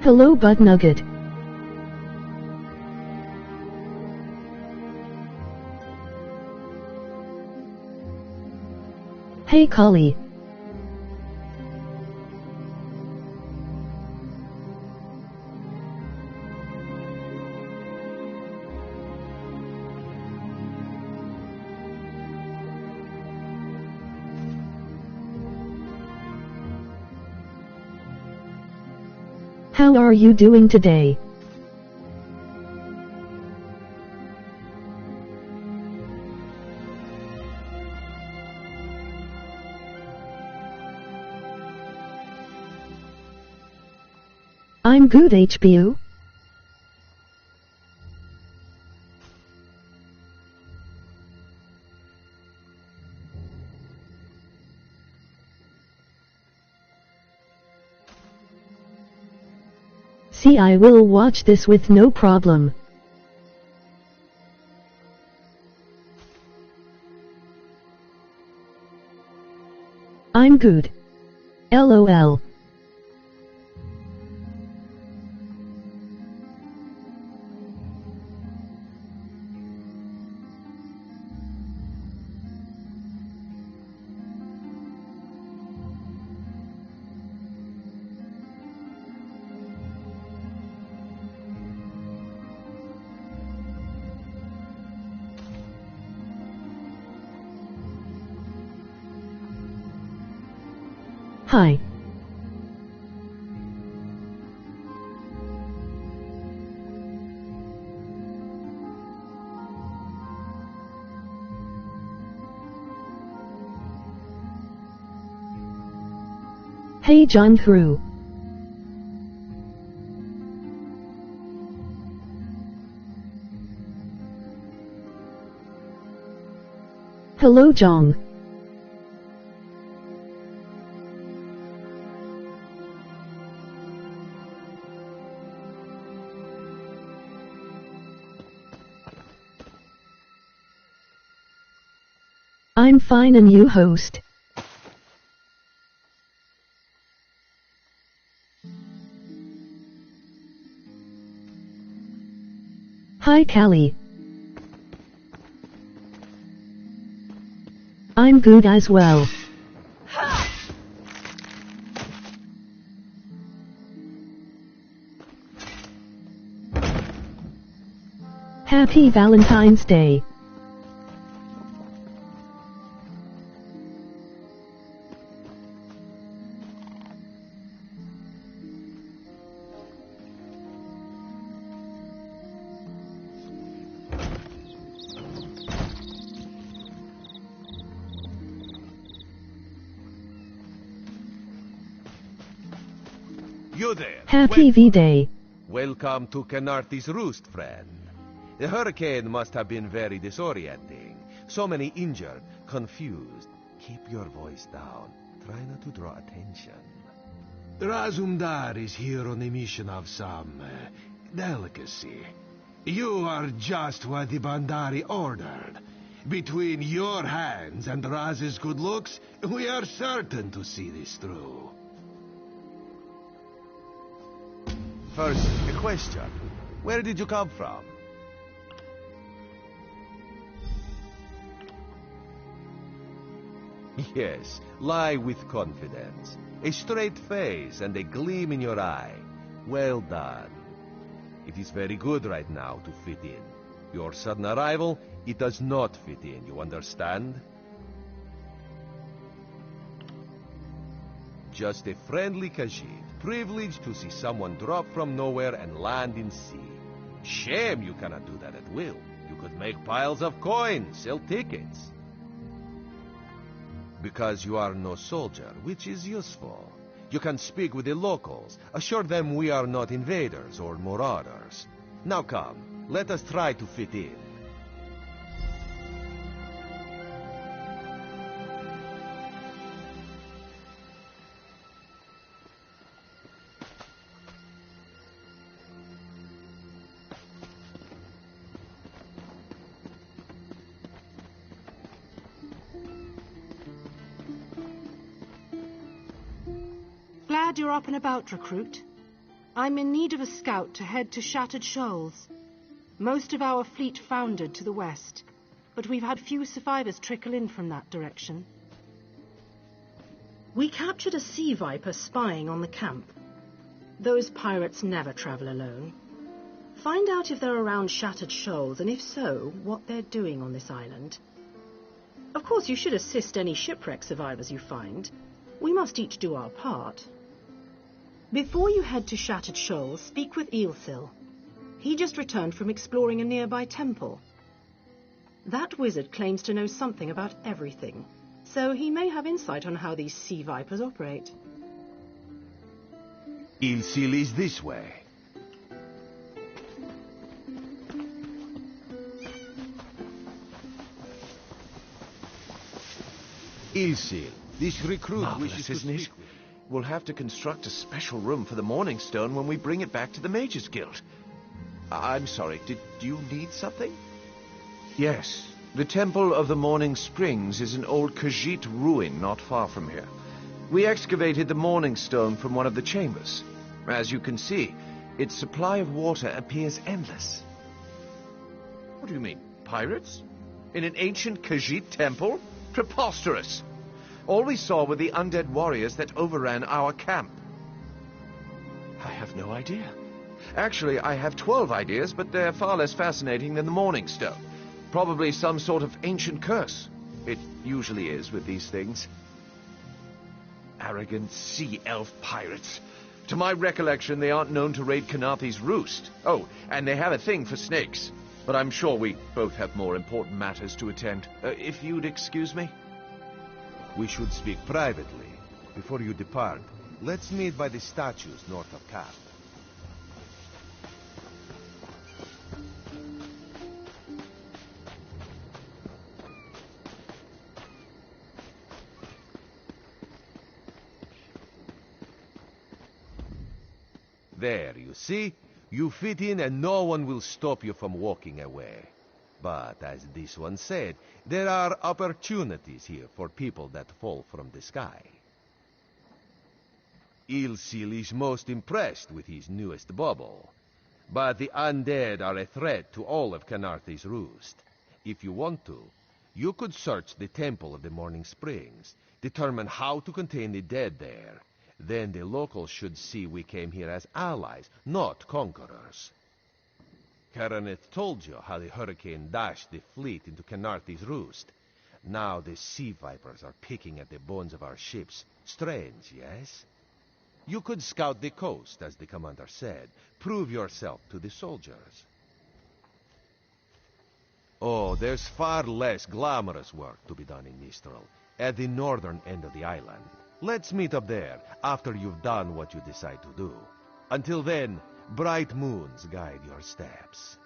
Hello, Bud Nugget. Hey, Collie. How are you doing today? I'm good, HBU. See, I will watch this with no problem. I'm good. LOL. Hi. Hey, John Crew. Hello, Jong. I'm fine, and you, host? Hi, Callie. I'm good as well. Happy Valentine's Day. You there. Happy V-Day. Welcome to Canarthy's Roost, friend. The hurricane must have been very disorienting. So many injured, confused. Keep your voice down. Try not to draw attention. Razumdar is here on a mission of some delicacy. You are just what the Bandari ordered. Between your hands and Raz's good looks, we are certain to see this through. First, a question. Where did you come from? Yes, lie with confidence. A straight face and a gleam in your eye. Well done. It is very good right now to fit in. Your sudden arrival, it does not fit in, you understand? Just a friendly Khajiit, privileged to see someone drop from nowhere and land in sea. Shame you cannot do that at will. You could make piles of coins, sell tickets. Because you are no soldier, which is useful. You can speak with the locals, assure them we are not invaders or marauders. Now come, let us try to fit in. Glad you're up and about, recruit. I'm in need of a scout to head to Shattered Shoals. Most of our fleet foundered to the west, but we've had few survivors trickle in from that direction. We captured a sea viper spying on the camp. Those pirates never travel alone. Find out if they're around Shattered Shoals, and if so, what they're doing on this island. Of course, you should assist any shipwreck survivors you find. We must each do our part. Before you head to Shattered Shoals, speak with Eelsil. He just returned from exploring a nearby temple. That wizard claims to know something about everything, so he may have insight on how these sea vipers operate. Eelsil is this way. Eelsil, this recruit wishes to isn't speak it? with you. We'll have to construct a special room for the Morning Stone when we bring it back to the Mages Guild. I'm sorry, did you need something? Yes, the Temple of the Morning Springs is an old Khajiit ruin not far from here. We excavated the Morning Stone from one of the chambers. As you can see, its supply of water appears endless. What do you mean, pirates? In an ancient Khajiit temple? Preposterous! All we saw were the undead warriors that overran our camp. I have no idea. Actually, I have 12 ideas, but they're far less fascinating than the Morning Stone. Probably some sort of ancient curse. It usually is with these things. Arrogant sea elf pirates. To my recollection, they aren't known to raid Kanathi's roost. Oh, and they have a thing for snakes. But I'm sure we both have more important matters to attend. If you'd excuse me? We should speak privately. Before you depart, let's meet by the statues north of camp. There, you see? You fit in and no one will stop you from walking away. But, as this one said, there are opportunities here for people that fall from the sky. Eelsil is most impressed with his newest bauble. But the undead are a threat to all of Kanathi's roost. If you want to, you could search the Temple of the Morning Springs, determine how to contain the dead there. Then the locals should see we came here as allies, not conquerors. Karaneth told you how the hurricane dashed the fleet into Kanathi's roost. Now the sea vipers are picking at the bones of our ships. Strange, yes? You could scout the coast, as the commander said. Prove yourself to the soldiers. Oh, there's far less glamorous work to be done in Mistral, at the northern end of the island. Let's meet up there, after you've done what you decide to do. Until then, bright moons guide your steps.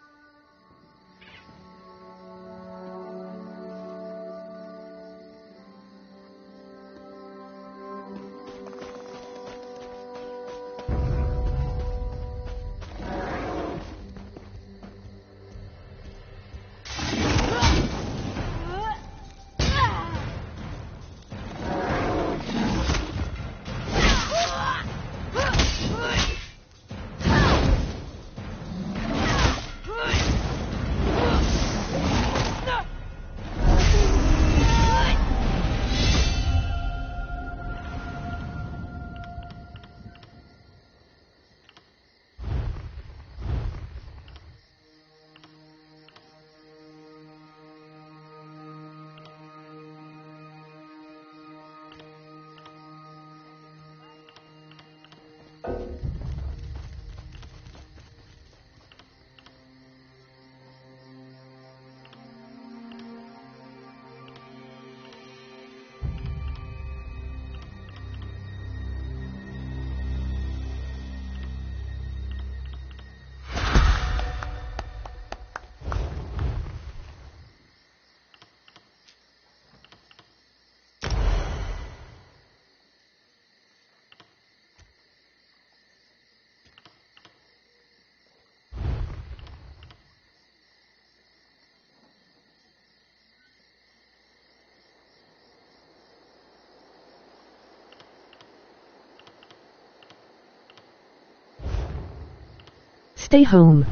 stay home.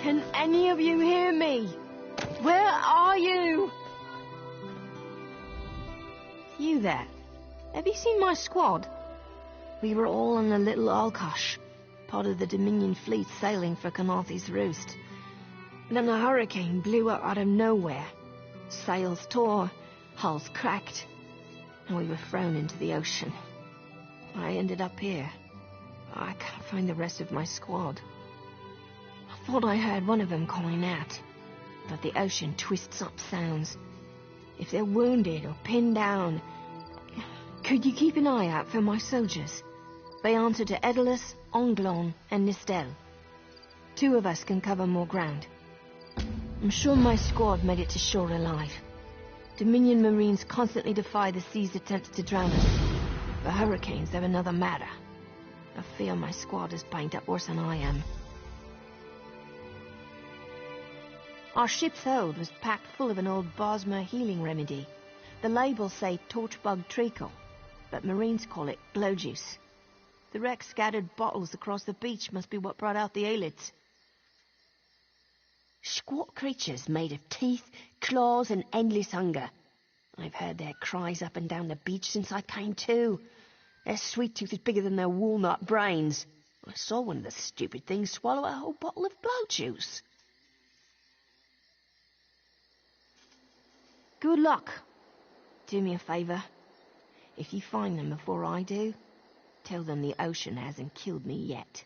Can any of you hear me? Where are you? You there. Have you seen my squad? We were all in a little Alkosh, part of the Dominion fleet sailing for Canarthy's Roost. Then a hurricane blew up out of nowhere. Sails tore, hulls cracked, and we were thrown into the ocean. I ended up here. I can't find the rest of my squad. I thought I heard one of them calling out, but the ocean twists up sounds. If they're wounded or pinned down, could you keep an eye out for my soldiers? They answer to Edalus, Onglon, and Nistel. 2 of us can cover more ground. I'm sure my squad made it to shore alive. Dominion Marines constantly defy the sea's attempts to drown us. The hurricanes, they're another matter. I fear my squad is banged up worse than I am. Our ship's hold was packed full of an old Bosmer healing remedy. The labels say torchbug treacle, but Marines call it glow juice. The wreck scattered bottles across the beach must be what brought out the aelids. Squat creatures made of teeth, claws, and endless hunger. I've heard their cries up and down the beach since I came to. Their sweet tooth is bigger than their walnut brains. I saw one of the stupid things swallow a whole bottle of glow juice. Good luck. Do me a favour. If you find them before I do, tell them the ocean hasn't killed me yet.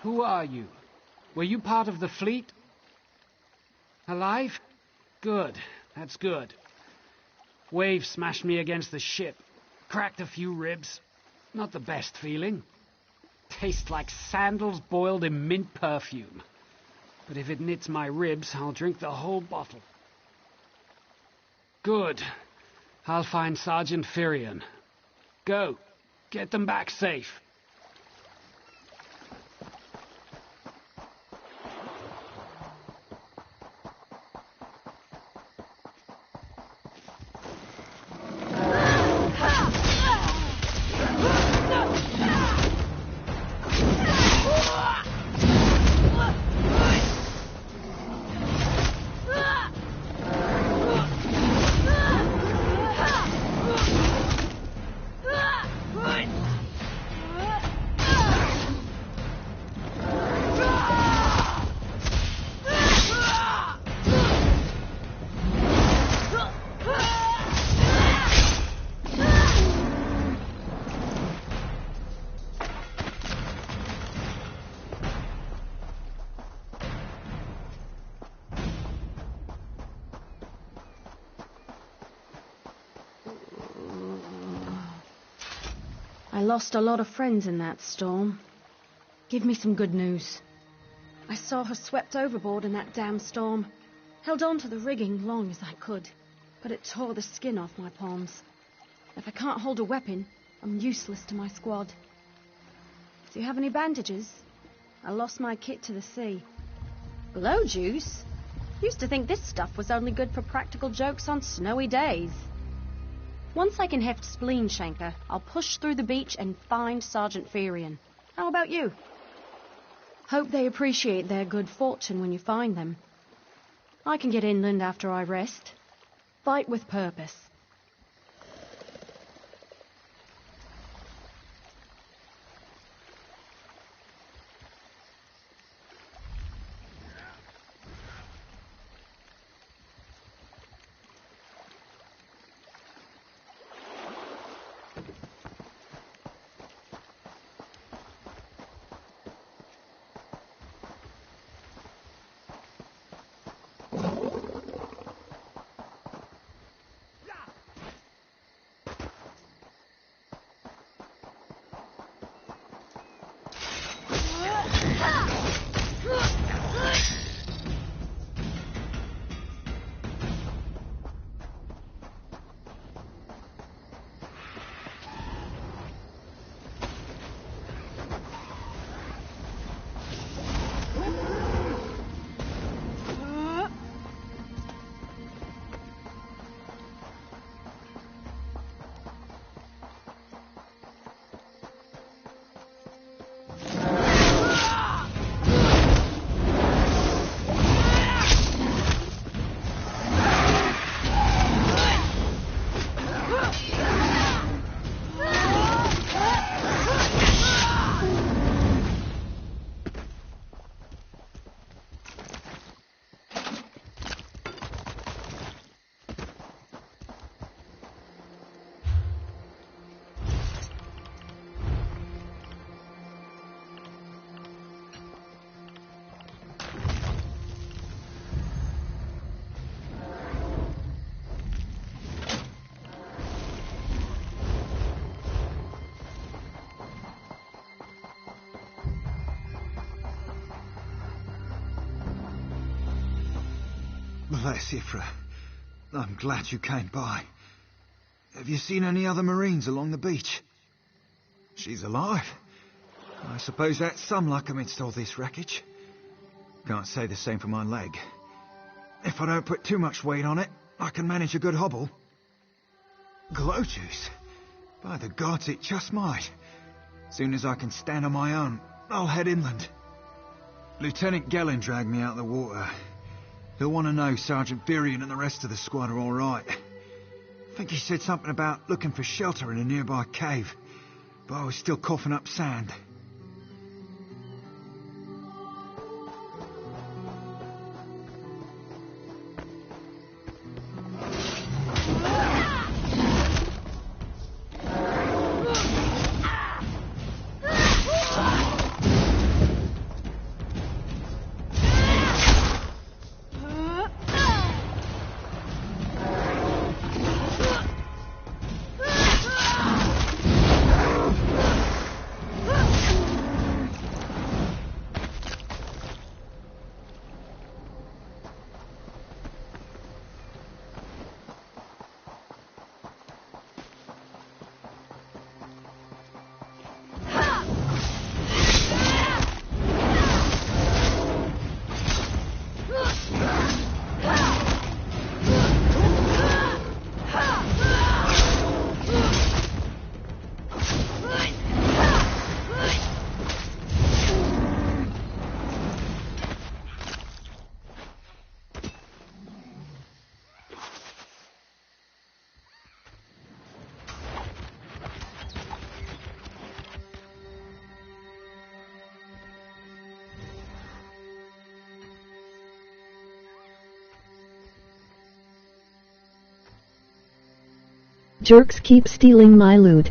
Who are you? Were you part of the fleet? Alive? Good. That's good. Wave smashed me against the ship. Cracked a few ribs. Not the best feeling. Tastes like sandals boiled in mint perfume. But if it knits my ribs, I'll drink the whole bottle. Good. I'll find Sergeant Firion. Go. Get them back safe. I lost a lot of friends in that storm. Give me some good news. I saw her swept overboard in that damn storm. Held on to the rigging long as I could, but it tore the skin off my palms. If I can't hold a weapon, I'm useless to my squad. Do you have any bandages? I lost my kit to the sea. Blow juice? Used to think this stuff was only good for practical jokes on snowy days. Once I can heft Spleen Shanker, I'll push through the beach and find Sergeant Firion. How about you? Hope they appreciate their good fortune when you find them. I can get inland after I rest. Fight with purpose. Bless you, I'm glad you came by. Have you seen any other Marines along the beach? She's alive. I suppose that's some luck amidst all this wreckage. Can't say the same for my leg. If I don't put too much weight on it, I can manage a good hobble. Glow juice? By the gods, it just might. Soon as I can stand on my own, I'll head inland. Lieutenant Gellin dragged me out of the water. He'll want to know Sergeant Firion and the rest of the squad are all right. I think he said something about looking for shelter in a nearby cave, but I was still coughing up sand. Jerks keep stealing my loot.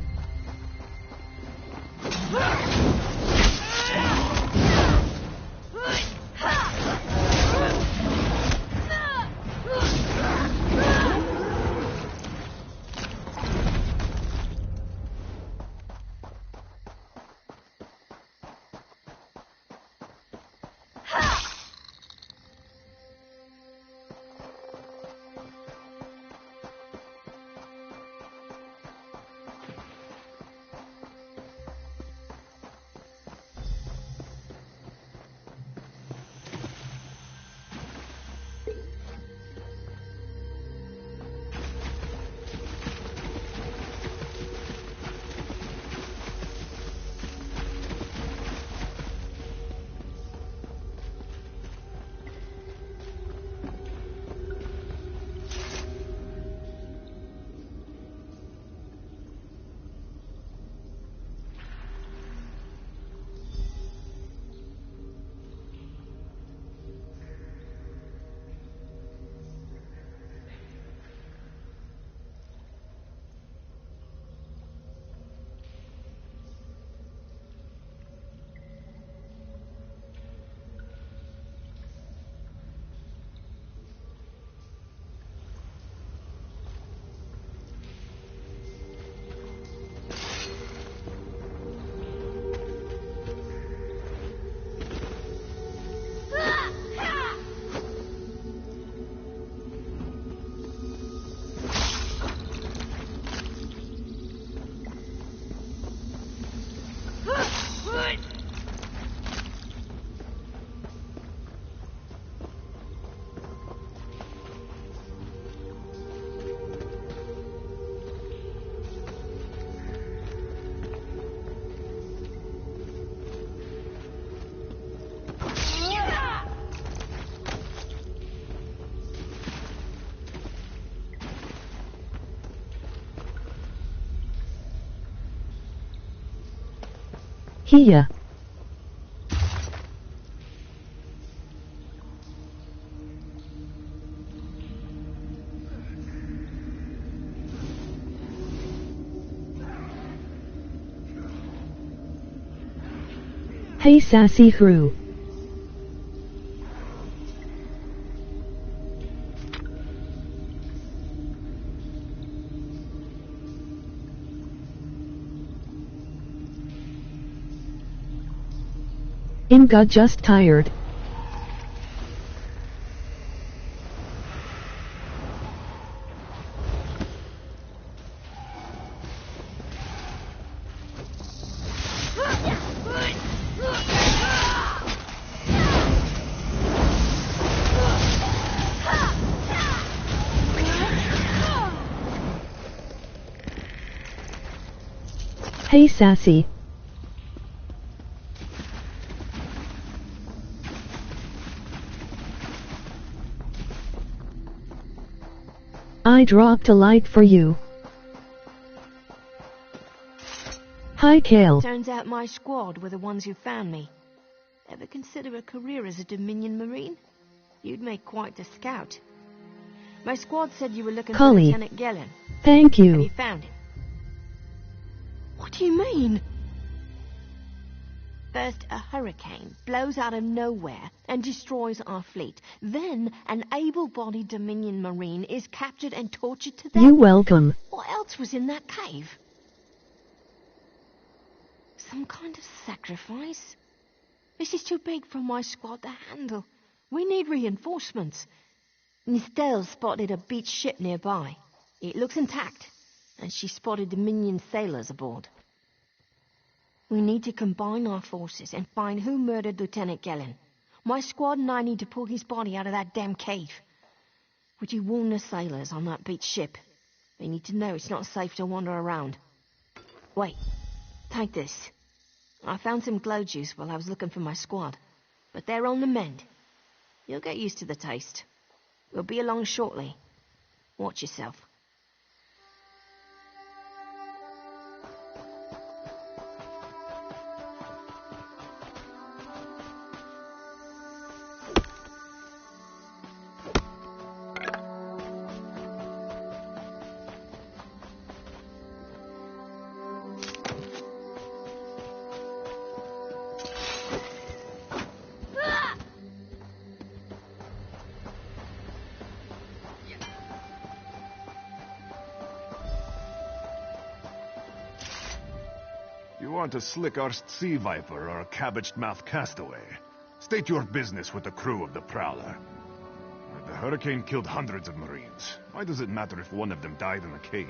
Here. Hey sassy crew. Got just tired. Hey sassy. I dropped a light for you. Hi, Kale. Turns out my squad were the ones who found me. Ever consider a career as a Dominion Marine? You'd make quite a scout. My squad said you were looking for Lieutenant Gellin. Thank you. Have you found him? What do you mean? First, a hurricane blows out of nowhere and destroys our fleet. Then, an able-bodied Dominion Marine is captured and tortured to death. You're welcome. What else was in that cave? Some kind of sacrifice? This is too big for my squad to handle. We need reinforcements. Nistel spotted a beached ship nearby. It looks intact, and she spotted Dominion sailors aboard. We need to combine our forces and find who murdered Lieutenant Gellin. My squad and I need to pull his body out of that damn cave. Would you warn the sailors on that beached ship? They need to know it's not safe to wander around. Wait, take this. I found some glow juice while I was looking for my squad, but they're on the mend. You'll get used to the taste. We'll be along shortly. Watch yourself. You aren't a slick-arsed sea viper or a cabbage-mouthed castaway. State your business with the crew of the Prowler. The hurricane killed hundreds of Marines. Why does it matter if one of them died in a cave?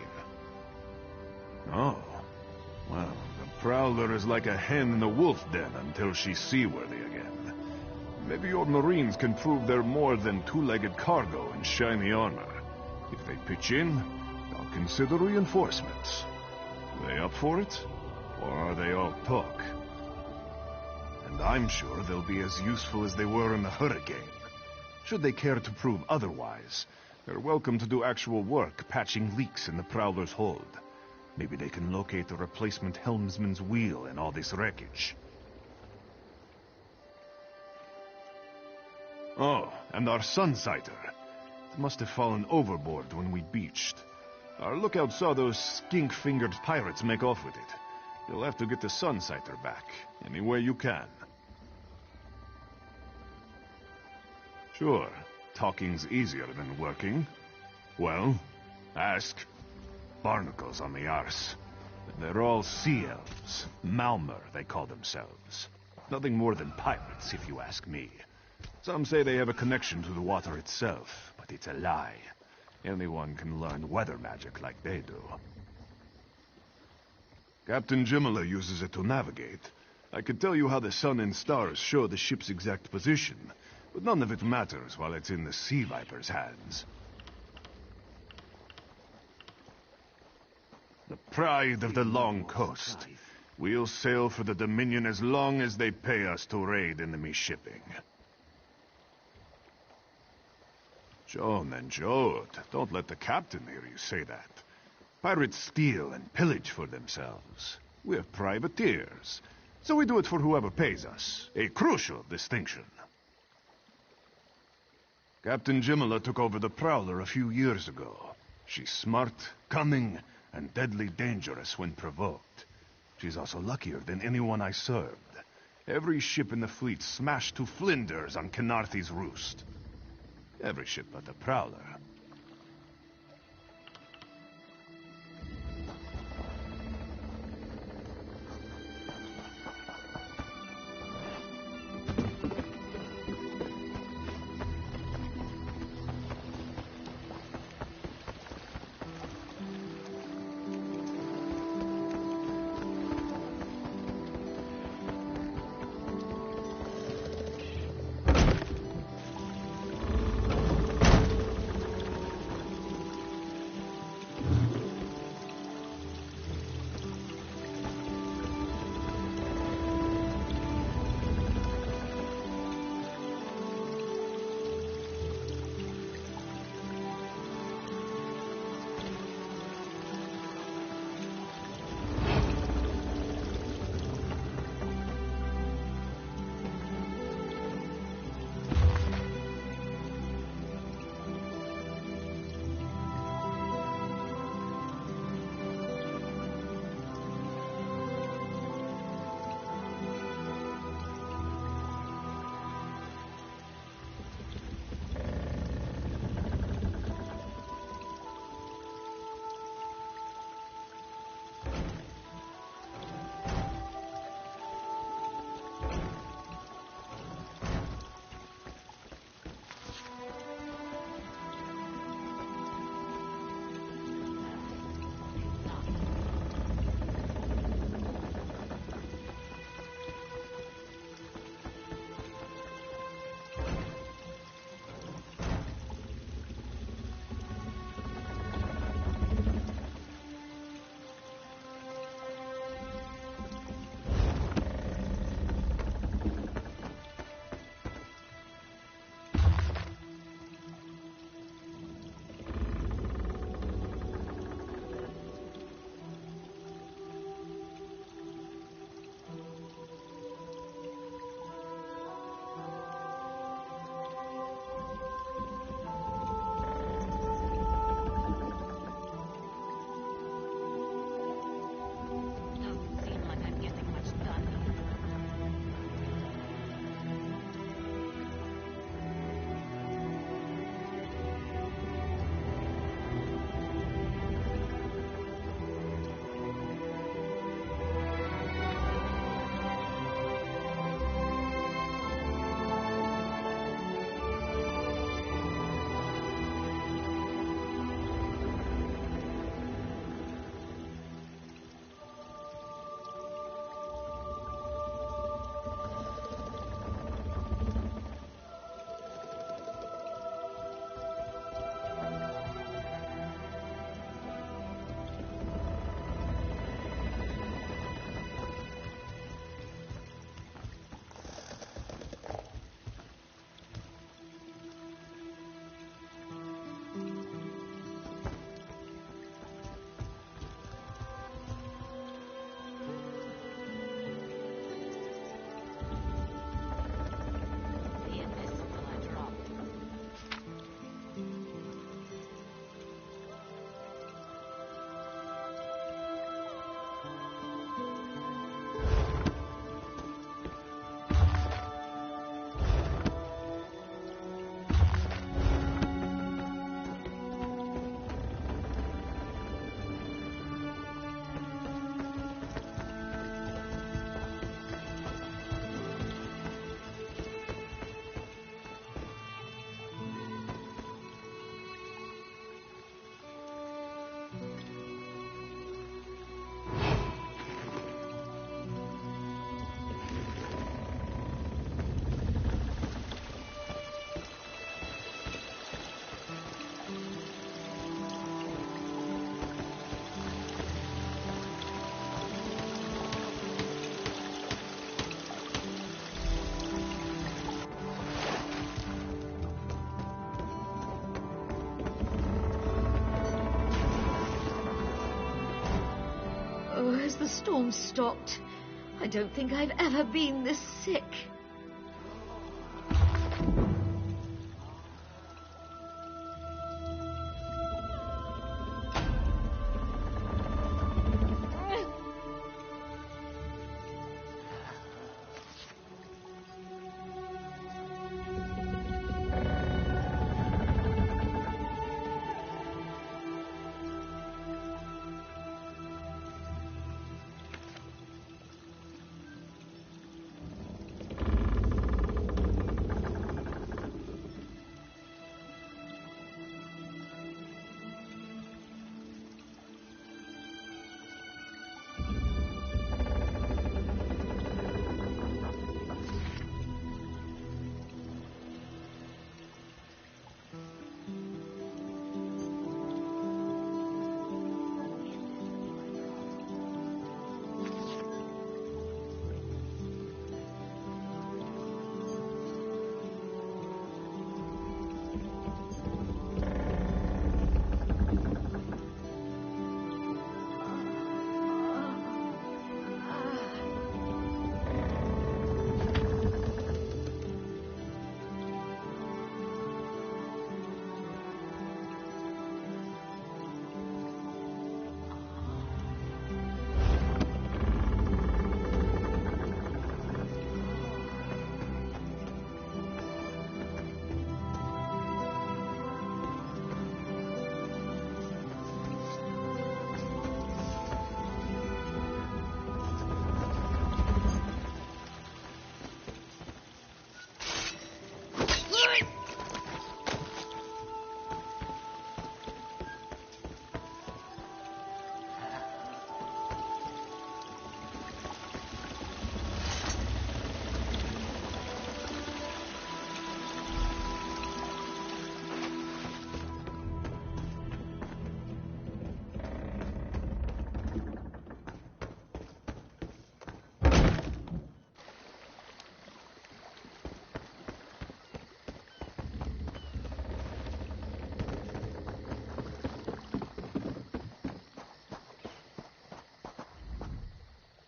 Oh. Well, the Prowler is like a hen in a wolf den until she's seaworthy again. Maybe your Marines can prove they're more than two-legged cargo in shiny armor. If they pitch in, I'll consider reinforcements. They up for it? Or are they all talk? And I'm sure they'll be as useful as they were in the hurricane. Should they care to prove otherwise, they're welcome to do actual work patching leaks in the Prowler's hold. Maybe they can locate the replacement helmsman's wheel in all this wreckage. Oh, and our Sunsighter. It must have fallen overboard when we beached. Our lookout saw those skink-fingered pirates make off with it. You'll have to get the Sunsighter back, any way you can. Sure, talking's easier than working. Well, ask. Barnacles on the arse. They're all sea elves. Malmer, they call themselves. Nothing more than pirates, if you ask me. Some say they have a connection to the water itself, but it's a lie. Anyone can learn weather magic like they do. Captain Jimala uses it to navigate. I could tell you how the sun and stars show the ship's exact position, but none of it matters while it's in the Sea Viper's hands. The pride of the long coast. We'll sail for the Dominion as long as they pay us to raid enemy shipping. Joan and Jode, don't let the captain hear you say that. Pirates steal and pillage for themselves. We're privateers, so we do it for whoever pays us. A crucial distinction. Captain Jimala took over the Prowler a few years ago. She's smart, cunning, and deadly dangerous when provoked. She's also luckier than anyone I served. Every ship in the fleet smashed to flinders on Kynarthi's roost. Every ship but the Prowler. as the storm stopped. I don't think I've ever been this sick.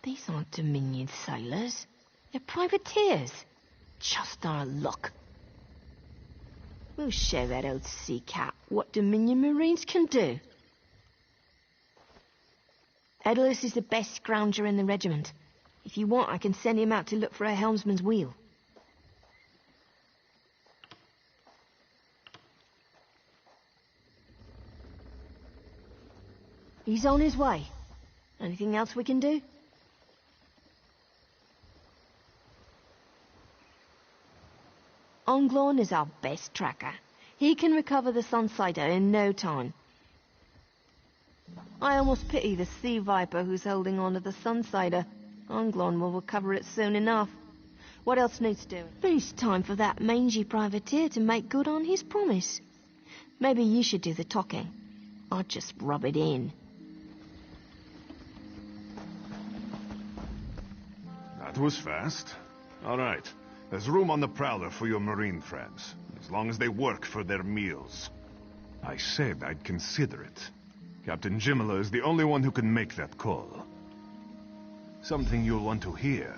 These aren't Dominion sailors. They're privateers. Just our luck. We'll show that old sea cat what Dominion Marines can do. Edalus is the best scrounger in the regiment. If you want, I can send him out to look for a helmsman's wheel. He's on his way. Anything else we can do? Onglorn is our best tracker. He can recover the Sunsider in no time. I almost pity the sea viper who's holding on to the Sunsider. Onglorn will recover it soon enough. What else needs doing? It's time for that mangy privateer to make good on his promise. Maybe you should do the talking. I'll just rub it in. That was fast. All right. There's room on the Prowler for your Marine friends, as long as they work for their meals. I said I'd consider it. Captain Jimala is the only one who can make that call. Something you'll want to hear.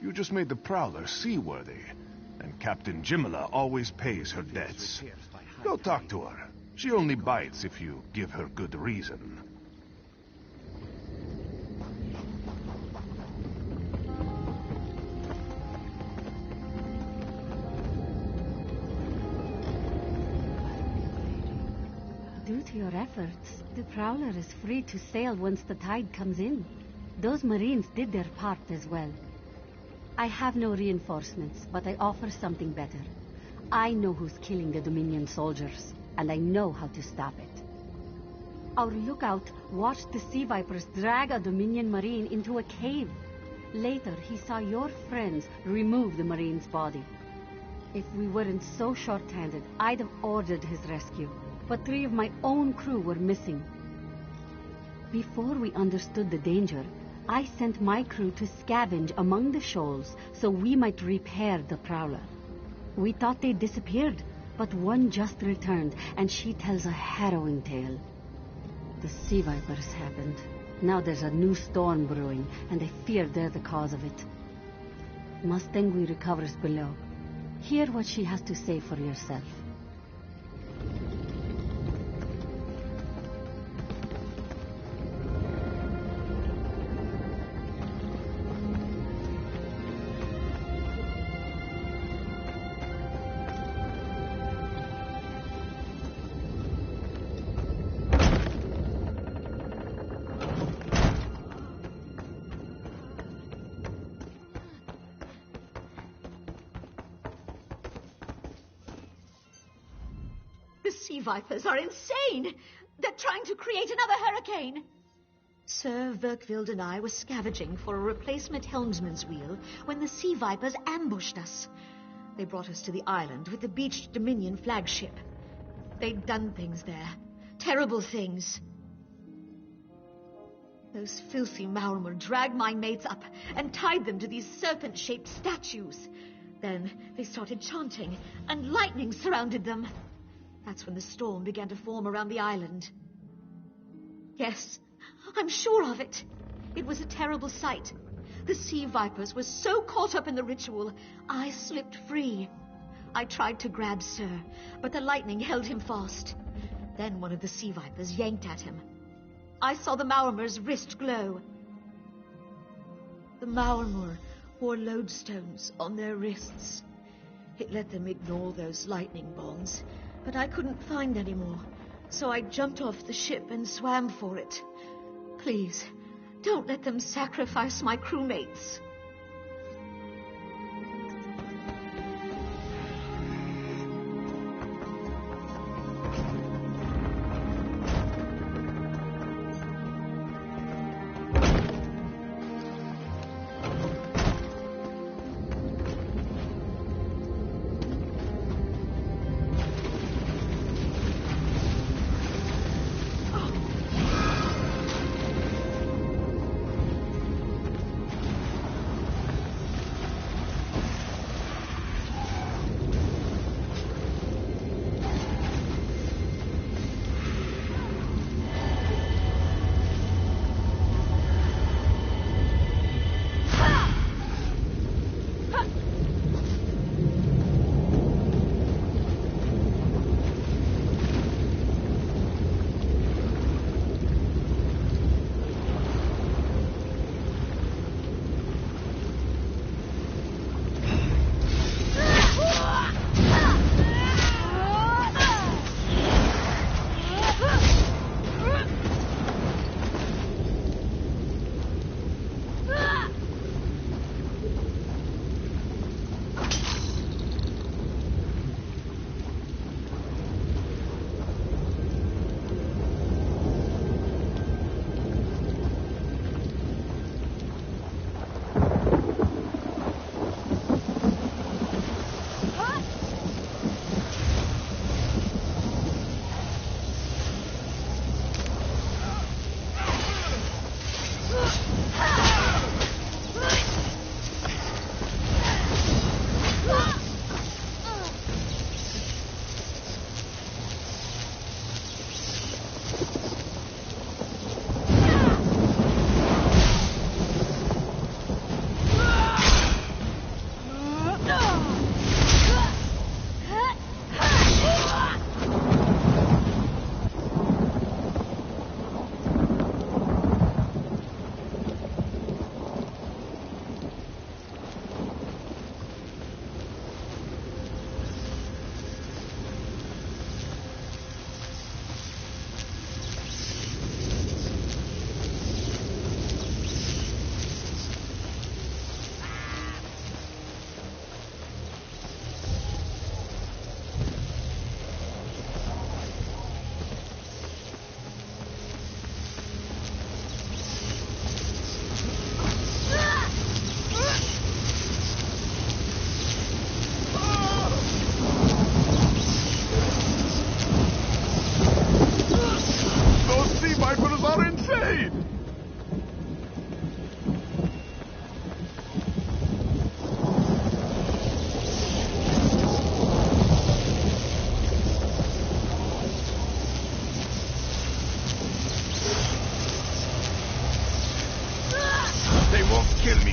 You just made the Prowler seaworthy, and Captain Jimala always pays her debts. Go talk to her. She only bites if you give her good reason. Due to your efforts, the Prowler is free to sail once the tide comes in. Those Marines did their part as well. I have no reinforcements, but I offer something better. I know who's killing the Dominion soldiers, and I know how to stop it. Our lookout watched the Sea Vipers drag a Dominion Marine into a cave. Later, he saw your friends remove the Marine's body. If we weren't so short-handed, I'd have ordered his rescue. But 3 of my own crew were missing. Before we understood the danger, I sent my crew to scavenge among the shoals so we might repair the Prowler. We thought they disappeared, but one just returned, and she tells a harrowing tale. The Sea Vipers happened. Now there's a new storm brewing, and I fear they're the cause of it. Mustangui recovers below. Hear what she has to say for yourself. The sea vipers are insane. They're trying to create another hurricane. Sir Verkvild and I were scavenging for a replacement helmsman's wheel when the sea vipers ambushed us. They brought us to the island with the beached Dominion flagship. They'd done things there. Terrible things. Those filthy Maormer dragged my mates up and tied them to these serpent-shaped statues. Then they started chanting, and lightning surrounded them. That's when the storm began to form around the island. Yes, I'm sure of it. It was a terrible sight. The sea vipers were so caught up in the ritual, I slipped free. I tried to grab Sir, but the lightning held him fast. Then one of the sea vipers yanked at him. I saw the Maormer's wrist glow. The Maormer wore lodestones on their wrists. It let them ignore those lightning bombs, but I couldn't find any more, so I jumped off the ship and swam for it. Please, don't let them sacrifice my crewmates.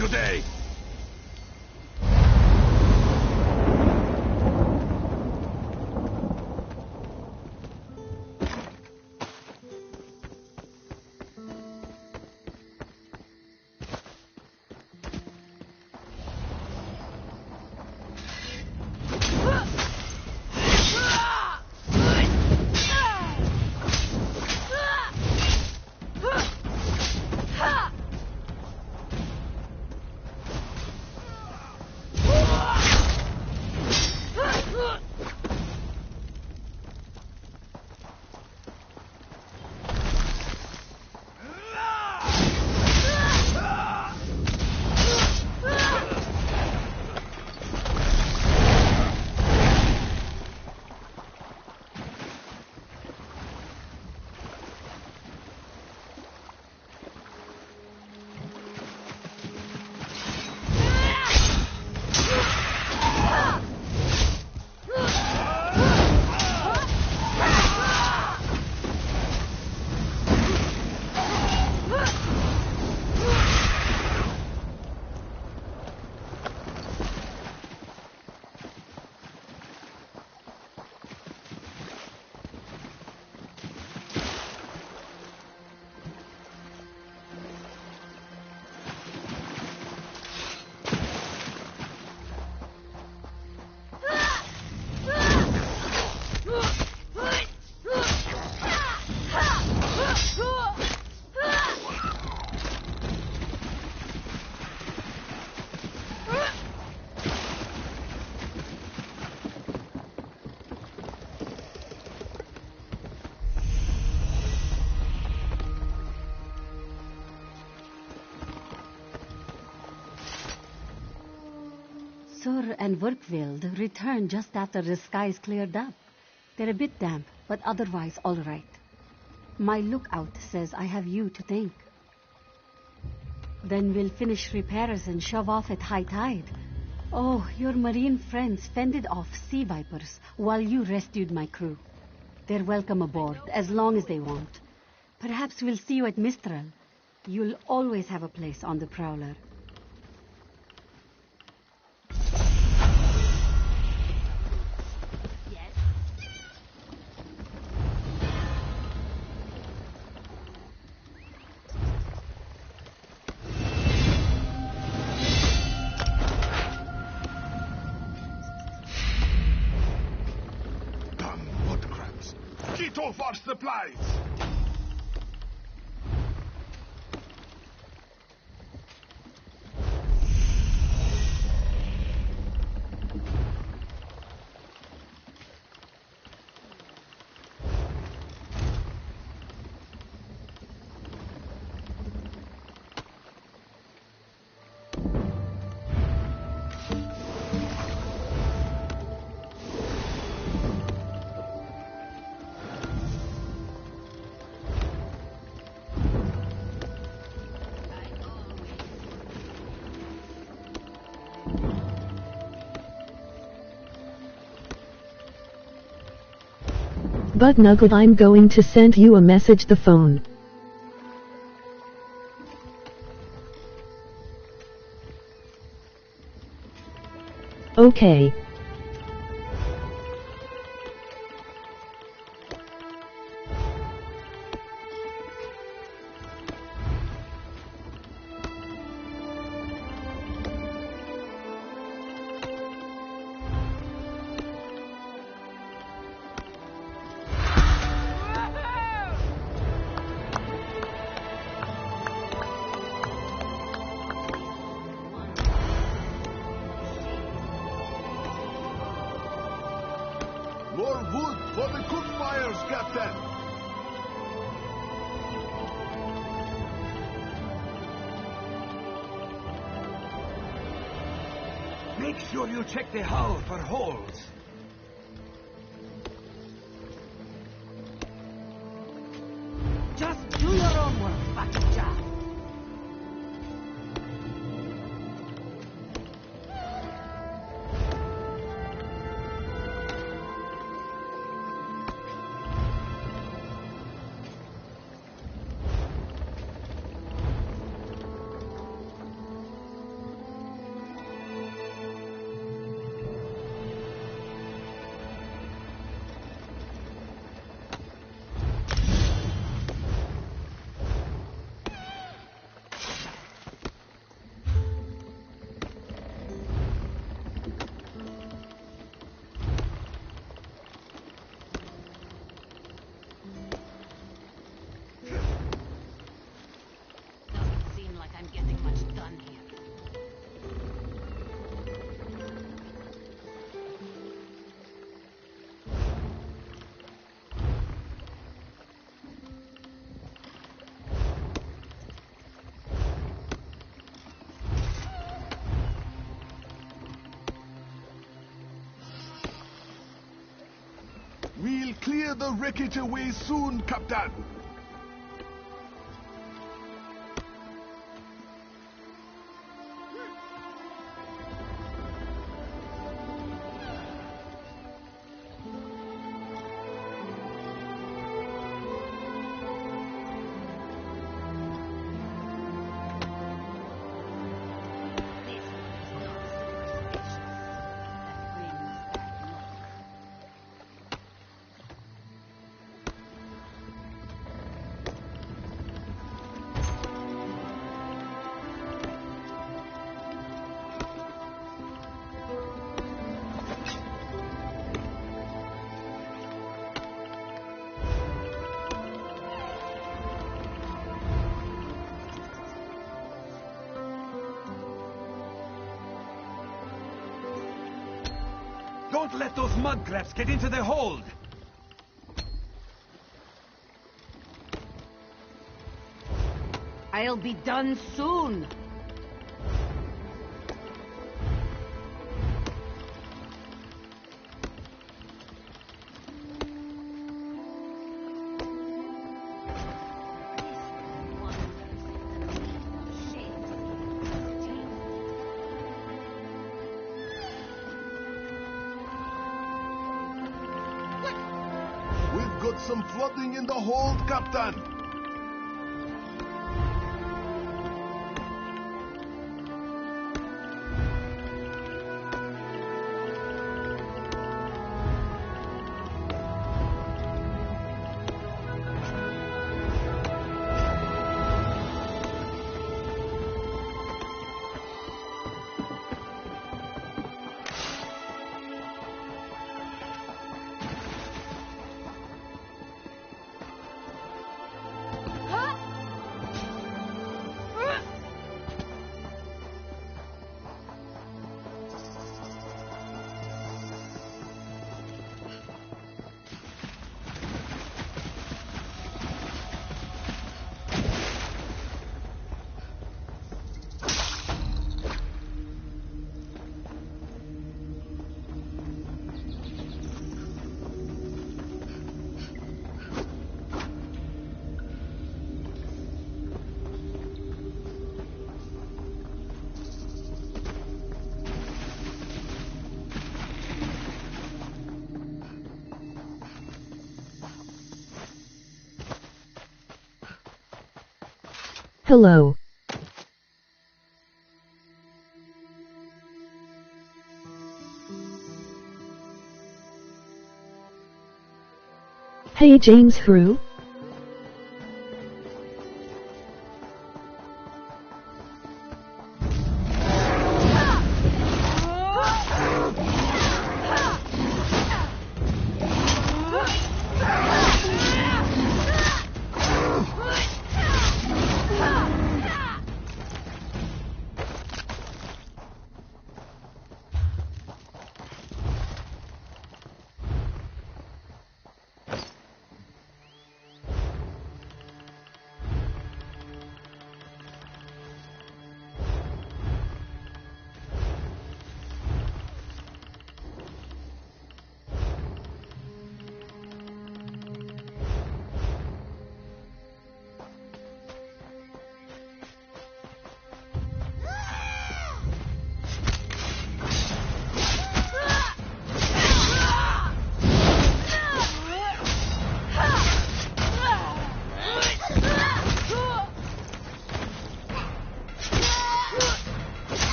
today! Sur and Werkveld returned just after the skies cleared up. They're a bit damp, but otherwise all right. My lookout says I have you to thank. Then we'll finish repairs and shove off at high tide. Oh, your marine friends fended off sea vipers while you rescued my crew. They're welcome aboard, as long as they want. Perhaps we'll see you at Mistral. You'll always have a place on the Prowler. For supplies! But Nugget, I'm going to send you a message the phone. Okay. More wood for the cook fires, Captain! Make sure you check the hull for holes. Just do your own work, Bakja. clear the wreckage away soon, Captain. Don't let those mud crabs get into the hold! I'll be done soon. We've got some flooding in the hold, Captain. Hello. Hey James Hru?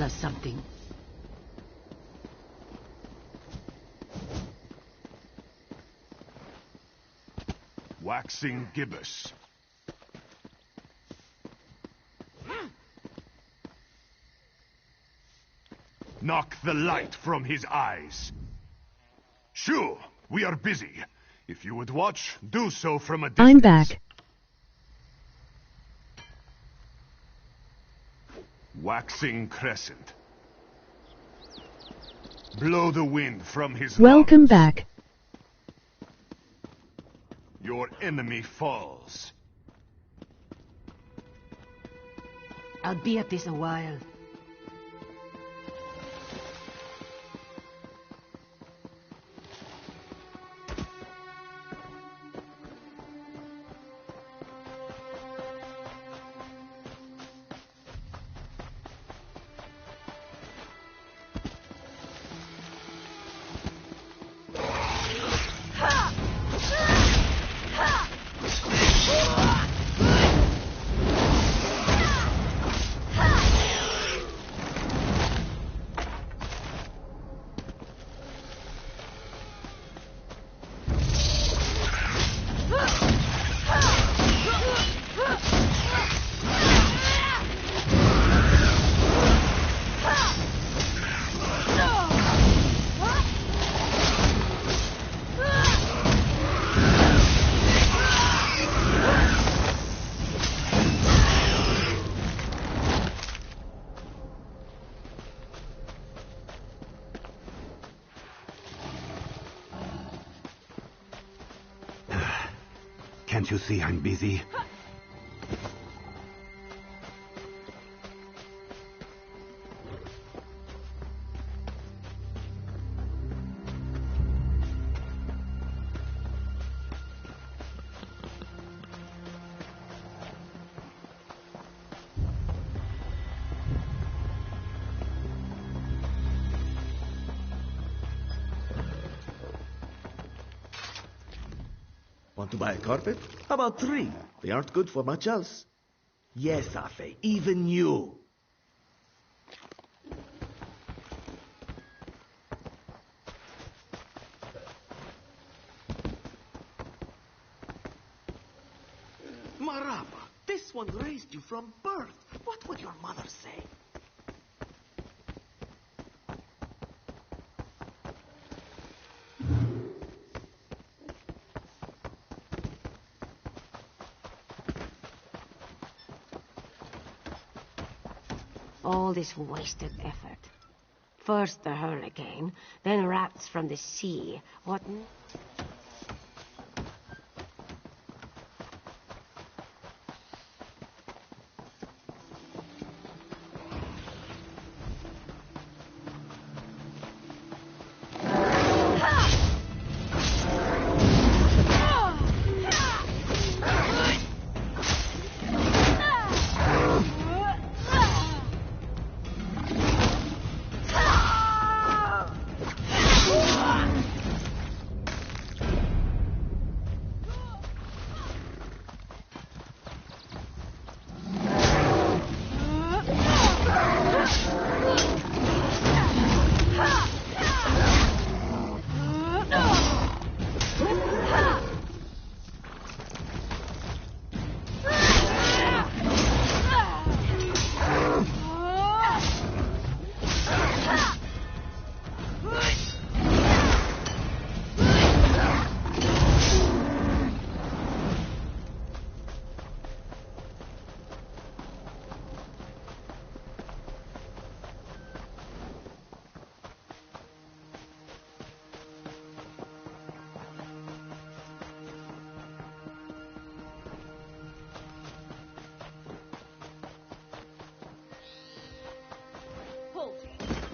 us something. Waxing gibbous. Knock the light from his eyes. Shoo, we are busy. If you would watch, do so from a distance. I'm back. Waxing crescent. Blow the wind from his Welcome lungs. back. Your enemy falls. I'll be at this a while. Can't you see I'm busy? Want to buy a carpet? How about 3? They aren't good for much else. Yes, Afe, even you. Marava, this one raised you from birth. What would your mother say? All this wasted effort. First the hurricane, then rats from the sea. What...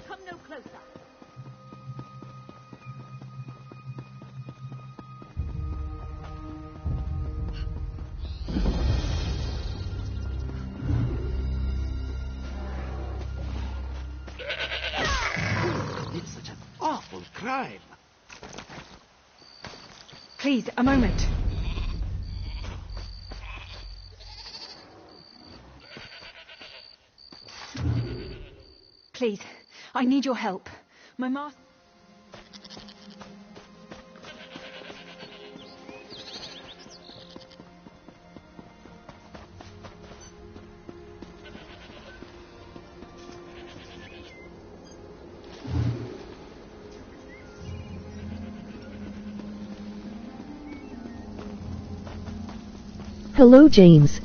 Come no closer. It's such an awful crime. Please, a moment. Please, I need your help. My master... Hello, James.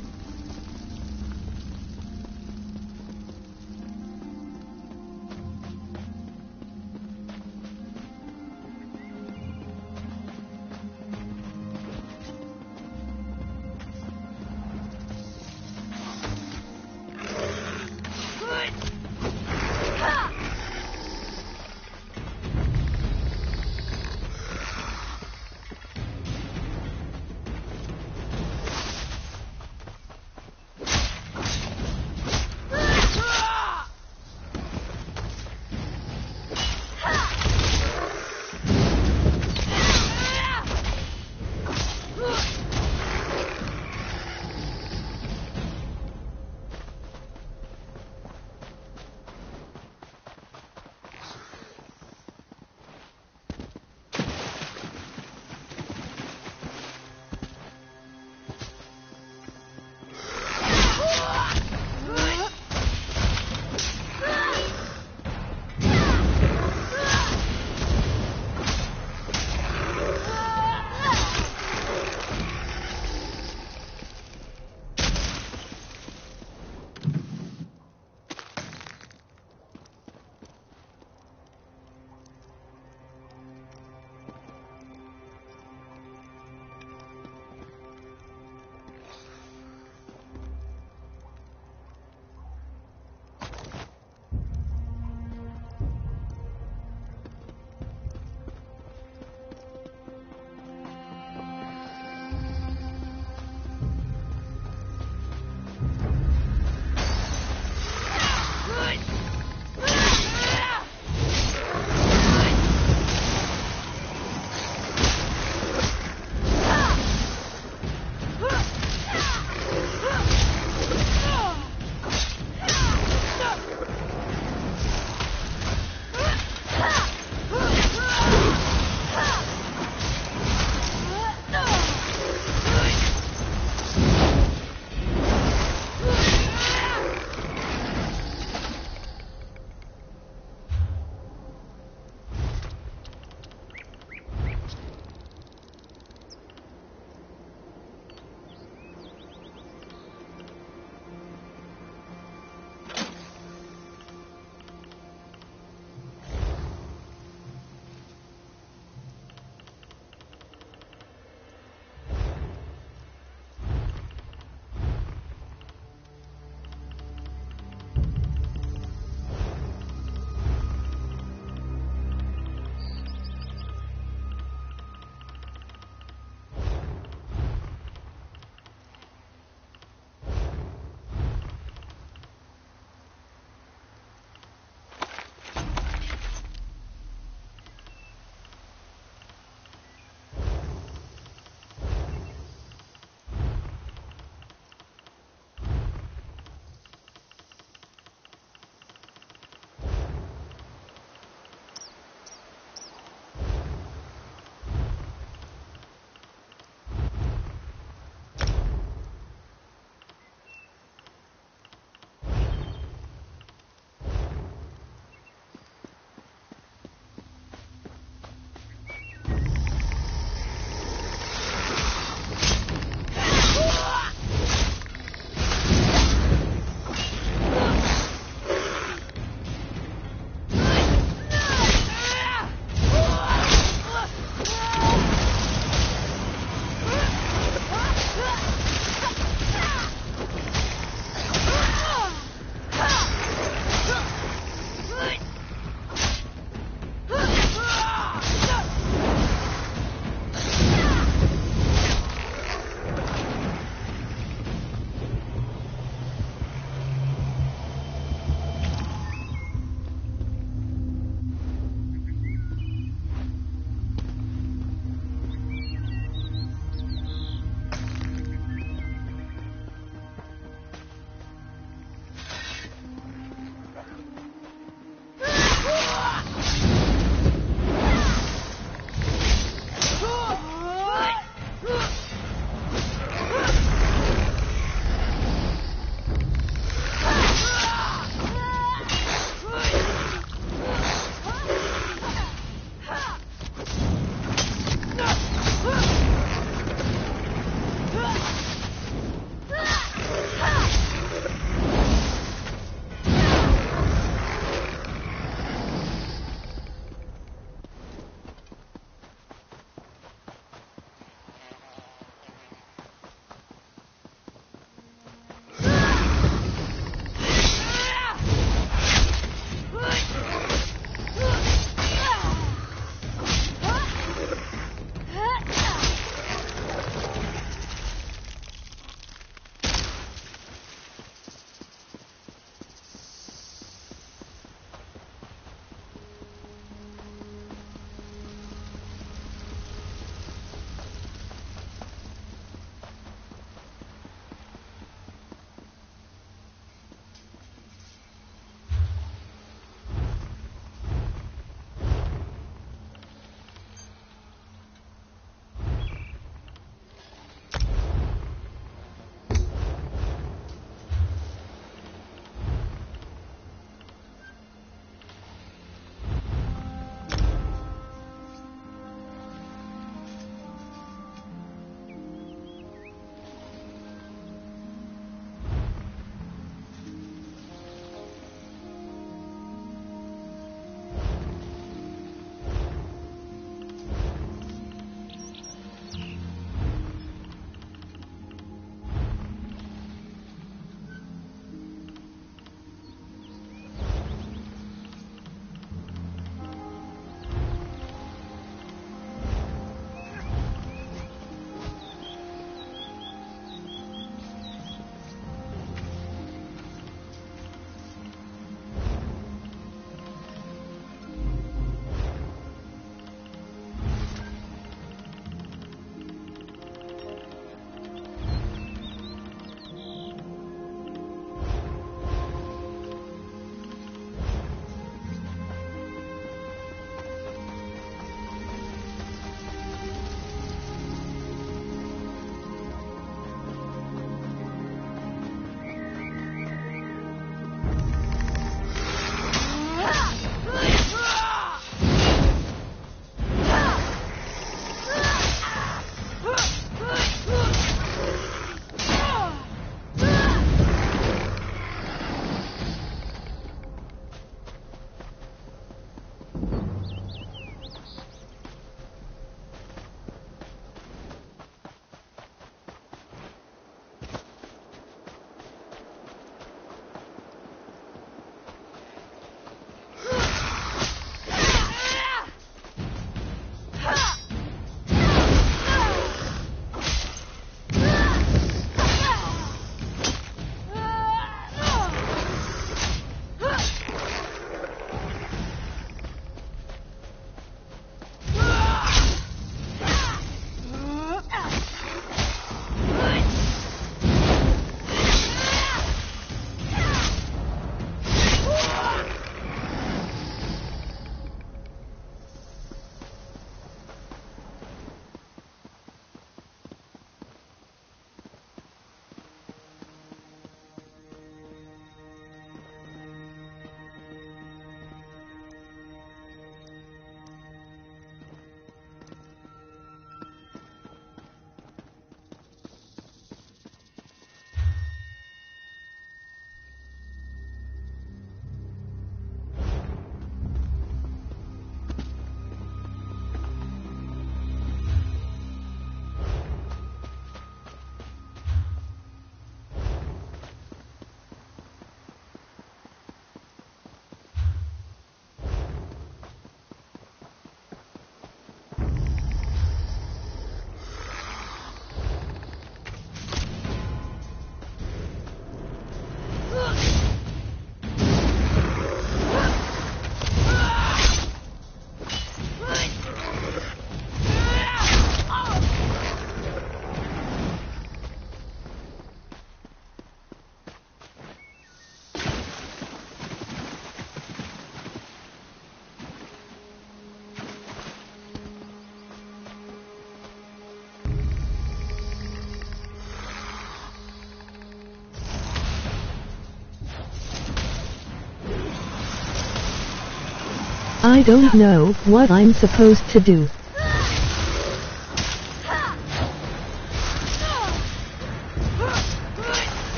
I don't know what I'm supposed to do.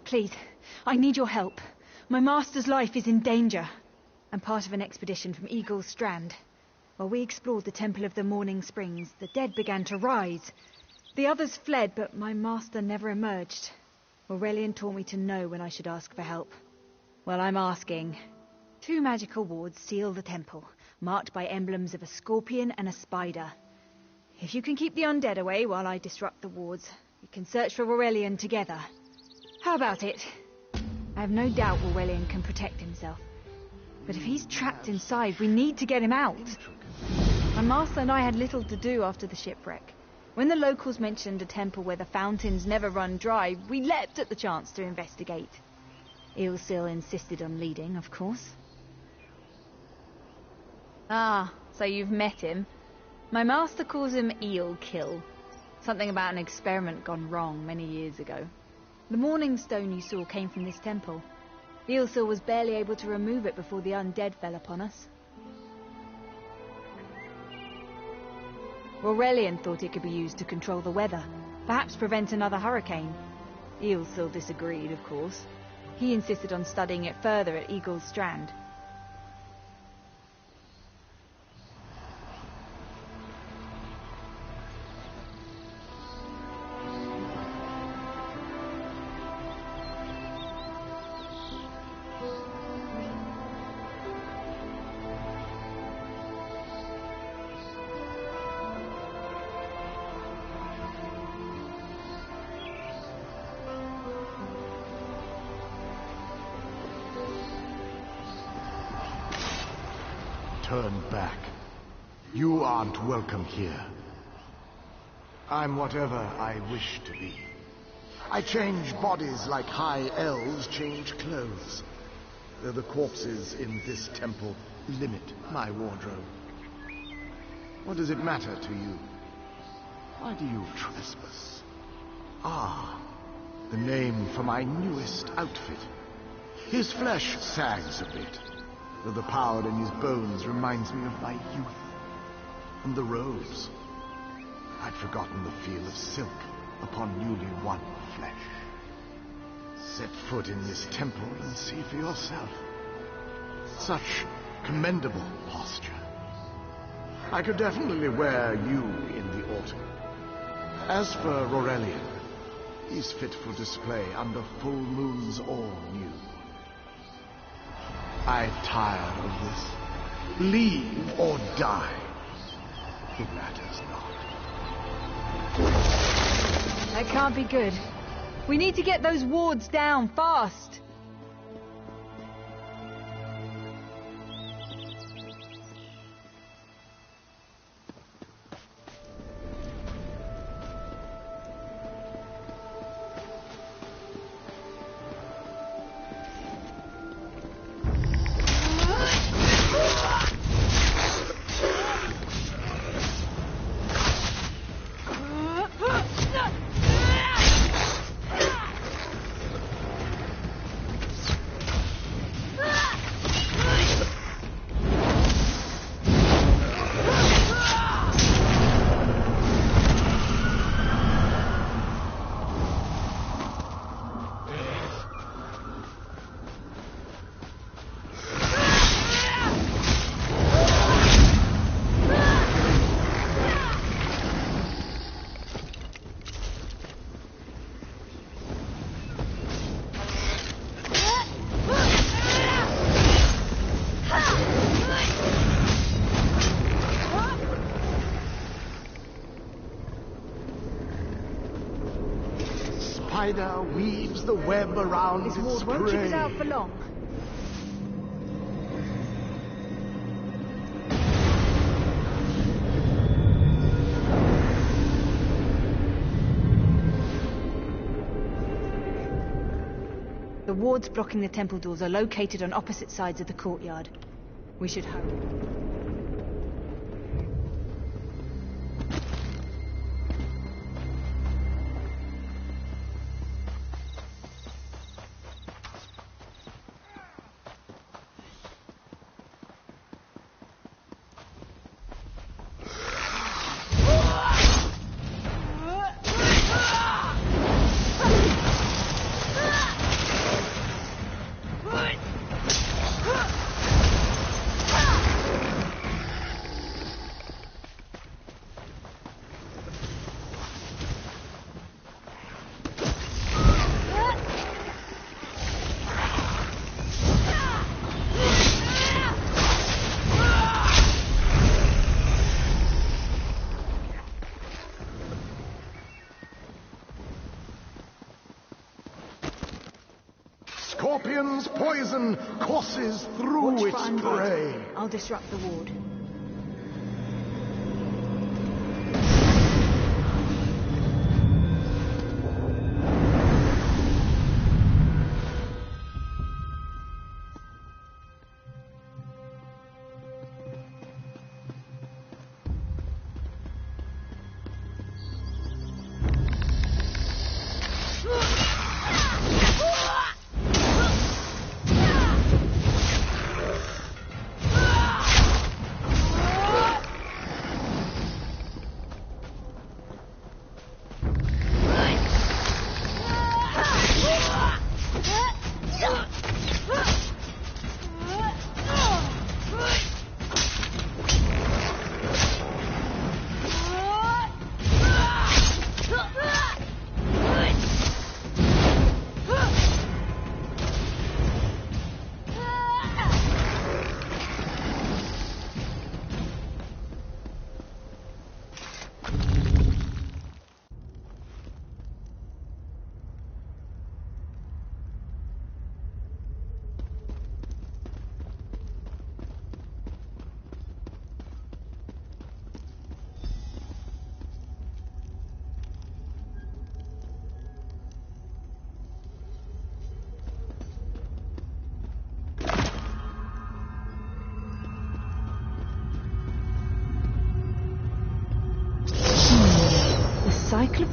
Please, I need your help. My master's life is in danger. I'm part of an expedition from Eagle's Strand. While we explored the Temple of the Morning Springs, the dead began to rise. The others fled, but my master never emerged. Aurelian taught me to know when I should ask for help. Well, I'm asking. 2 magical wards seal the temple, marked by emblems of a scorpion and a spider. If you can keep the undead away while I disrupt the wards, we can search for Aurelian together. How about it? I have no doubt Aurelian can protect himself. But if he's trapped inside, we need to get him out. My master and I had little to do after the shipwreck. When the locals mentioned a temple where the fountains never run dry, we leapt at the chance to investigate. Eilsil insisted on leading, of course. Ah, so you've met him. My master calls him Eel-Kill. Something about an experiment gone wrong many years ago. The morning stone you saw came from this temple. Eilsil was barely able to remove it before the undead fell upon us. Aurelian thought it could be used to control the weather, perhaps prevent another hurricane. Eilsil disagreed, of course. He insisted on studying it further at Eagle's Strand. turn back. You aren't welcome here. I'm whatever I wish to be. I change bodies like high elves change clothes. The corpses in this temple limit my wardrobe. What does it matter to you? Why do you trespass? Ah, the name for my newest outfit. His flesh sags a bit, though the power in his bones reminds me of my youth. And the robes. I'd forgotten the feel of silk upon newly won flesh. Set foot in this temple and see for yourself. Such commendable posture. I could definitely wear you in the autumn. As for Aurelian, he's fit for display under full moons all new. I'm tired of this. Leave or die. It matters not. That can't be good. We need to get those wards down fast. Spider weaves the web around This its ward won't keep us prey. out for long. The wards blocking the temple doors are located on opposite sides of the courtyard. We should hurry. Scorpion's poison courses through Watch for its undead. prey. I'll disrupt the ward.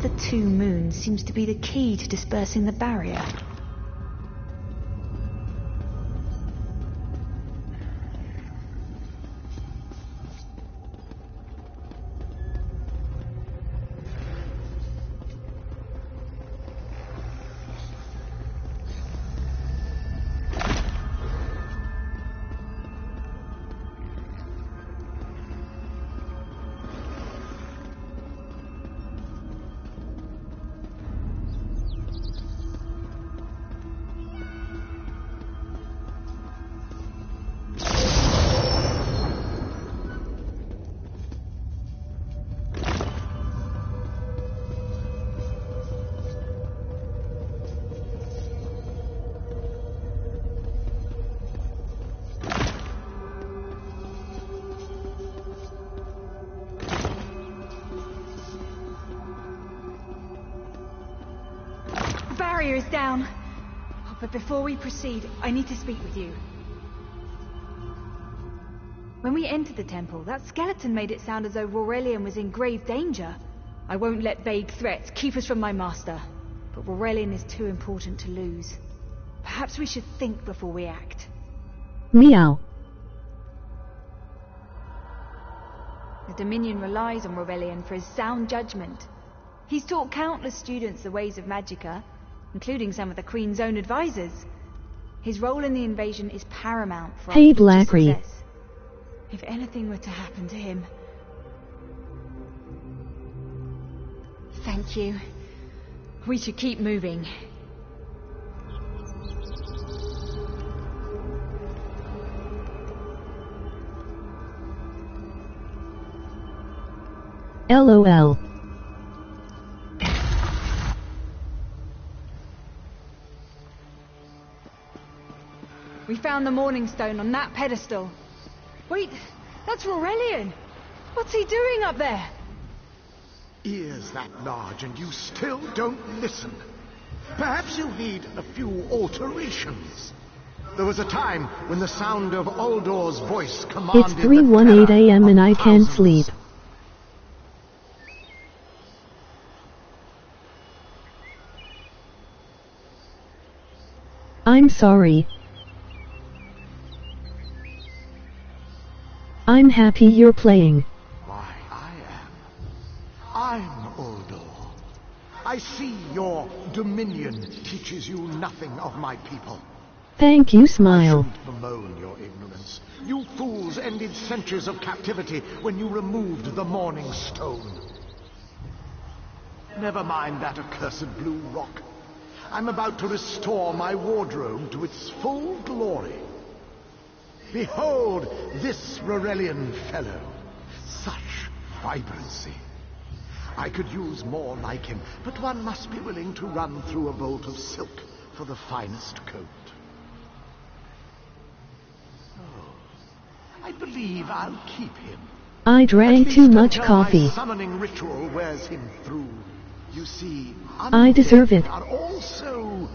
of the 2 moons seems to be the key to dispersing the barrier. Barrier is down. Oh, but before we proceed, I need to speak with you. When we entered the temple, that skeleton made it sound as though Aurelian was in grave danger. I won't let vague threats keep us from my master, but Aurelian is too important to lose. Perhaps we should think before we act. Meow. The Dominion relies on Aurelian for his sound judgment. He's taught countless students the ways of Magicka, including some of the Queen's own advisors. His role in the invasion is paramount for our Hey, future Blackery. success. If anything were to happen to him... Thank you. We should keep moving. LOL. We found the Morning Stone on that pedestal. Wait, that's Aurelian. What's he doing up there? Ears that large and you still don't listen. Perhaps you need a few alterations. There was a time when the sound of Uldor's voice commanded It's 3:18 a.m. and I can't sleep. I'm sorry. I'm happy you're playing. Why, I'm Uldor. I see your dominion teaches you nothing of my people. Thank you, Smile. I shouldn't bemoan your ignorance. You fools ended centuries of captivity when you removed the Morning Stone. Never mind that accursed blue rock. I'm about to restore my wardrobe to its full glory. Behold this Aurelian fellow. Such vibrancy. I could use more like him, but one must be willing to run through a bolt of silk for the finest coat. Oh, I believe I'll keep him. I drank too much Until coffee. my summoning ritual wears him through. You see, I deserve it. are also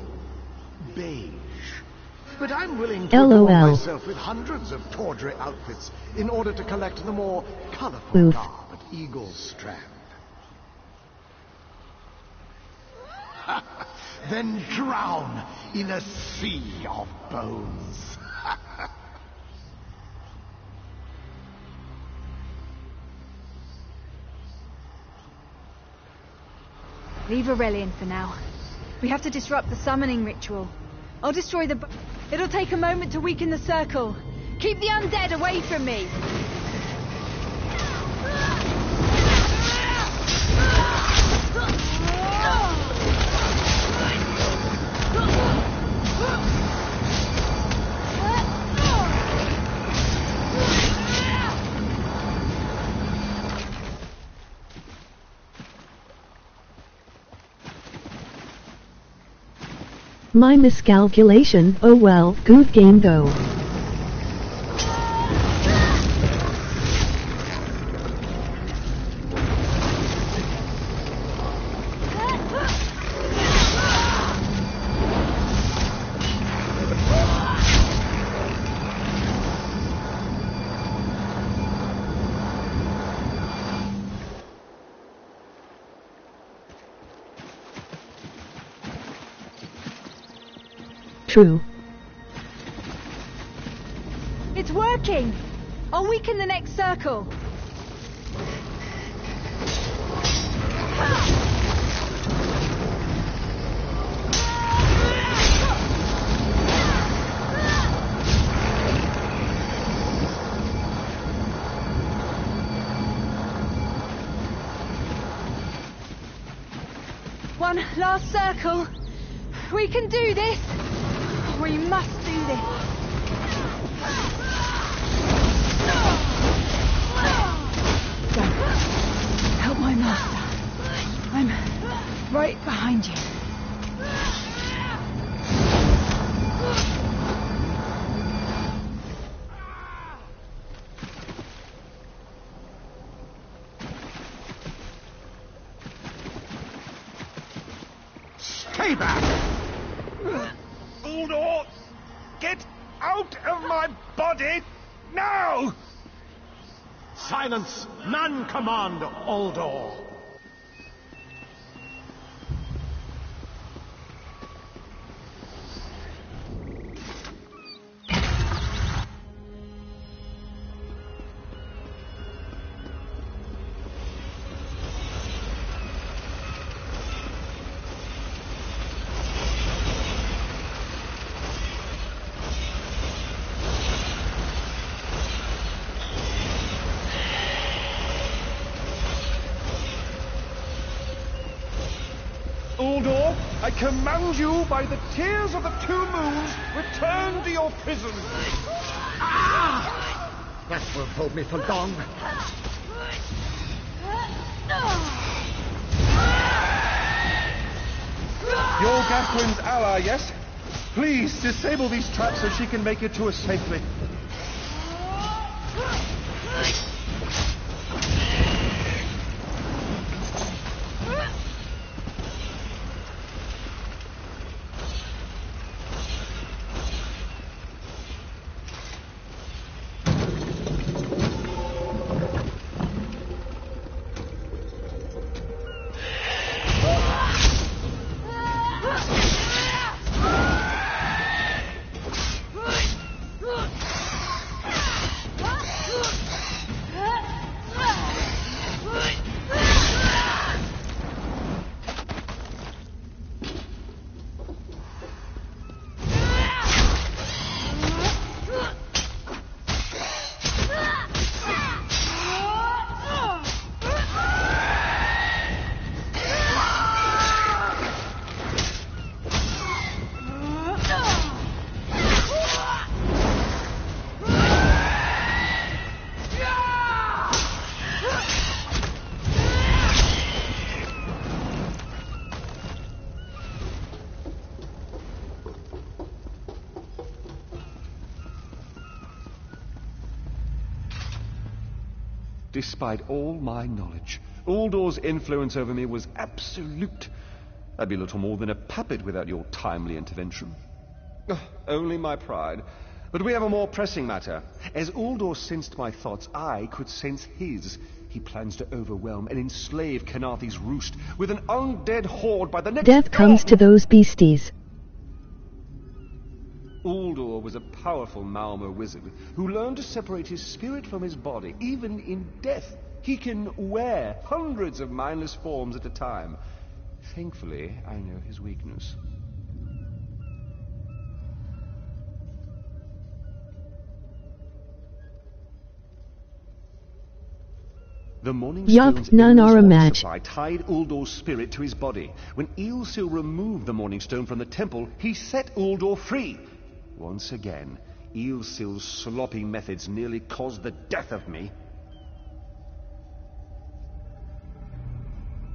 beige. But I'm willing to LOL. adorn myself with hundreds of tawdry outfits in order to collect the more colorful Oof. garb at Eagle Strand. Then drown in a sea of bones. Leave Aurelian for now. We have to disrupt the summoning ritual. I'll destroy the... It'll take a moment to weaken the circle. Keep the undead away from me! My miscalculation. Oh well, good game though. true. It's working! I'll weaken the next circle. One last circle. We can do this. We must do this. Go. Help my master. I'm right behind you. Stay back! Uldor! Get out of my body now! Silence! None command Uldor! Uldor, I command you by the tears of the two moons, return to your prison. Ah! That won't hold me for long. You're Gathwin's ally, yes? Please, disable these traps so she can make it to us safely. Despite all my knowledge, Uldor's influence over me was absolute. I'd be little more than a puppet without your timely intervention. Only my pride. But we have a more pressing matter. As Uldor sensed my thoughts, I could sense his. He plans to overwhelm and enslave Canarthi's roost with an undead horde by the next Death comes to those beasties. Uldor was a powerful Malmer wizard who learned to separate his spirit from his body, even in death. He can wear hundreds of mindless forms at a time. Thankfully, I know his weakness. The Morning Stone's none are a endless match. supply tied Uldor's spirit to his body. When Eilsil removed the Morning Stone from the temple, he set Uldor free. Once again, Eilsil's sloppy methods nearly caused the death of me.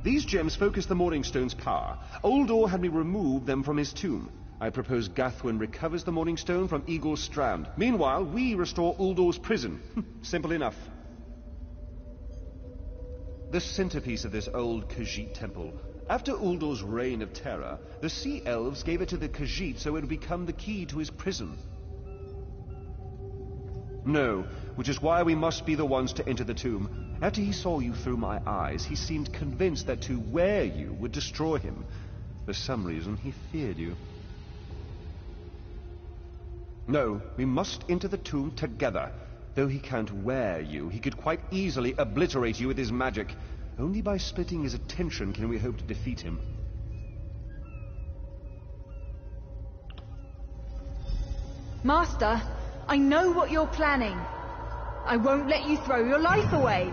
These gems focus the Morning Stone's power. Uldor had me remove them from his tomb. I propose Gathwin recovers the Morning Stone from Eagle's Strand. Meanwhile, we restore Uldor's prison. Simple enough. The centerpiece of this old Khajiit temple. After Uldor's reign of terror, the Sea Elves gave it to the Khajiit so it would become the key to his prison. No, which is why we must be the ones to enter the tomb. After he saw you through my eyes, he seemed convinced that to wear you would destroy him. For some reason, he feared you. No, we must into the tomb together. Though he can't wear you, he could quite easily obliterate you with his magic. Only by splitting his attention can we hope to defeat him. Master, I know what you're planning. I won't let you throw your life away.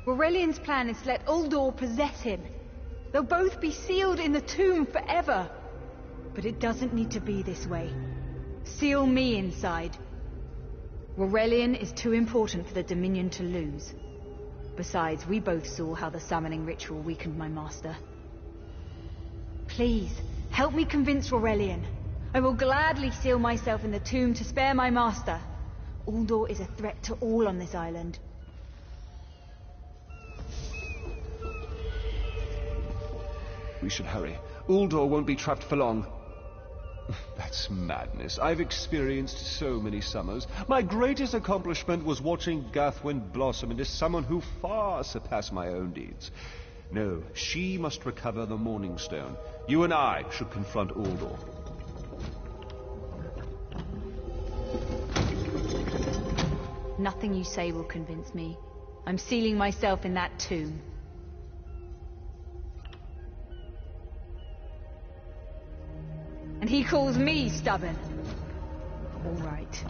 Aurelian's plan is to let Uldor possess him. They'll both be sealed in the tomb forever. But it doesn't need to be this way. Seal me inside. Aurelian is too important for the Dominion to lose. Besides, we both saw how the summoning ritual weakened my master. Please, help me convince Aurelian. I will gladly seal myself in the tomb to spare my master. Uldor is a threat to all on this island. We should hurry. Uldor won't be trapped for long. That's madness. I've experienced so many summers. My greatest accomplishment was watching Gathwin blossom into someone who far surpassed my own deeds. No, she must recover the Morning Stone. You and I should confront Uldor. Nothing you say will convince me. I'm sealing myself in that tomb. And he calls me stubborn. All right.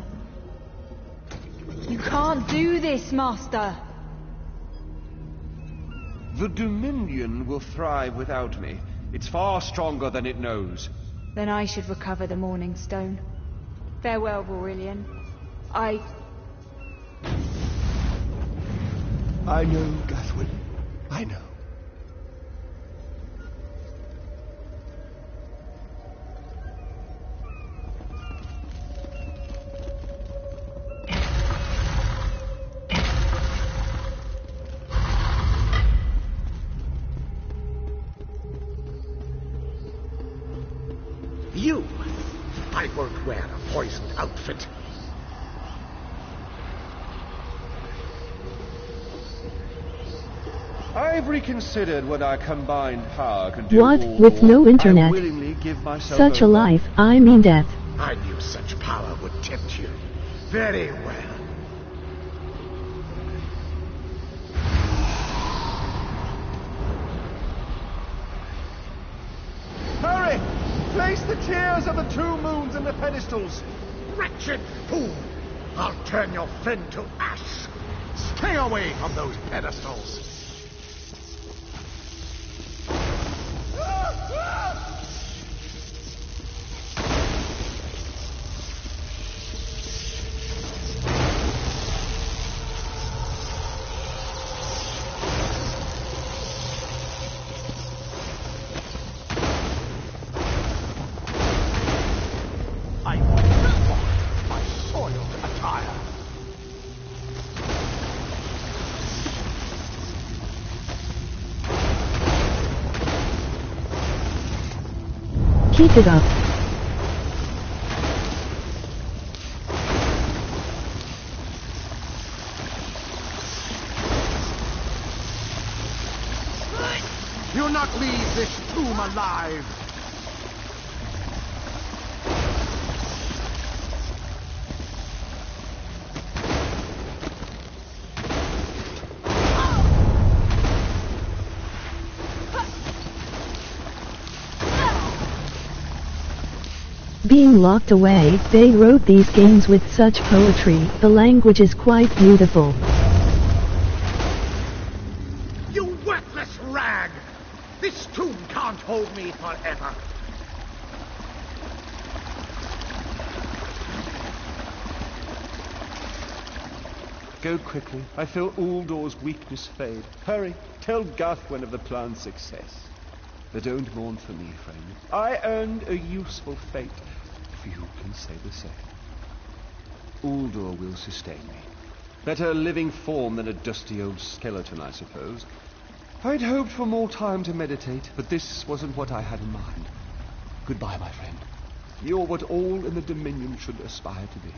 You can't do this, Master. The Dominion will thrive without me. It's far stronger than it knows. Then I should recover the Morning Stone. Farewell, Aurelian. I know, Gathwin. I know. You! I won't wear a poisoned outfit. I've reconsidered what our combined power can do. What, with no internet? I willingly give myself Such a over. life, I mean death. I knew such power would tempt you. Very well. Hurry! Place the tears of the two moons in the pedestals. Wretched fool! I'll turn your friend to ash. Stay away from those pedestals. Keep it up. You'll not leave this tomb alive. Being locked away, they wrote these games with such poetry. The language is quite beautiful. You worthless rag! This tomb can't hold me forever. Go quickly. I feel Uldor's weakness fade. Hurry. Tell Gathwin of the plan's success. But don't mourn for me, friend. I earned a useful fate. Few can say the same. Uldor will sustain me. Better a living form than a dusty old skeleton, I suppose. I'd hoped for more time to meditate, but this wasn't what I had in mind. Goodbye, my friend. You're what all in the Dominion should aspire to be.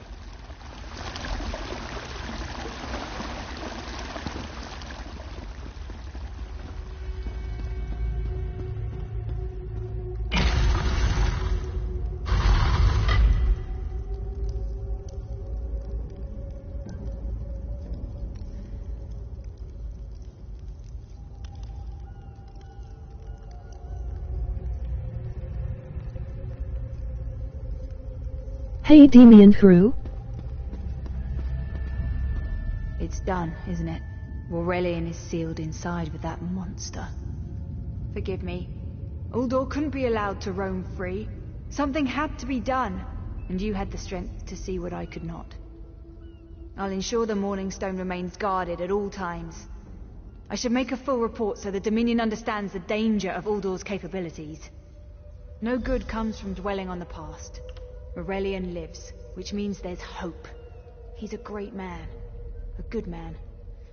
Hey Demian Hru? It's done, isn't it? Aurelian is sealed inside with that monster. Forgive me. Uldor couldn't be allowed to roam free. Something had to be done, and you had the strength to see what I could not. I'll ensure the Morning Stone remains guarded at all times. I should make a full report so the Dominion understands the danger of Uldor's capabilities. No good comes from dwelling on the past. Aurelian lives, which means there's hope. He's a great man. A good man.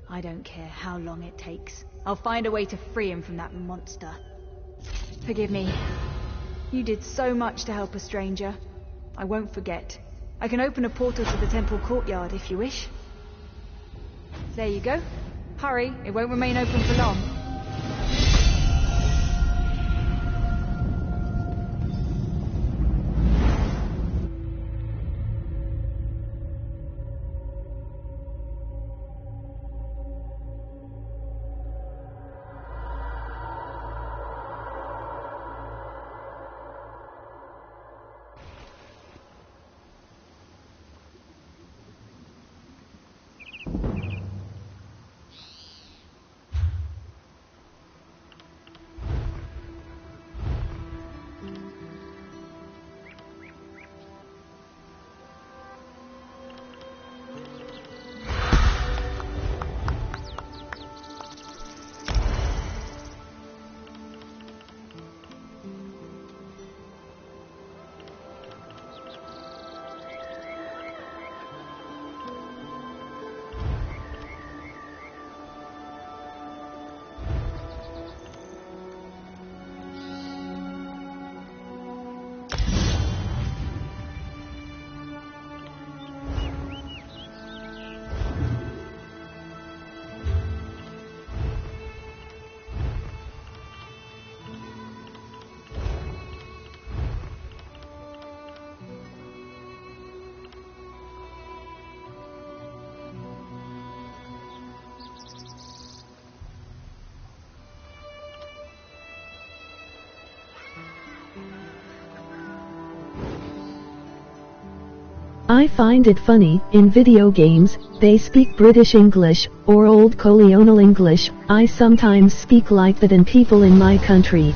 I don't care how long it takes. I'll find a way to free him from that monster. Forgive me. You did so much to help a stranger. I won't forget. I can open a portal to the temple courtyard if you wish. There you go. Hurry, it won't remain open for long. I find it funny, in video games, they speak British English, or old colonial English. I sometimes speak like that in people in my country.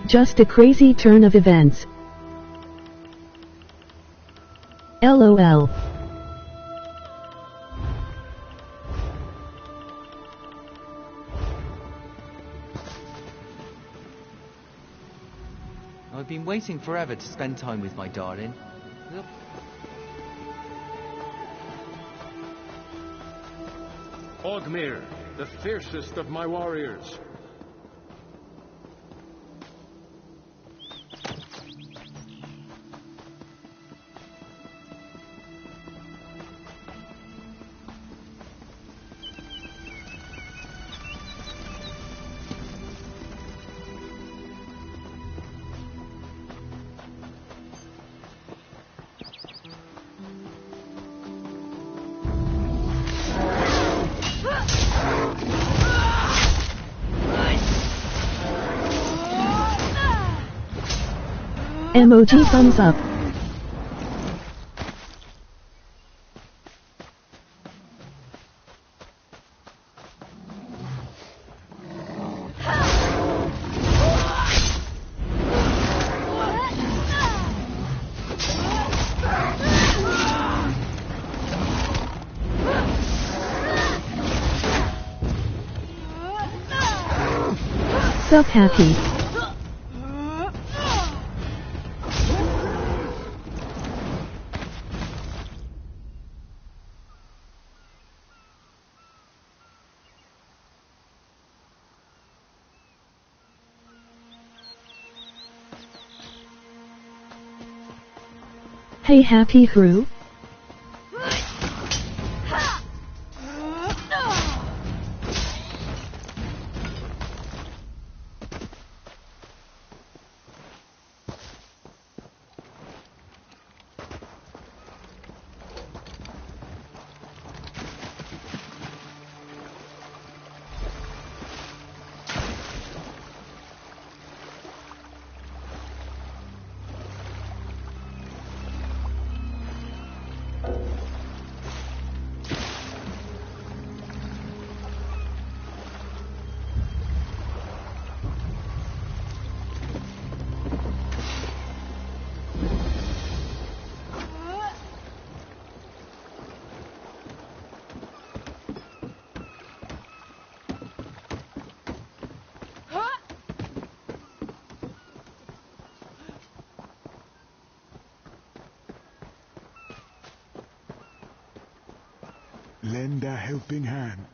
Just a crazy turn of events. LOL. I've been waiting forever to spend time with my darling. Look. Ogmir, the fiercest of my warriors. Emoji thumbs up. Sup happy. Hey Happy Hru? Lend a helping hand.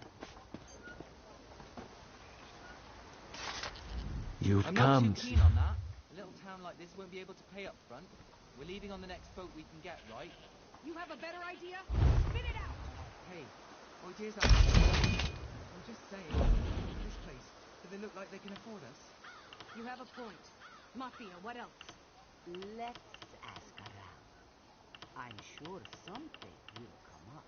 You've I'm come. not too keen on that. A little town like this won't be able to pay up front. We're leaving on the next boat we can get, right? You have a better idea? Spit it out! Hey, ideas are... I'm just saying, this place, do they look like they can afford us? You have a point. Mafia, what else? Let's ask around. I'm sure something will come up.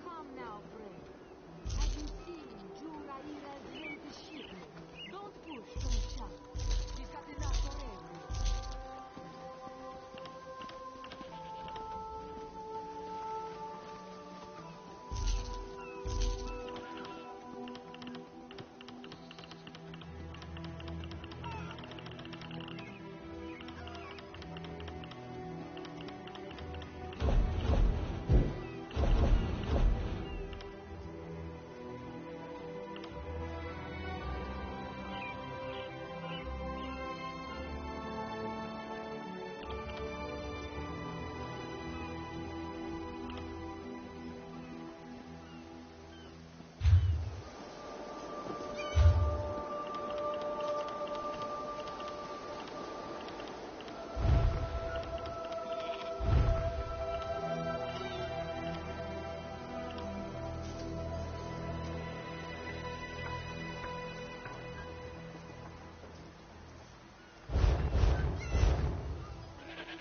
Come now, friend. Have you seen Juraira's latest shipment? Don't push, don't shout. She's got enough for everyone.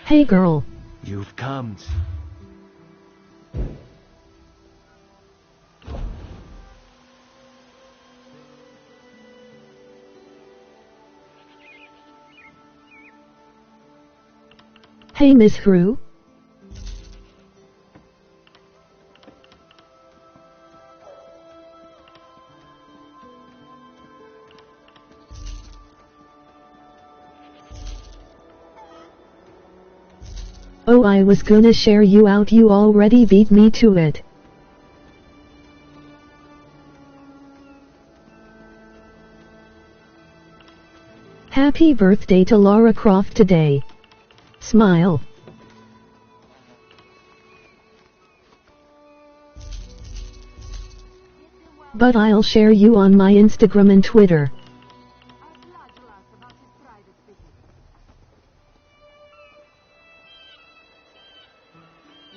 Hey girl. You've come. Hey Miss Hru. Oh, I was gonna share you out, you already beat me to it. Happy birthday to Lara Croft today. Smile. But I'll share you on my Instagram and Twitter.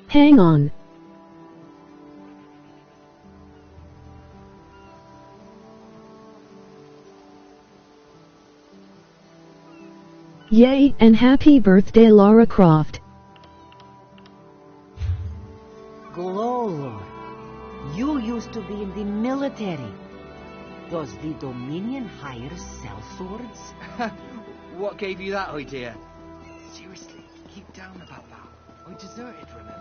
Hang on. Yay, and happy birthday Lara Croft. Glor, you used to be in the military. Does the Dominion hire sellswords? What gave you that idea? Seriously, keep down about that. I deserted, remember?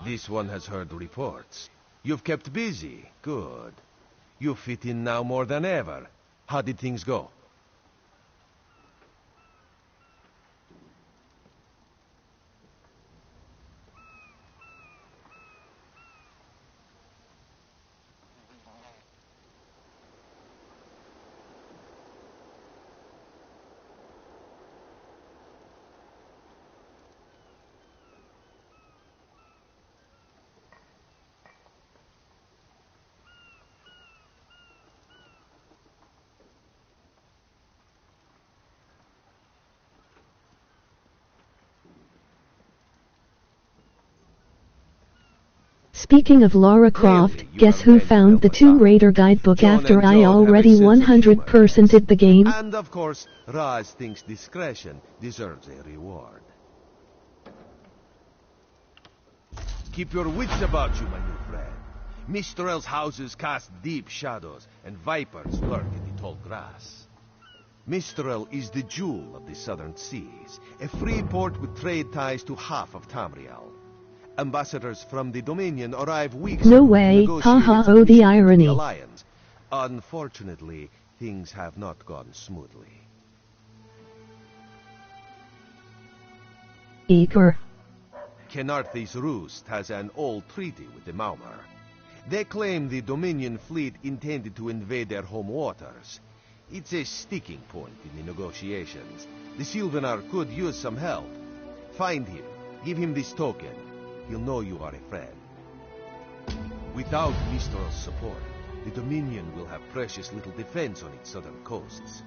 This one has heard reports. You've kept busy. Good. You fit in now more than ever. How did things go? Speaking of Lara Croft, guess who found the Tomb Raider guidebook after I already 100%ed the game? And of course, Raz thinks discretion deserves a reward. Keep your wits about you, my new friend. Mistral's houses cast deep shadows, and vipers lurk in the tall grass. Mistral is the jewel of the southern seas, a free port with trade ties to half of Tamriel. Ambassadors from the Dominion arrive weeks No ago to way, negotiate haha, its oh the peace with irony. Alliance. Unfortunately, things have not gone smoothly. Eager. Kenarthi's Roost has an old treaty with the Maumar. They claim the Dominion fleet intended to invade their home waters. It's a sticking point in the negotiations. The Sylvanar could use some help. Find him. Give him this token. He'll know you are a friend. Without Mistral's support, the Dominion will have precious little defense on its southern coasts.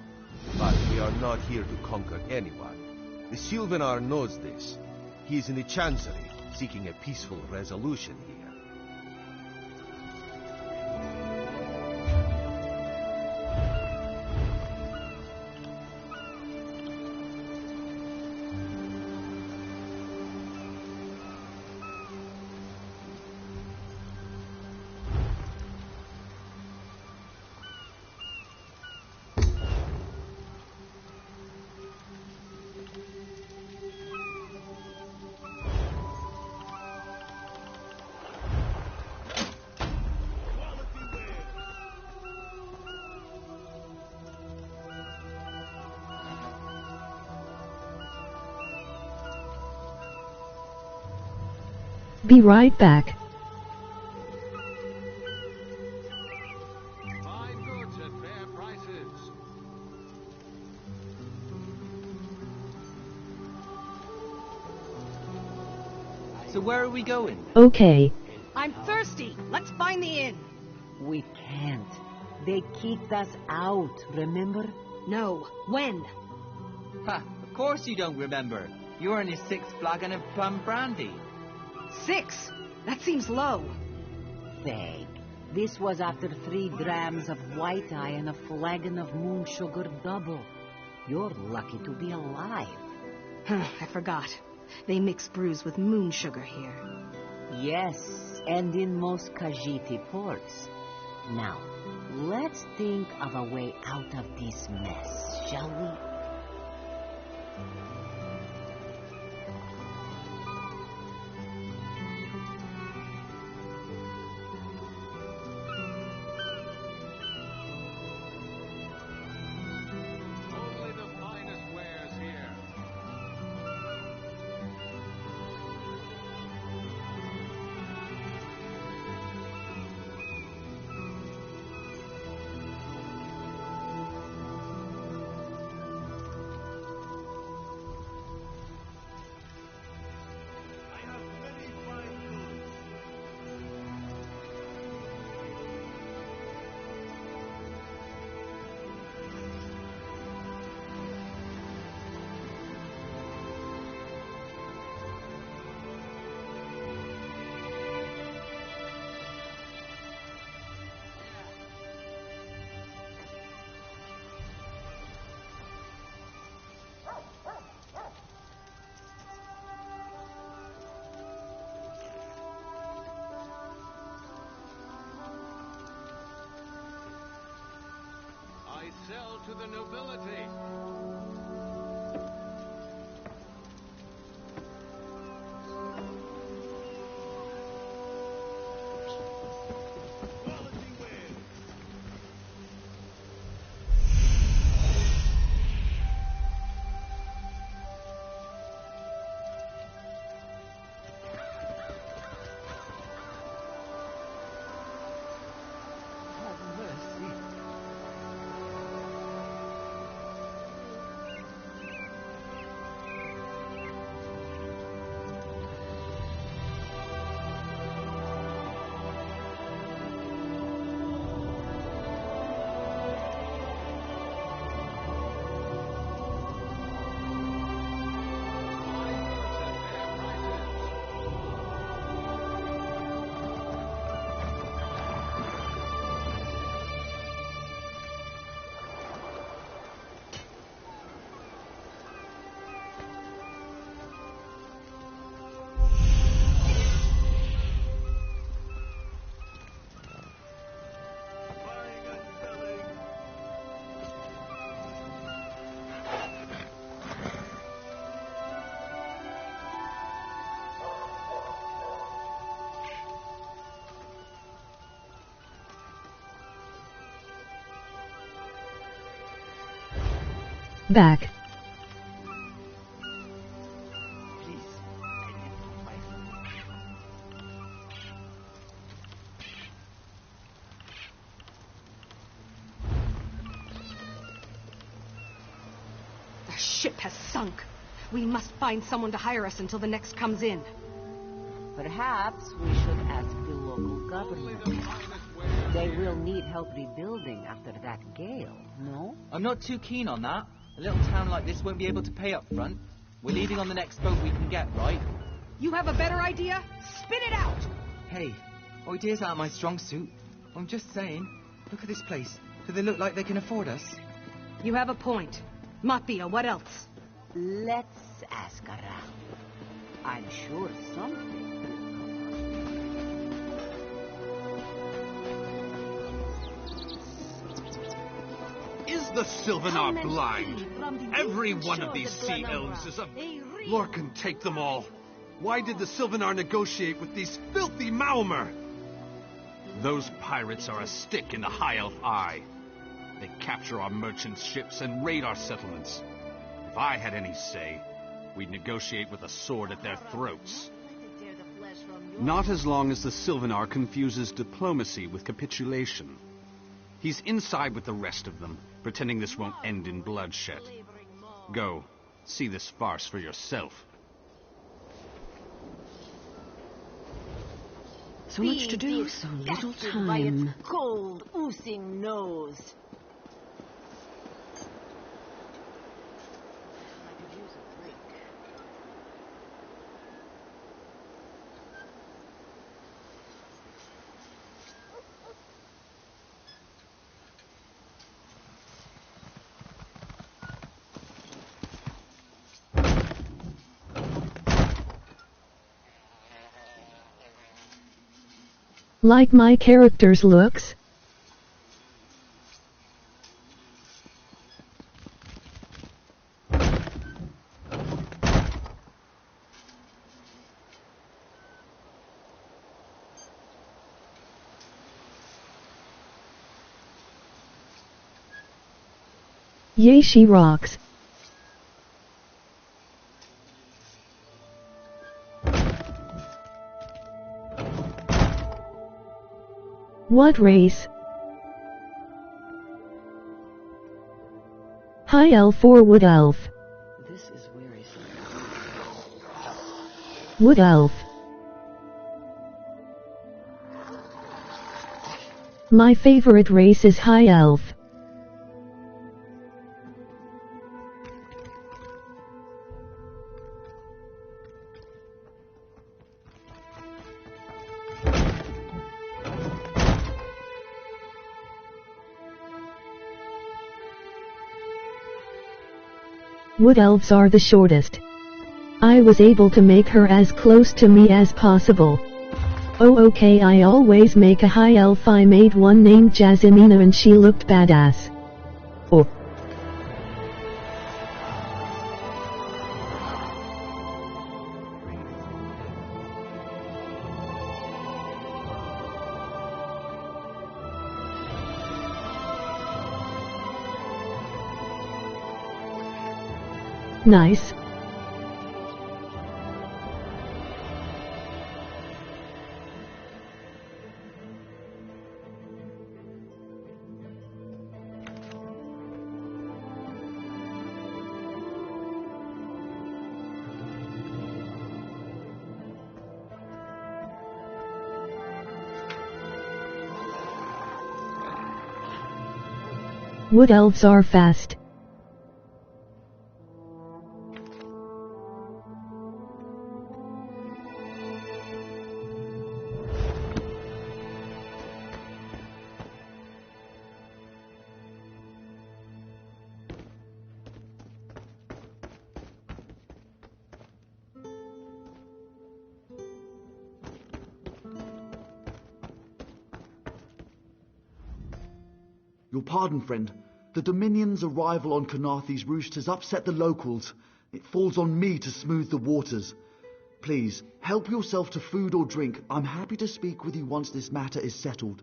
But we are not here to conquer anyone. The Sylvanar knows this. He is in the Chancery, seeking a peaceful resolution here. Be right back. Fine goods at fair prices. So where are we going? Okay. I'm thirsty. Let's find the inn. We can't. They kicked us out, remember? No. When? Ha! Of course you don't remember. You're in a 6th flagon of plum brandy. 6? That seems low. Fake. This was after 3 drams of white eye and a flagon of moon sugar double. You're lucky to be alive. I forgot. They mix brews with moon sugar here. Yes, and in most Khajiit ports. Now, let's think of a way out of this mess, shall we? Only the finest wares here. I sell to the nobility. Have mercy. Back. The ship has sunk. We must find someone to hire us until the next comes in. Perhaps we should ask the local government. They will need help rebuilding after that gale, no? I'm not too keen on that. A little town like this won't be able to pay up front. We're leaving on the next boat we can get, right? You have a better idea? Spit it out! Hey, ideas aren't my strong suit. I'm just saying, look at this place. Do they look like they can afford us? You have a point. Mattia, what else? Let's ask around. I'm sure something. Is the Sylvanar blind? Every one of these sea elves is a... Lorcan, take them all. Why did the Sylvanar negotiate with these filthy Maomer? Those pirates are a stick in the High Elf eye. They capture our merchants' ships and raid our settlements. If I had any say, we'd negotiate with a sword at their throats. Not as long as the Sylvanar confuses diplomacy with capitulation. He's inside with the rest of them, pretending this won't end in bloodshed. Go, see this farce for yourself. So much to do, so little time. By its cold, oozing nose. I could use a drink. Like my character's looks? Yay, she rocks. What race? High elf or wood elf? This is wearisome. Wood elf. My favorite race is high elf. Wood elves are the shortest. I was able to make her as close to me as possible. Oh okay, I always make a high elf. I made one named Jasmina and she looked badass. Oh. Nice. Wood elves are fast. Your pardon, friend. The Dominion's arrival on Canarthy's roost has upset the locals. It falls on me to smooth the waters. Please, help yourself to food or drink. I'm happy to speak with you once this matter is settled.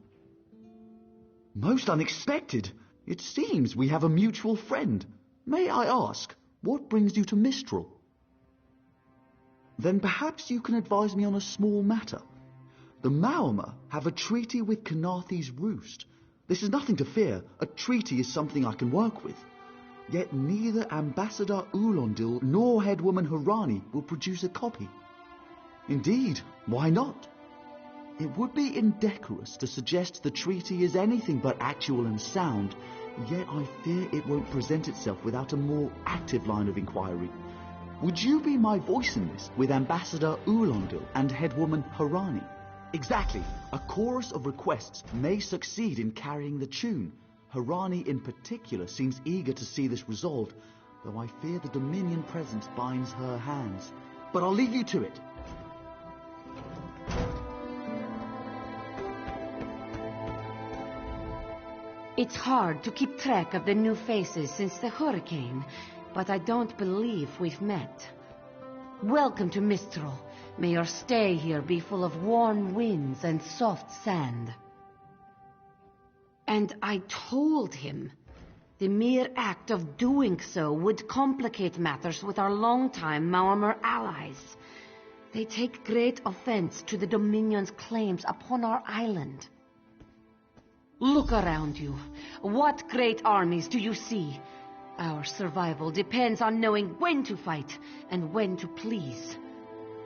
Most unexpected. It seems we have a mutual friend. May I ask, what brings you to Mistral? Then perhaps you can advise me on a small matter. The Maormer have a treaty with Kanaathi's Roost. This is nothing to fear. A treaty is something I can work with. Yet neither Ambassador Ulondil nor Headwoman Harani will produce a copy. Indeed, why not? It would be indecorous to suggest the treaty is anything but actual and sound, yet I fear it won't present itself without a more active line of inquiry. Would you be my voice in this, with Ambassador Ulondil and Headwoman Harani? Exactly. A chorus of requests may succeed in carrying the tune. Harani in particular seems eager to see this resolved, though I fear the Dominion presence binds her hands. But I'll leave you to it. It's hard to keep track of the new faces since the hurricane, but I don't believe we've met. Welcome to Mistral. May your stay here be full of warm winds and soft sand. And I told him the mere act of doing so would complicate matters with our longtime Maormer allies. They take great offense to the Dominion's claims upon our island. Look around you. What great armies do you see? Our survival depends on knowing when to fight and when to please.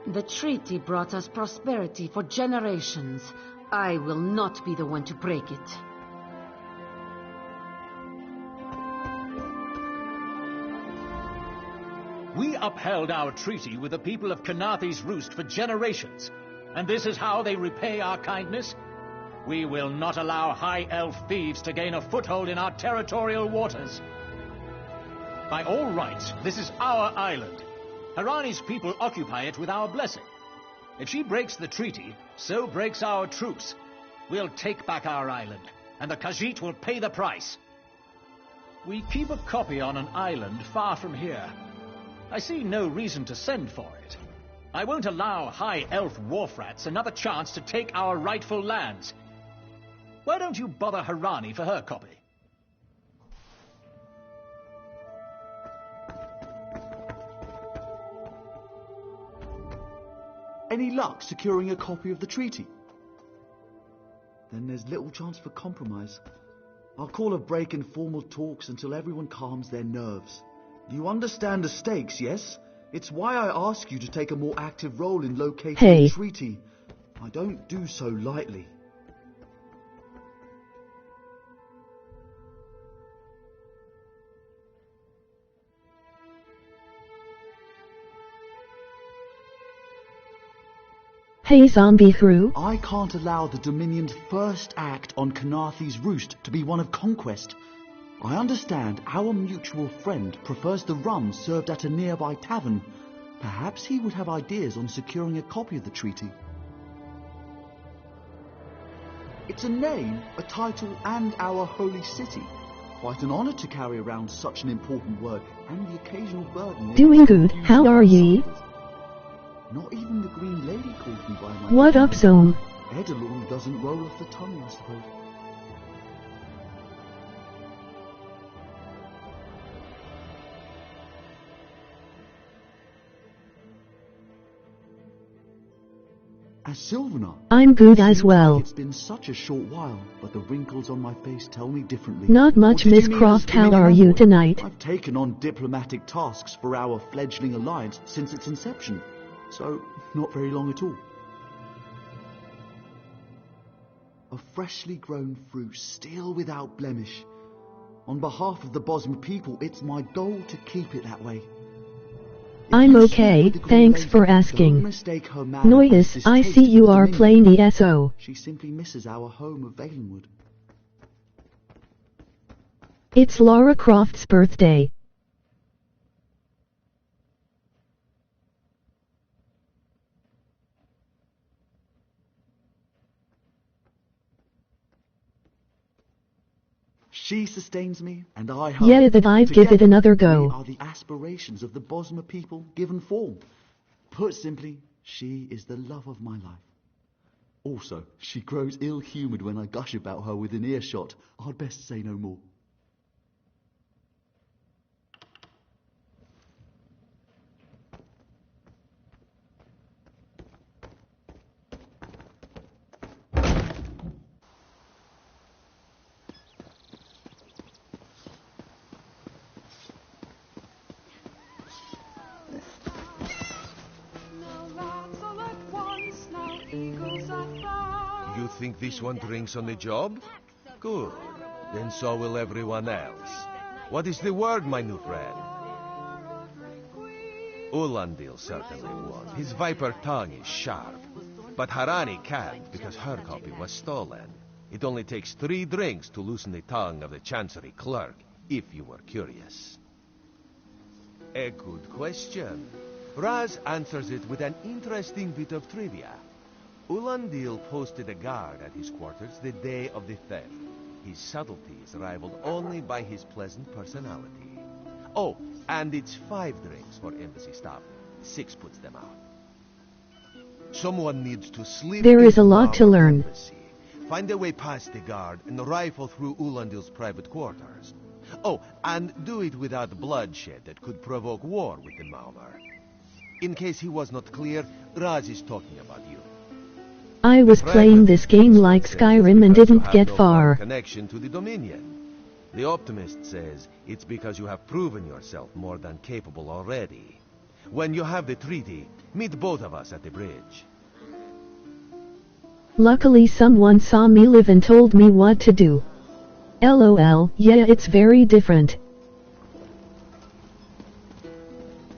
The treaty brought us prosperity for generations. I will not be the one to break it. We upheld our treaty with the people of Kanaathi's Roost for generations, and this is how they repay our kindness? We will not allow High Elf thieves to gain a foothold in our territorial waters. By all rights, this is our island. Harani's people occupy it with our blessing. If she breaks the treaty, so breaks our truce. We'll take back our island, and the Khajiit will pay the price. We keep a copy on an island far from here. I see no reason to send for it. I won't allow High Elf wharf-rats another chance to take our rightful lands. Why don't you bother Harani for her copy? Any luck securing a copy of the treaty? Then there's little chance for compromise. I'll call a break in formal talks until everyone calms their nerves. You understand the stakes, yes? It's why I ask you to take a more active role in locating the treaty. I don't do so lightly. Hey Zombie Crew. I can't allow the Dominion's first act on Kanaathi's Roost to be one of conquest. I understand our mutual friend prefers the rum served at a nearby tavern. Perhaps he would have ideas on securing a copy of the treaty. It's a name, a title, and our holy city. Quite an honor to carry around such an important word, and the occasional burden... Doing good, how are ye? Not even the Green Lady calls me by my What up, Zone? Edalorn doesn't roll off the tongue, I suppose. As Sylvanar, I'm good as well. It's been such a short while, but the wrinkles on my face tell me differently. Not much, Miss Croft. How are you tonight? I've taken on diplomatic tasks for our fledgling alliance since its inception, so not very long at all. A freshly grown fruit, still without blemish. On behalf of the Bosma people, it's my goal to keep it that way. I'm okay, thanks for asking. Noyes, I see you are playing ESO. She simply misses our home of Valenwood. It's Lara Croft's birthday. She sustains me, and I her. Yeah, that I'd give it another go. We are the aspirations of the Bosma people given form. Put simply, she is the love of my life. Also, she grows ill-humoured when I gush about her within earshot. I'd best say no more. You think this one drinks on the job? Good. Then so will everyone else. What is the word, my new friend? Ulandil certainly won. His viper tongue is sharp. But Harani can't, because her copy was stolen. It only takes 3 drinks to loosen the tongue of the Chancery clerk, if you were curious. A good question. Raz answers it with an interesting bit of trivia. Ulandil posted a guard at his quarters the day of the theft. His subtlety is rivaled only by his pleasant personality. Oh, and it's 5 drinks for embassy staff. 6 puts them out. Someone needs to sleep. There is a lot to learn. Embassy. Find a way past the guard and rifle through Ulandil's private quarters. Oh, and do it without bloodshed that could provoke war with the Maumar. In case he was not clear, Raz is talking about you. I was playing this game like Skyrim and didn't get far. Connection to the Dominion. The optimist says it's because you have proven yourself more than capable already. When you have the treaty, meet both of us at the bridge. Luckily someone saw me live and told me what to do. LOL, yeah, it's very different.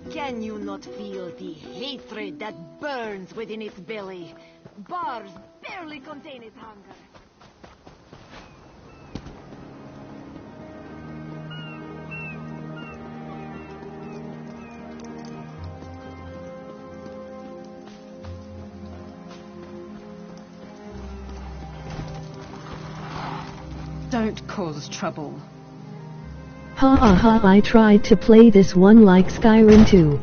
Can you not feel the hatred that burns within its belly? Bars barely contain its hunger. Don't cause trouble. Ha ha ha, I tried to play this one like Skyrim too.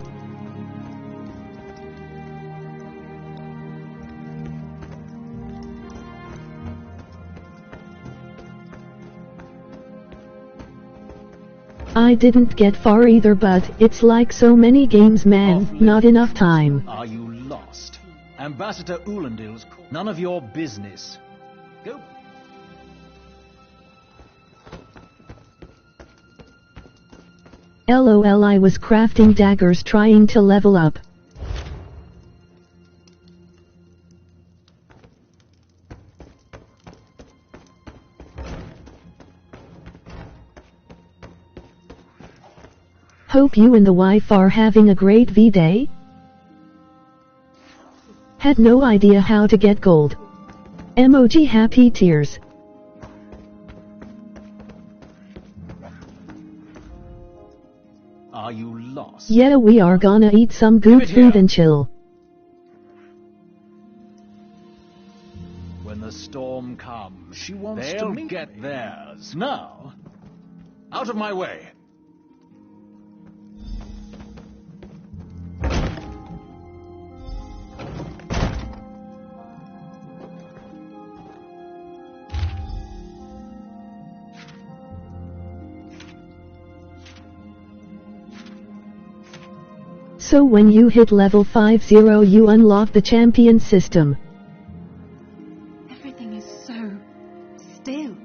I didn't get far either, but it's like so many games, man, not enough time. Are you lost? Ambassador Ulandil's none of your business. Go. LOL, I was crafting daggers trying to level up. Hope you and the wife are having a great V-Day? Had no idea how to get gold. Emoji happy tears. Are you lost? Yeah, we are gonna eat some good food and chill. When the storm comes, she wants to get theirs. Now, out of my way. So when you hit level 50 you unlock the champion system. Everything is so still.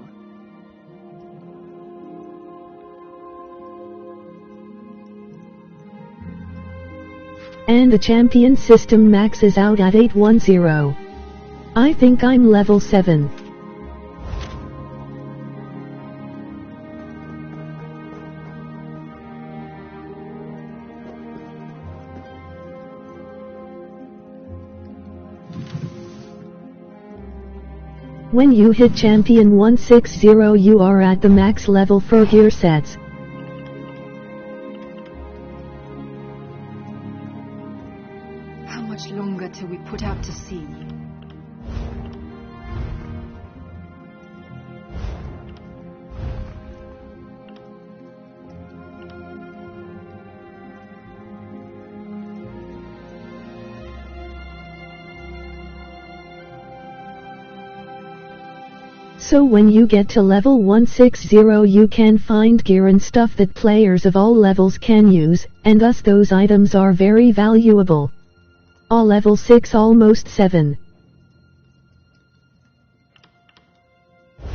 And the champion system maxes out at 810. I think I'm level 7. When you hit champion 160 you are at the max level for gear sets. How much longer till we put out to sea? So when you get to level 160 you can find gear and stuff that players of all levels can use, and thus those items are very valuable. All level 6 almost 7.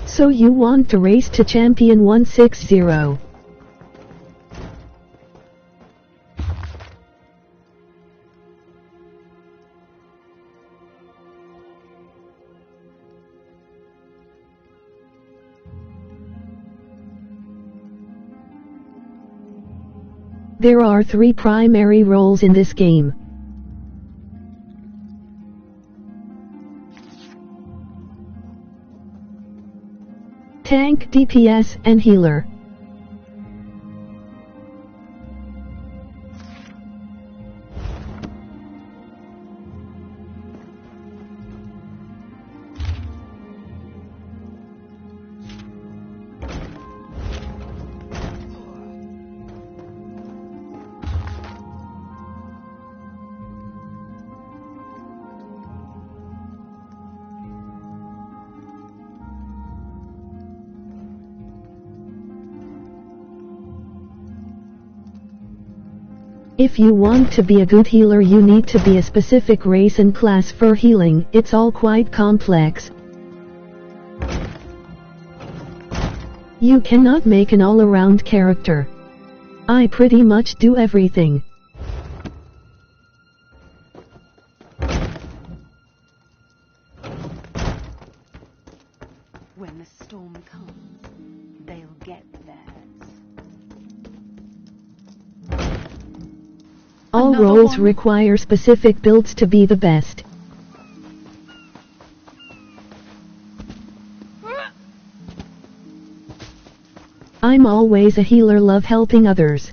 So you want to race to champion 160. There are 3 primary roles in this game. Tank, DPS, and healer. If you want to be a good healer, you need to be a specific race and class for healing. It's all quite complex. You cannot make an all-around character. I pretty much do everything. When the storm comes, they'll get theirs. All roles require specific builds to be the best. I'm always a healer, love helping others.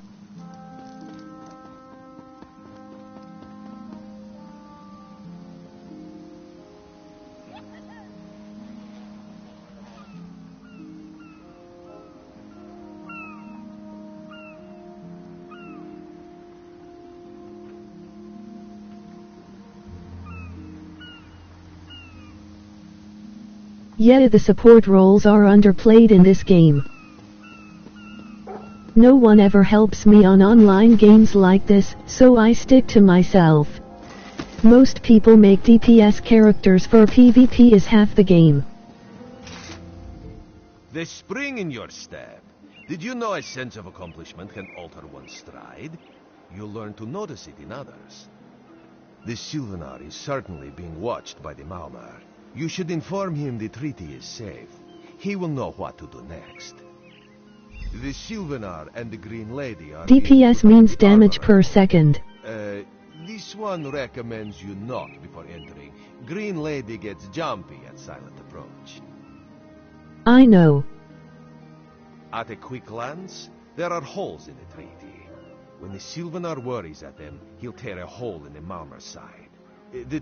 Yeah, the support roles are underplayed in this game. No one ever helps me on online games like this, so I stick to myself. Most people make DPS characters for PvP is half the game. The spring in your step. Did you know a sense of accomplishment can alter one's stride? You'll learn to notice it in others. The Sylvanar is certainly being watched by the Malmar. You should inform him the treaty is safe. He will know what to do next. The Sylvanar and the Green Lady are... DPS means damage per second. This one recommends you knock before entering. Green Lady gets jumpy at silent approach. I know. At a quick glance, there are holes in the treaty. When the Sylvanar worries at them, he'll tear a hole in the Malmar's side.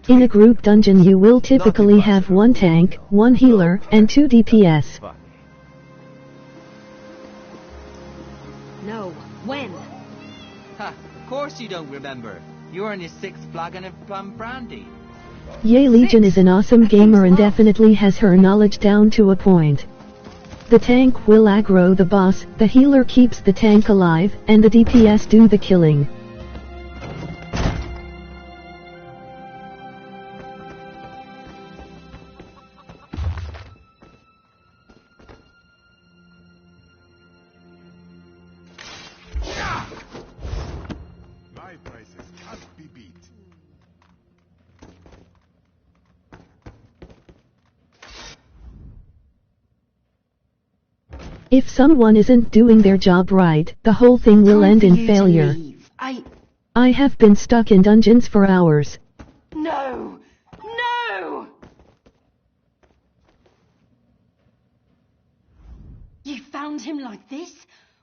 In a group dungeon you will typically have 1 tank, 1 healer, and 2 DPS. No. When? Ha! Of course you don't remember. You're on your 6th flagon of plum brandy. Yay, Legion is an awesome gamer and definitely has her knowledge down to a point. The tank will aggro the boss, the healer keeps the tank alive, and the DPS do the killing. My prices can't be beat. If someone isn't doing their job right, the whole thing will end in failure. I have been stuck in dungeons for hours. No! No! You found him like this?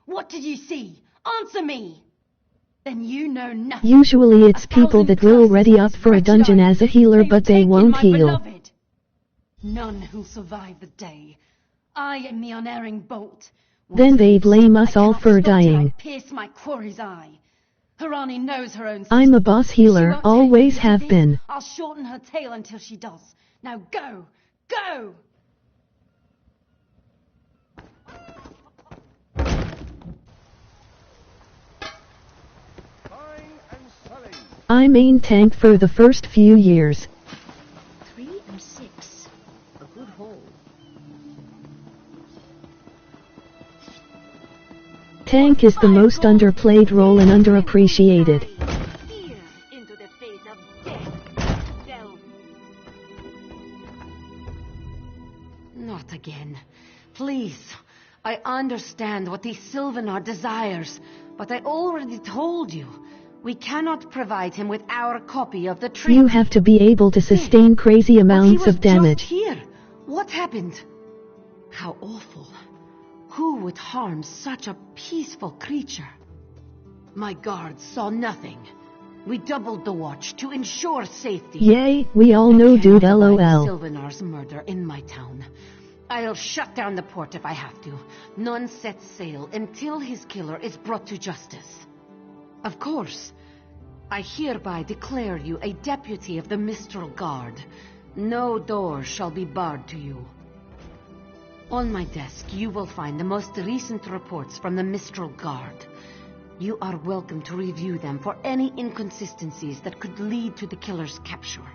What did you see? Answer me! Then you know nothing. Usually it's people that were already up for a dungeon as a healer but they won't heal. None who'll survive the day. I am the unerring bolt. Then they blame us all for dying. Pierce my quarry's eye. Harani knows her own. I'm a boss healer, always have been. I'll shorten her tail until she does. Now go! Go! I main tank for the first few years. 3 and 6. A good haul. Tank is the most underplayed role and underappreciated. Into the face of death. Not again. Please. I understand what the Sylvanar desires, but I already told you. We cannot provide him with our copy of the treaty. You have to be able to sustain crazy amounts of damage. Just here. What happened? How awful. Who would harm such a peaceful creature? My guards saw nothing. We doubled the watch to ensure safety. Yay, we all know, dude, lol. Sylvanar's murder in my town. I'll shut down the port if I have to. None set sail until his killer is brought to justice. Of course, I hereby declare you a deputy of the Mistral Guard. No door shall be barred to you. On my desk, you will find the most recent reports from the Mistral Guard. You are welcome to review them for any inconsistencies that could lead to the killer's capture.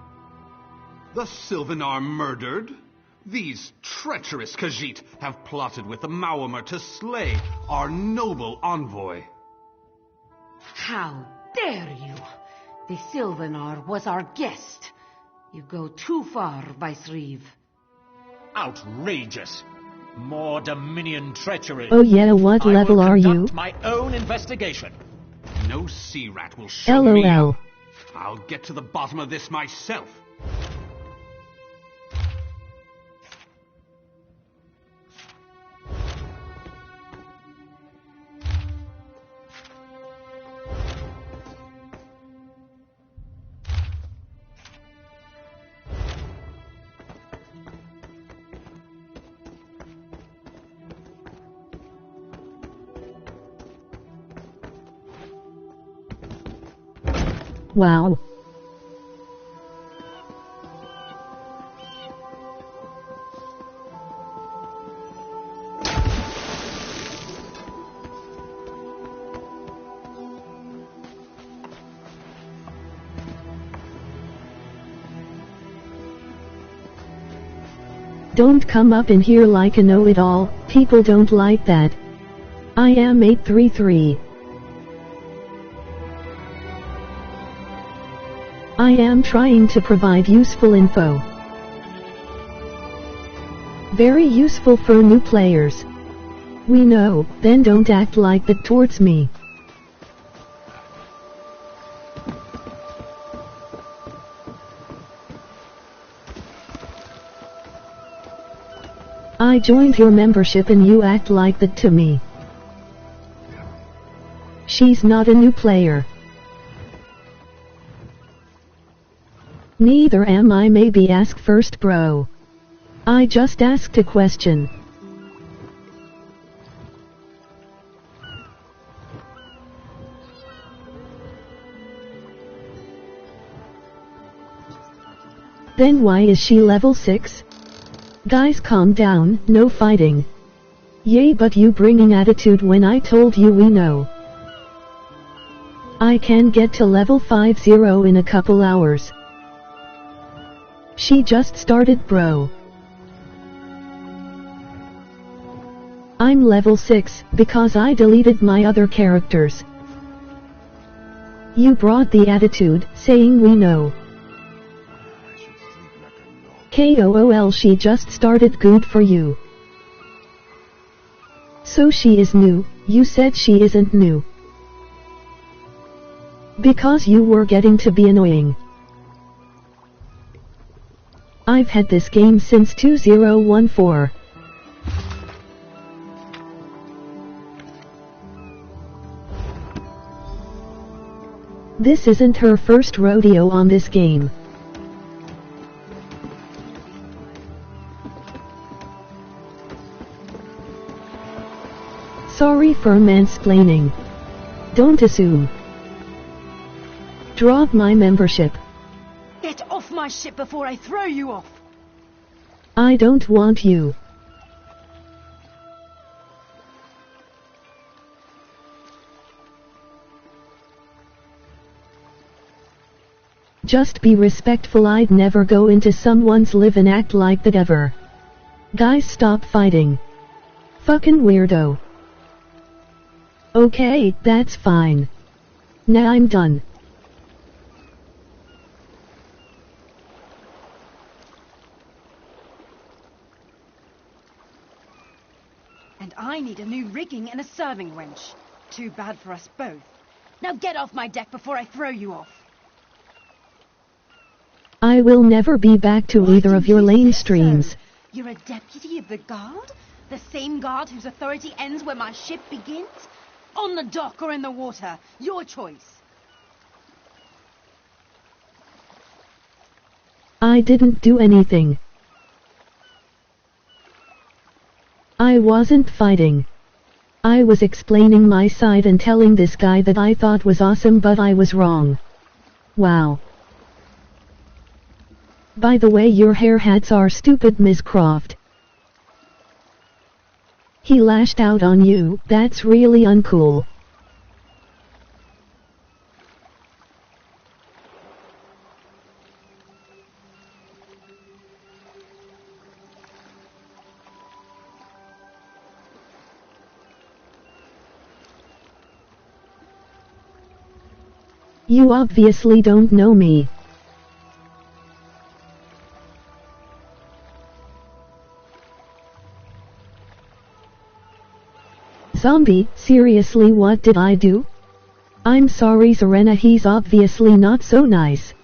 The Sylvanar murdered? These treacherous Khajiit have plotted with the Maormer to slay our noble envoy. How dare you! The Sylvanar was our guest. You go too far, Vice-Reeve. Outrageous! More Dominion treachery. Oh yeah, what level are you? I will conduct my own investigation. No sea rat will show me LOL. up. I'll get to the bottom of this myself. Wow. Don't come up in here like a know-it-all, people don't like that. I am 833. I am trying to provide useful info. Very useful for new players. We know, then don't act like that towards me. I joined your membership and you act like that to me. She's not a new player. Neither am I. Maybe ask first, bro. I just asked a question. Then why is she level 6? Guys, calm down, no fighting. Yay, but you bringing attitude when I told you we know. I can get to level 50 in a couple hours. She just started, bro. I'm level 6, because I deleted my other characters. You brought the attitude, saying we know. KOOL, she just started, good for you. So she is new, you said she isn't new. Because you were getting to be annoying. I've had this game since 2014. This isn't her first rodeo on this game. Sorry for mansplaining. Don't assume. Drop my membership. Get off my ship before I throw you off! I don't want you. Just be respectful. I'd never go into someone's live and act like that ever. Guys, stop fighting. Fucking weirdo. Okay, that's fine. Now I'm done. And I need a new rigging and a serving wench. Too bad for us both. Now get off my deck before I throw you off. I will never be back to either of your lame streams. You're a deputy of the guard? The same guard whose authority ends where my ship begins? On the dock or in the water? Your choice. I didn't do anything. I wasn't fighting. I was explaining my side and telling this guy that I thought was awesome, but I was wrong. Wow. By the way, your hair hats are stupid, Miss Croft. He lashed out on you. That's really uncool. You obviously don't know me. Zombie, seriously, what did I do? I'm sorry, Serena, he's obviously not so nice.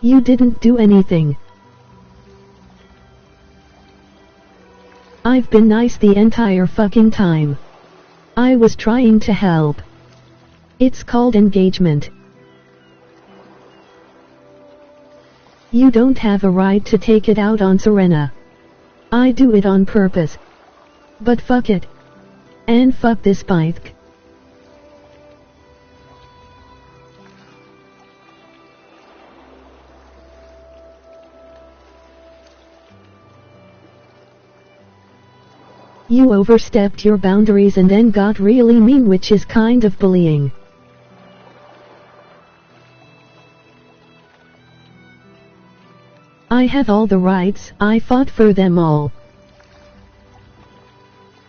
You didn't do anything. I've been nice the entire fucking time. I was trying to help. It's called engagement. You don't have a right to take it out on Serena. I do it on purpose. But fuck it. And fuck this bike. You overstepped your boundaries and then got really mean, which is kind of bullying. I have all the rights, I fought for them all.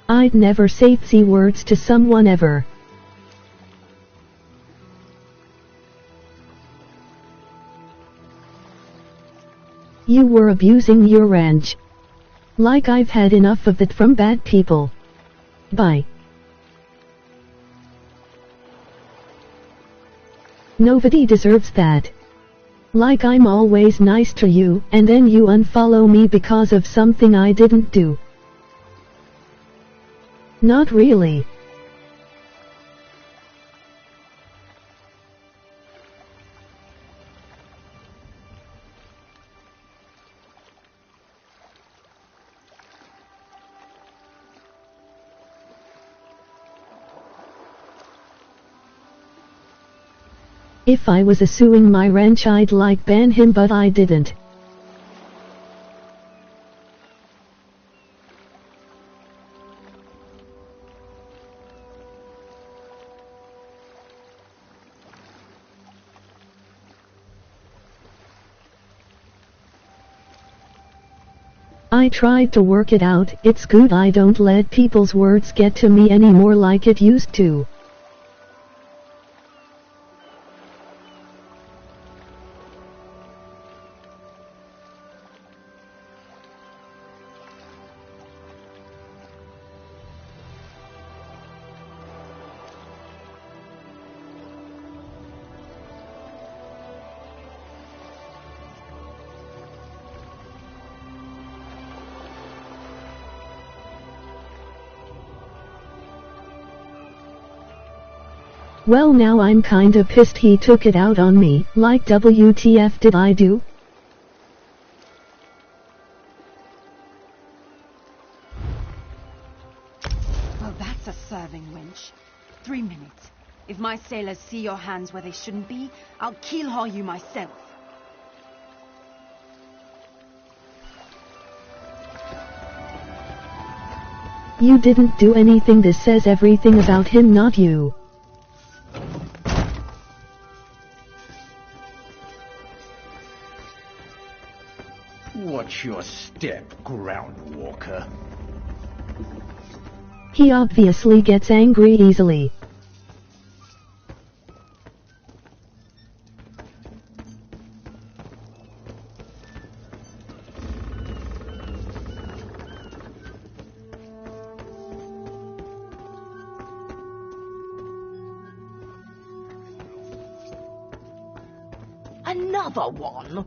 I'd never say C words to someone ever. You were abusing your ranch. Like I've had enough of it from bad people. Bye. Nobody deserves that. Like I'm always nice to you, and then you unfollow me because of something I didn't do. Not really. If I was suing my ranch, I'd like ban him, but I didn't. I tried to work it out. It's good I don't let people's words get to me anymore like it used to. Well, now I'm kinda pissed he took it out on me. Like, WTF did I do? Well, that's a serving wench. 3 minutes. If my sailors see your hands where they shouldn't be, I'll keel-haul you myself. You didn't do anything. This says everything about him, not you. Watch your step, ground walker. He obviously gets angry easily. Another one?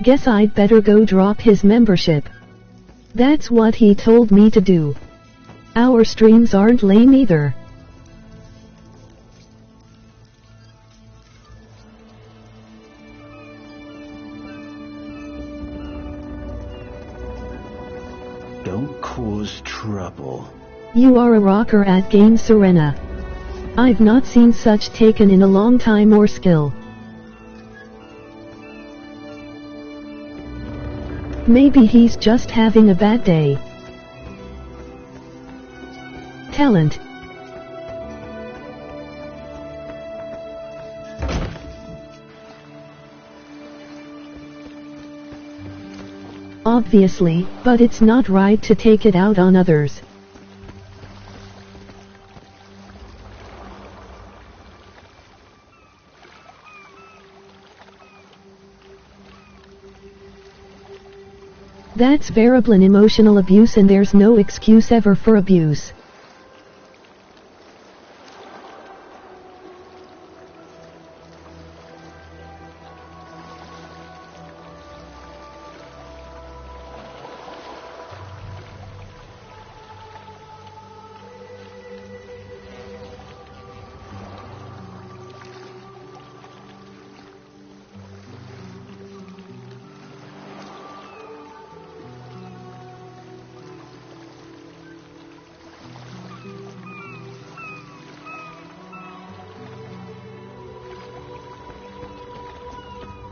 Guess I'd better go drop his membership. That's what he told me to do. Our streams aren't lame either. Don't cause trouble. You are a rocker at Game Serena. I've not seen such taken in a long time or skill. Maybe he's just having a bad day. Talent. Obviously, but it's not right to take it out on others. That's verbal and emotional abuse, and there's no excuse ever for abuse.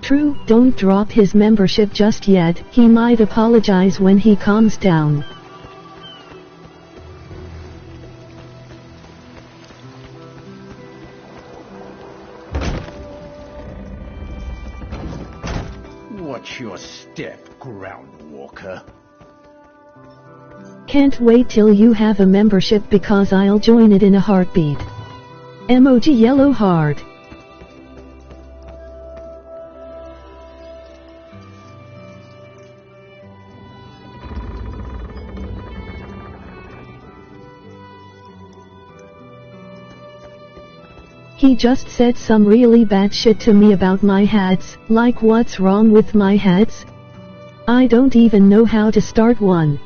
True, don't drop his membership just yet, he might apologize when he calms down. Watch your step, Groundwalker. Can't wait till you have a membership because I'll join it in a heartbeat. Emoji yellow heart. He just said some really bad shit to me about my hats, like what's wrong with my hats? I don't even know how to start one.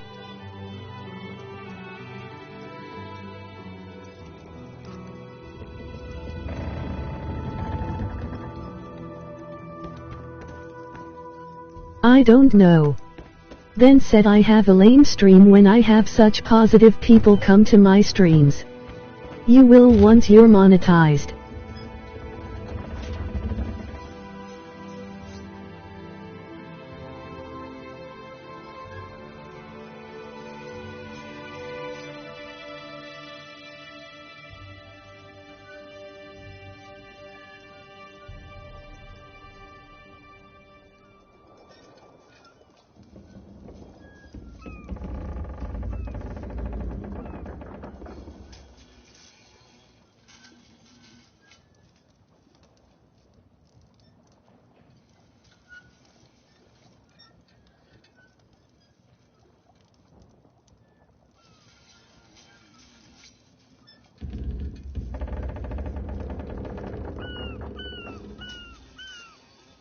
I don't know. Then said I have a lame stream when I have such positive people come to my streams. You will once you're monetized.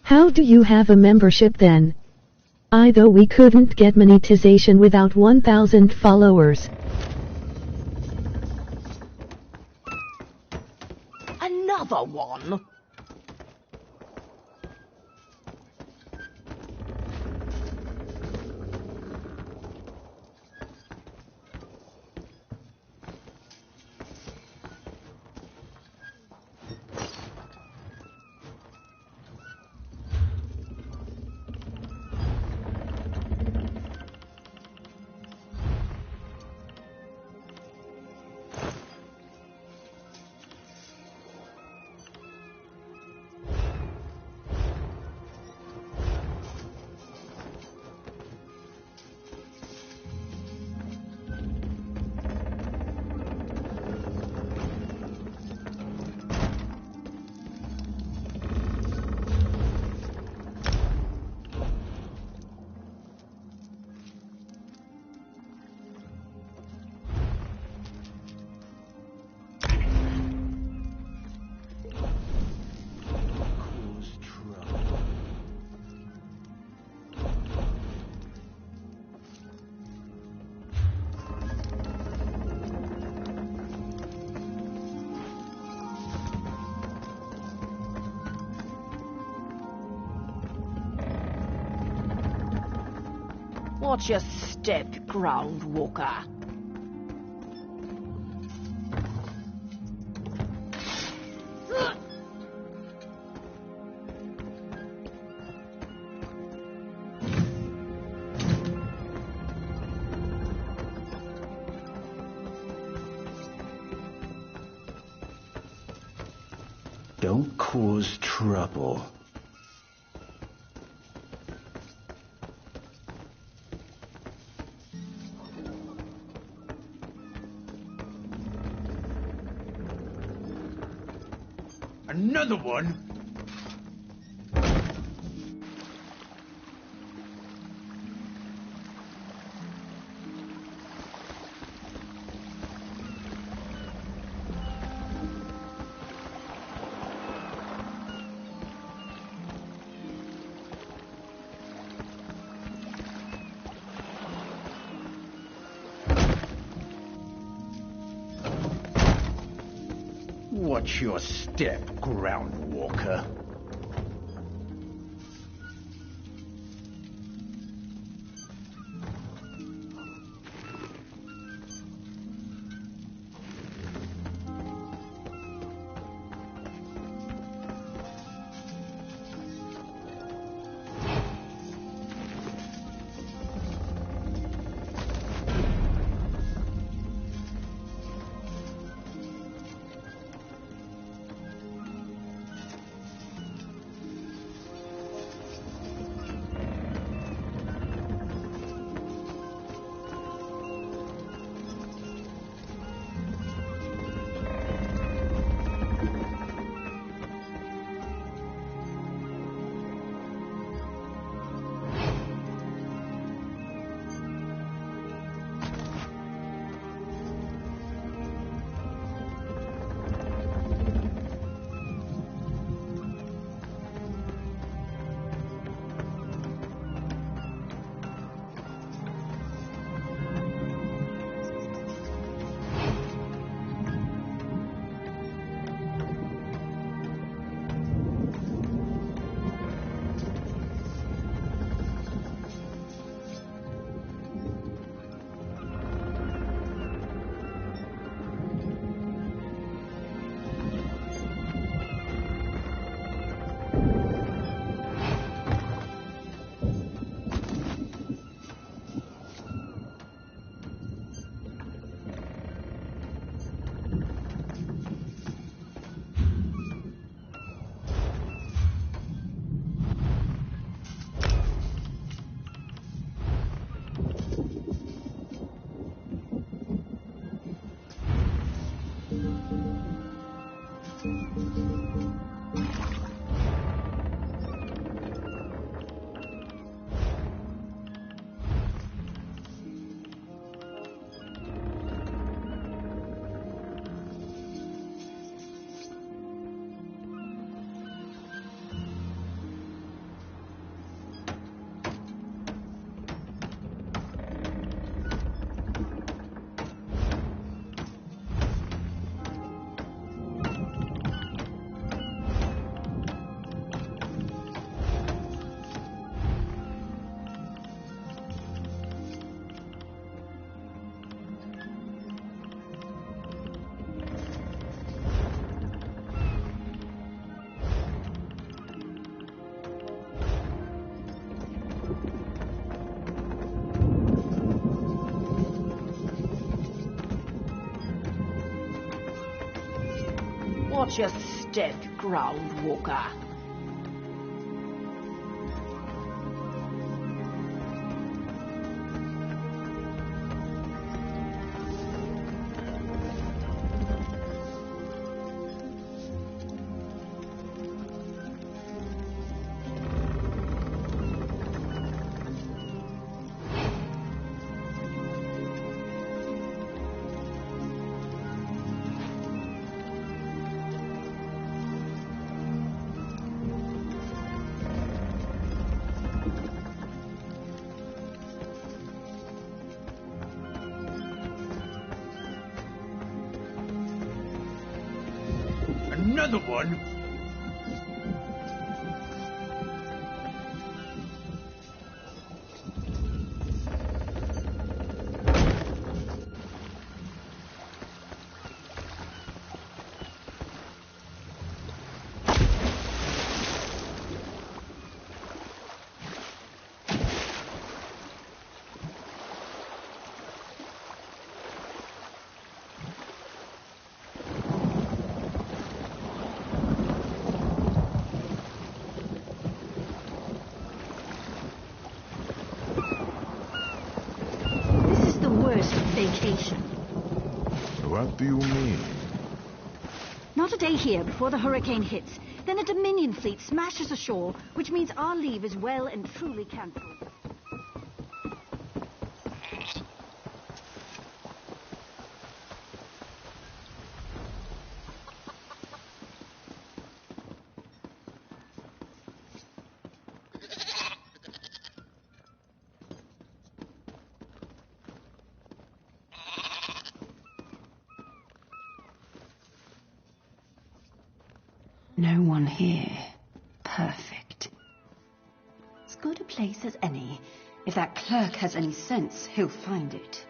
How do you have a membership then? Though we couldn't get monetization without 1,000 followers. Another one? Watch your step, ground walker. Don't cause trouble. Another one? Watch your step, ground walker. Watch your step, ground walker. Another one? vacation. What do you mean? Not a day here before the hurricane hits. Then a Dominion fleet smashes ashore, which means our leave is well and truly cancelled. No one here. Perfect. As good a place as any. If that clerk has any sense, he'll find it.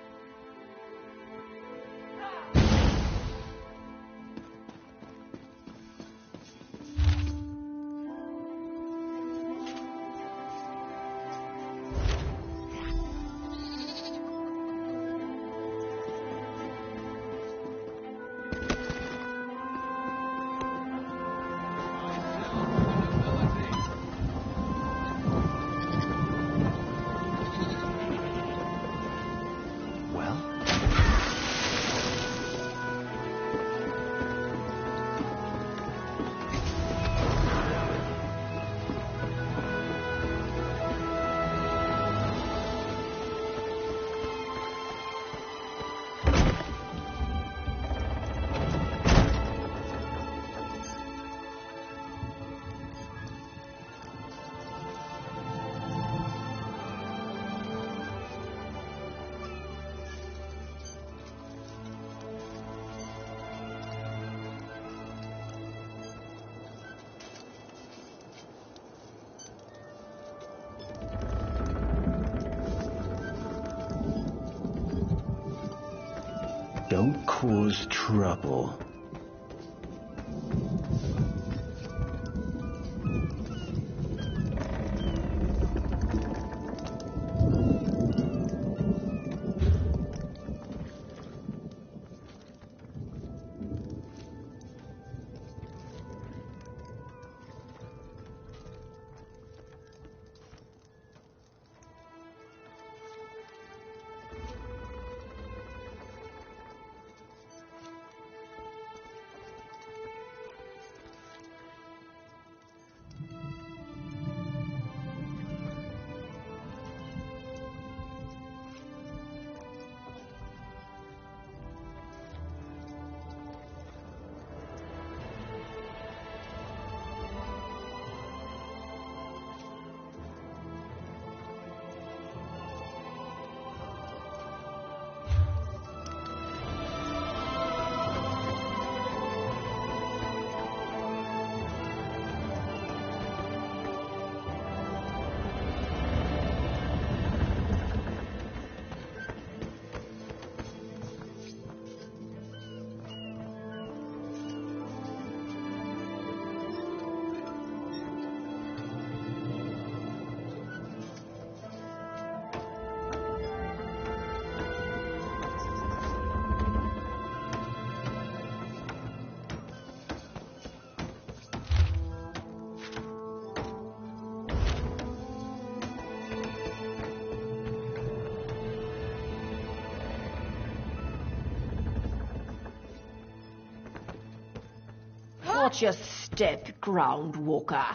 Don't cause trouble. Watch your step, ground walker.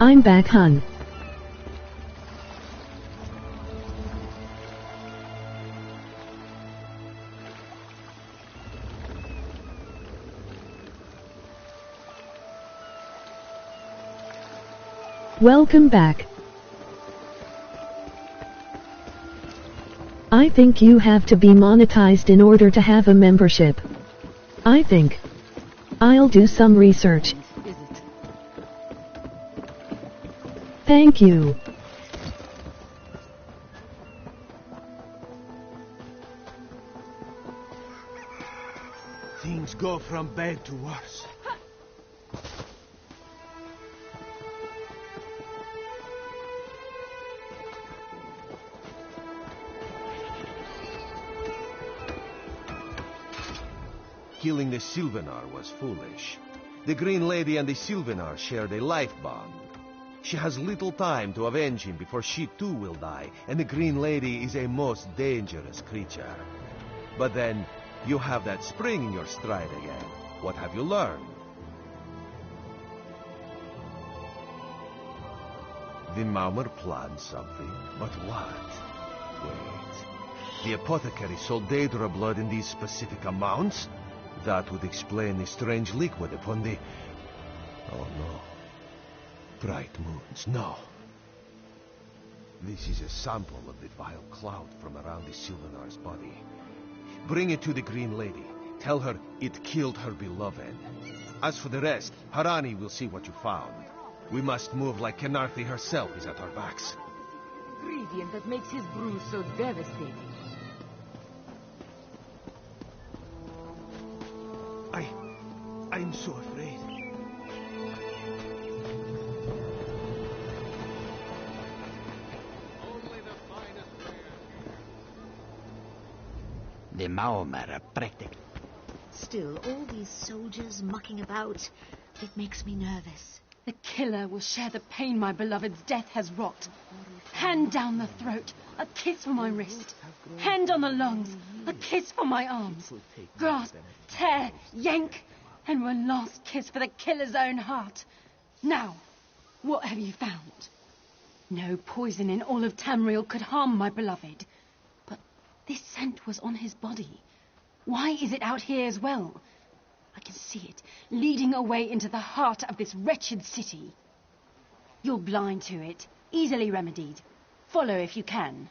I'm back, hun. Welcome back. I think you have to be monetized in order to have a membership. I think I'll do some research. Thank you. Things go from bad to worse. Killing the Sylvanar was foolish. The Green Lady and the Sylvanar shared a life bond. She has little time to avenge him before she too will die, and the Green Lady is a most dangerous creature. But then, you have that spring in your stride again. What have you learned? The Maumar planned something, but what? Wait. The apothecary sold Daedra blood in these specific amounts? That would explain the strange liquid upon the... Oh no. Bright moons, no. This is a sample of the vile cloud from around the Sylvanar's body. Bring it to the Green Lady. Tell her it killed her beloved. As for the rest, Harani will see what you found. We must move like Kenarthi herself is at our backs. Ingredient that makes his brew so devastating. I'm so afraid. The Maumar are practical. Still, all these soldiers mucking about, it makes me nervous. The killer will share the pain my beloved's death has wrought. Hand down the throat, a kiss for my wrist. Hand on the lungs, a kiss for my arms. Grasp, tear, yank, and one last kiss for the killer's own heart. Now, what have you found? No poison in all of Tamriel could harm my beloved. But this scent was on his body. Why is it out here as well? I can see it, leading away into the heart of this wretched city. You're blind to it, easily remedied. Follow if you can.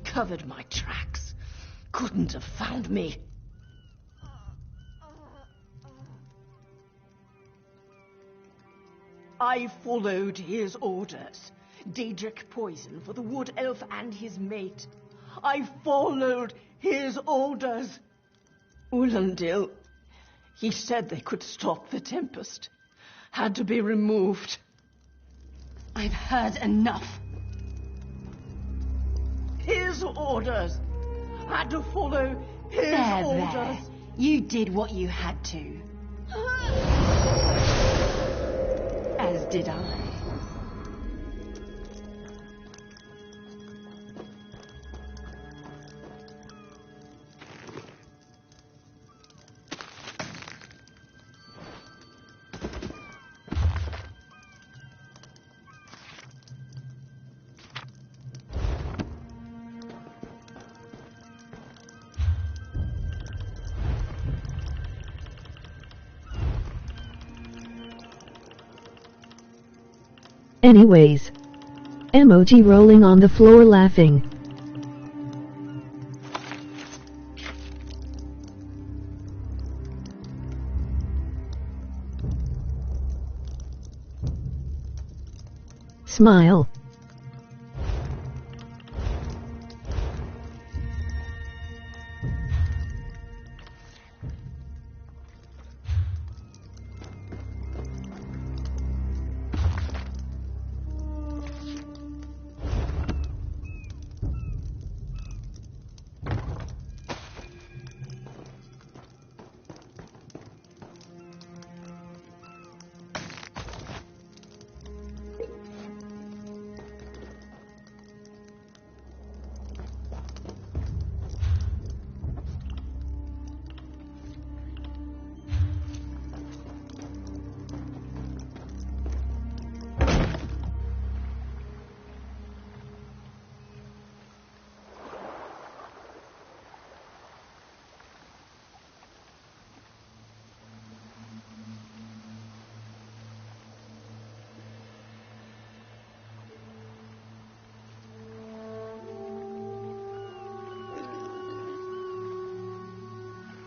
Covered my tracks. Couldn't have found me. I followed his orders. Daedric poison for the wood elf and his mate. I followed his orders. Ulandil, he said they could stop the tempest. Had to be removed. I've heard enough. His orders. Had to follow his orders. There. You did what you had to. As did I. Anyways. Emoji rolling on the floor laughing. Smile.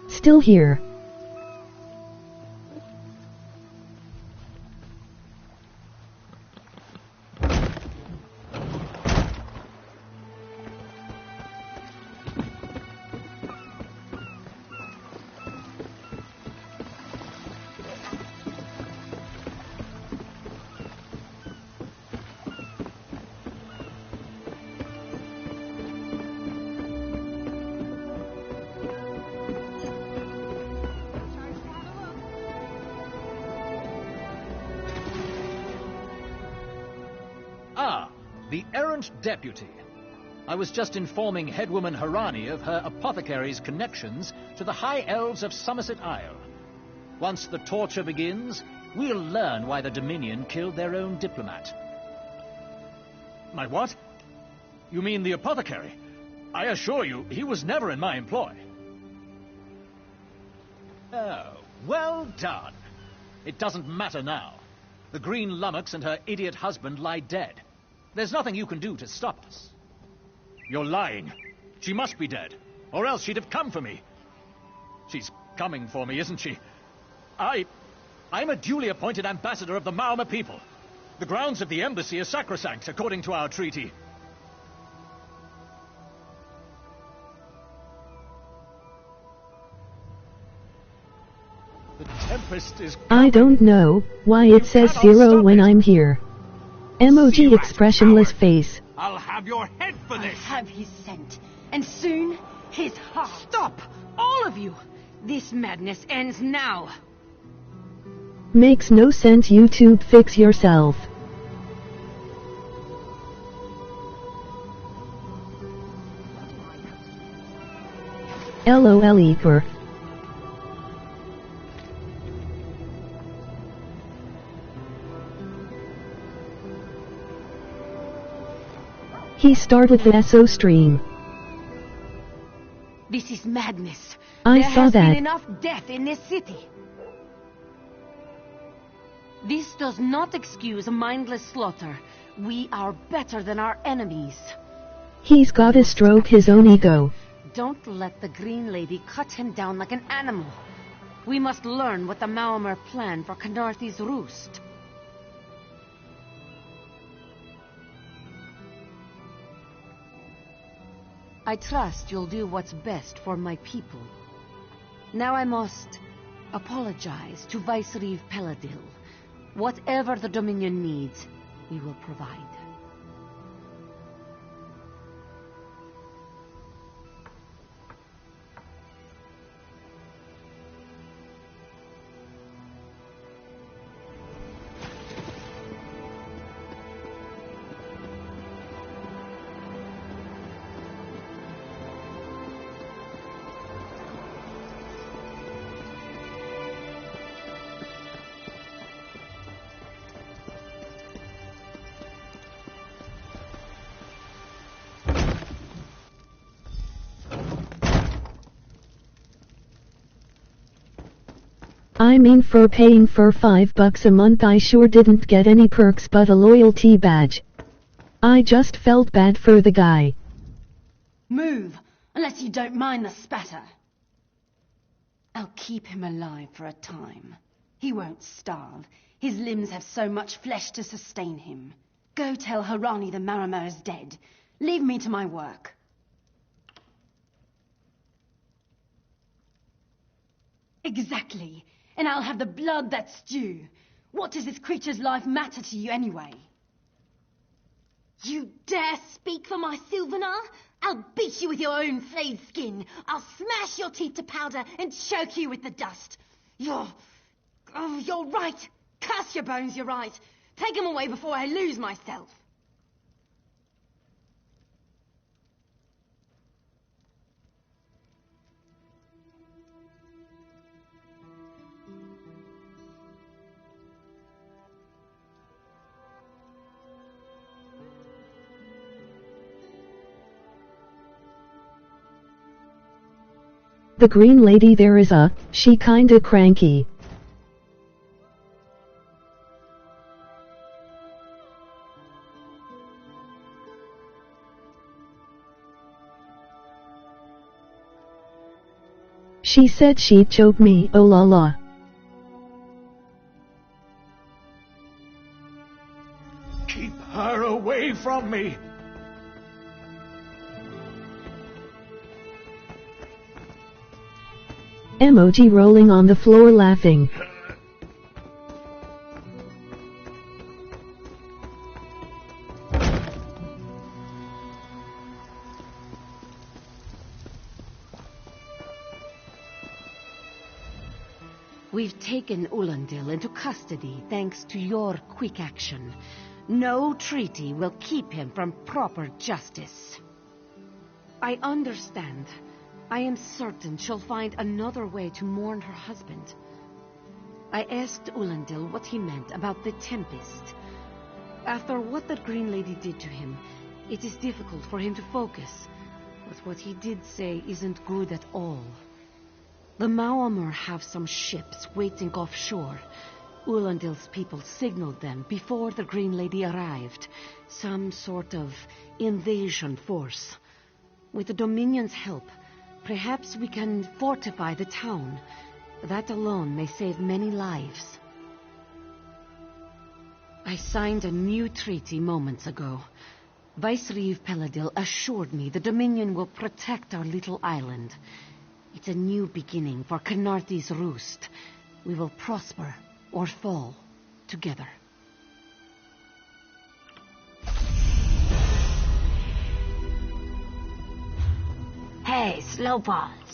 Still here. The errant deputy. I was just informing headwoman Harani of her apothecary's connections to the High Elves of Somerset Isle. Once the torture begins, we'll learn why the Dominion killed their own diplomat. My what? You mean the apothecary? I assure you, he was never in my employ. Oh, well done. It doesn't matter now. The Green Lummox and her idiot husband lie dead. There's nothing you can do to stop us. You're lying. She must be dead, or else she'd have come for me. She's coming for me, isn't she? I'm a duly appointed ambassador of the Mauma people. The grounds of the embassy are sacrosanct, according to our treaty. The Tempest is coming. I don't know why it says 0 when I'm here. Emoji expressionless face. I'll have your head for this! I'll have his scent, and soon his heart. Stop! All of you! This madness ends now! Makes no sense. YouTube, fix yourself. LOL Eeper. He started the SO stream. This is madness. I there saw has that. been enough death in this city. This does not excuse mindless slaughter. We are better than our enemies. He's gotta stroke his own ego. Don't let the Green Lady cut him down like an animal. We must learn what the Maumar plan for Canarthi's roost. I trust you'll do what's best for my people. Now I must apologize to Vicereeve Peladil. Whatever the Dominion needs, we will provide. I mean, for paying for $5 a month I sure didn't get any perks but a loyalty badge. I just felt bad for the guy. Move, unless you don't mind the spatter. I'll keep him alive for a time. He won't starve. His limbs have so much flesh to sustain him. Go tell Harani the Marama is dead. Leave me to my work. Exactly. And I'll have the blood that's due. What does this creature's life matter to you anyway? You dare speak for my Sylvanar? I'll beat you with your own flayed skin. I'll smash your teeth to powder and choke you with the dust. You're right. Curse your bones, you're right. Take them away before I lose myself. The green lady there is she kinda cranky. She said she'd choke me, oh la la. Keep her away from me! Emoji rolling on the floor laughing. We've taken Ulandil into custody thanks to your quick action. No treaty will keep him from proper justice. I understand. I am certain she'll find another way to mourn her husband. I asked Ulandil what he meant about the Tempest. After what that Green Lady did to him, it is difficult for him to focus. But what he did say isn't good at all. The Maomir have some ships waiting offshore. Ulandil's people signaled them before the Green Lady arrived. Some sort of invasion force. With the Dominion's help, perhaps we can fortify the town. That alone may save many lives. I signed a new treaty moments ago. Vicereeve Peladil assured me the Dominion will protect our little island. It's a new beginning for Canarthi's Roost. We will prosper or fall together. Hey, Slowballs!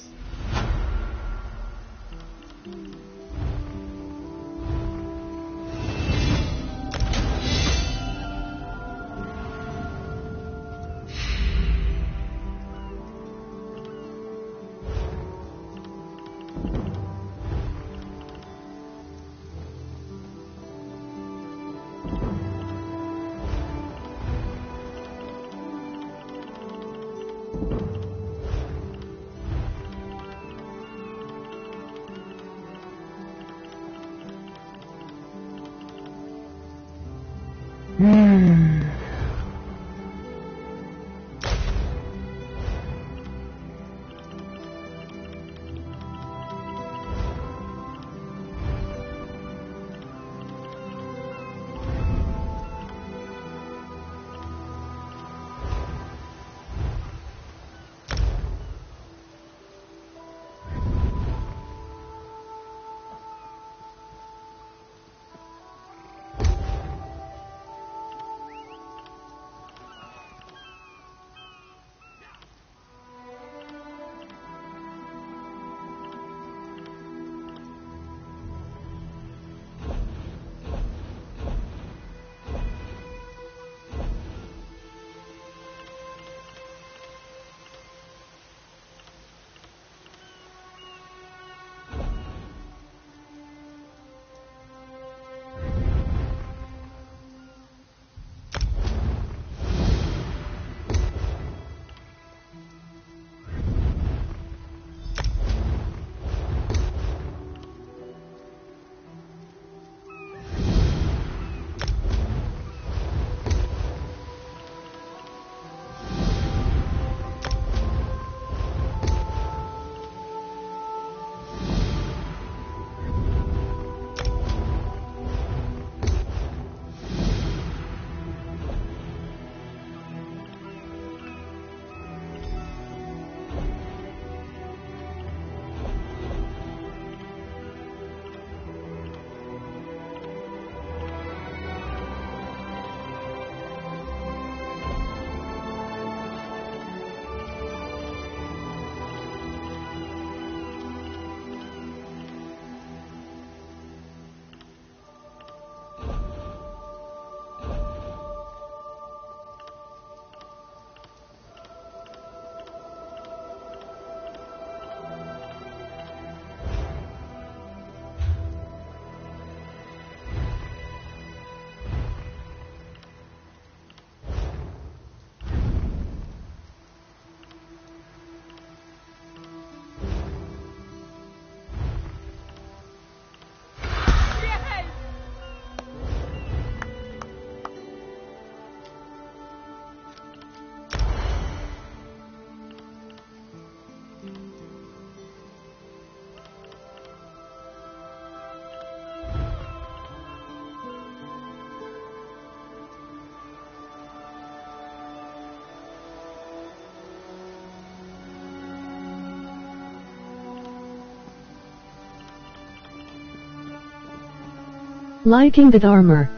Liking that armor.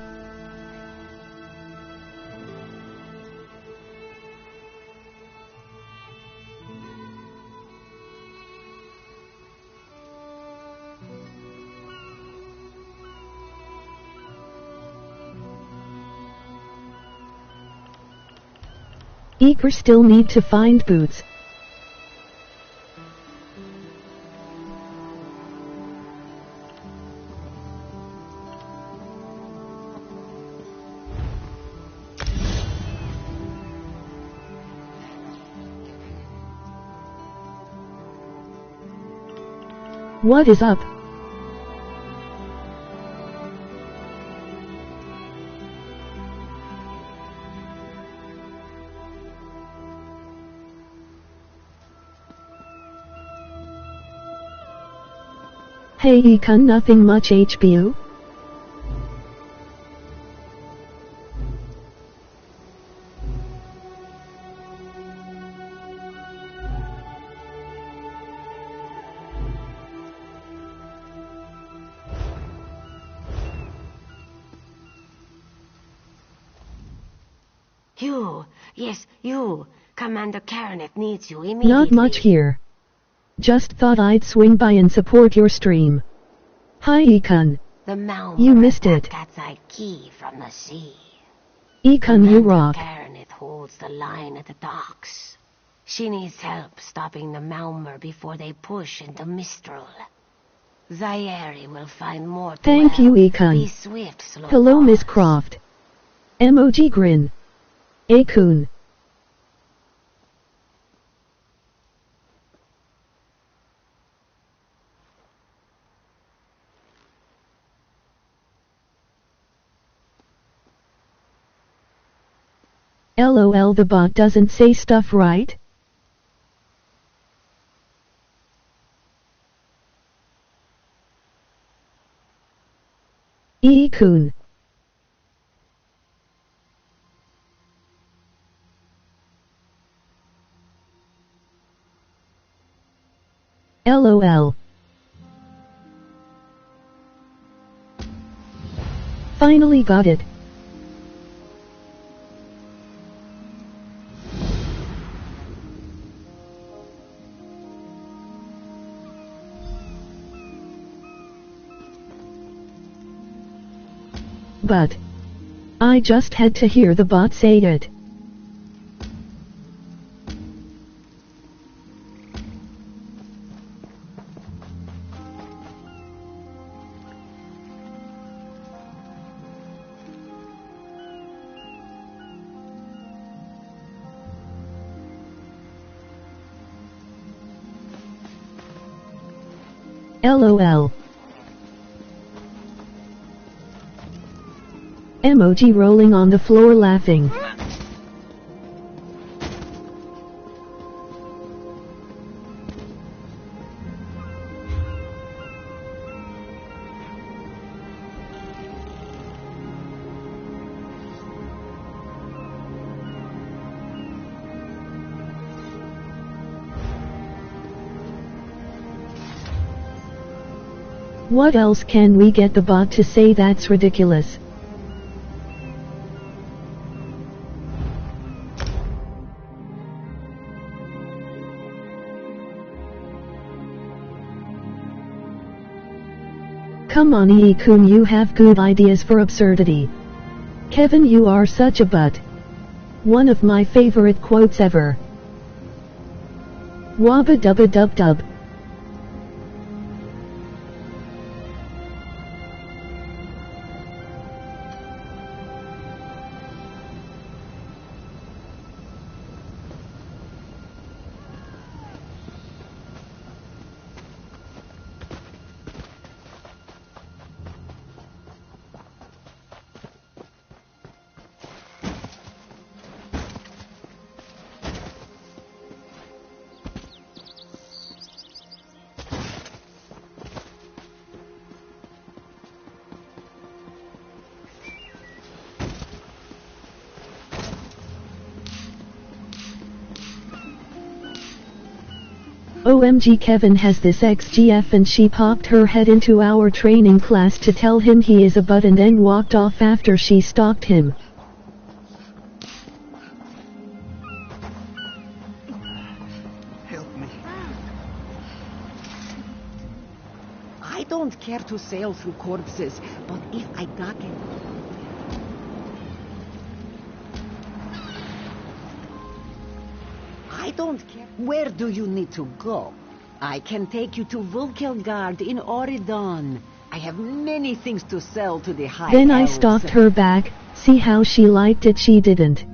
Eager still need to find boots. What is up? Hey Econ, nothing much HBU? You, yes, you. Commander Karanet needs you immediately. Not much here. Just thought I'd swing by and support your stream. Hi Econ. The Malmor You missed it. Katzai key from the sea. Econ, you rock. Karanet holds the line at the docks. She needs help stopping the Malmor before they push into Mistral. Zaire will find more to Thank you Econ. Be swift, slow. Hello Miss Croft. Emoji grin. Akun. LOL, the bot doesn't say stuff right? Kun. LOL. Finally got it. But I just had to hear the bot say it. LOL. Emoji rolling on the floor laughing. What else can we get the bot to say that's ridiculous? Come on Kun, you have good ideas for absurdity. Kevin, you are such a butt. One of my favorite quotes ever. Wabba dubba dub dub. OMG, Kevin has this XGF and she popped her head into our training class to tell him he is a butt and then walked off after she stalked him. Help me. I don't care to sail through corpses, but if I duck it... I don't care. Where do you need to go? I can take you to Vulkelgard in Oridon. I have many things to sell to the high Then I elves. stalked her back, see how she liked it. She didn't.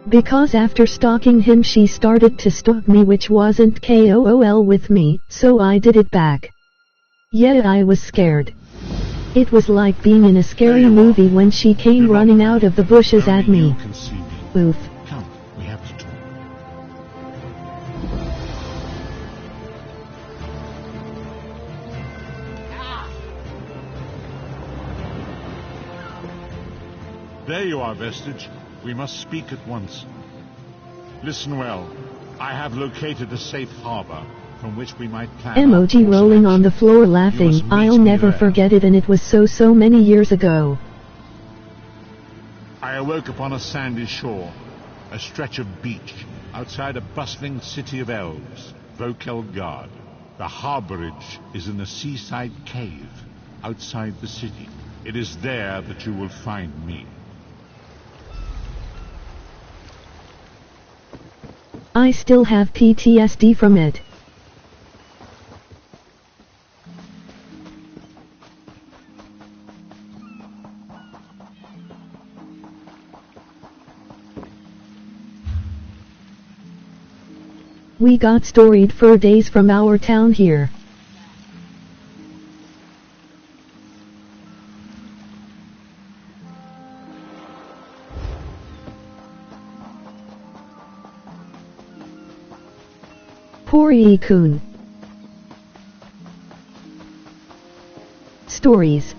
Because after stalking him she started to stalk me, which wasn't KOOL with me, so I did it back. Yeah, I was scared. It was like being in a scary movie when she came running out of the bushes at me. Oof. Come, we have to talk. There you are, Vestige. We must speak at once. Listen well. I have located a safe harbor from which we might plan. Emoji rolling on the floor laughing. I'll never forget it, and it was so many years ago. I awoke upon a sandy shore, a stretch of beach, outside a bustling city of elves, Vulkelgard. The harborage is in a seaside cave, outside the city. It is there that you will find me. I still have PTSD from it. We got storied for days from our town here. Poor Ikun. Stories.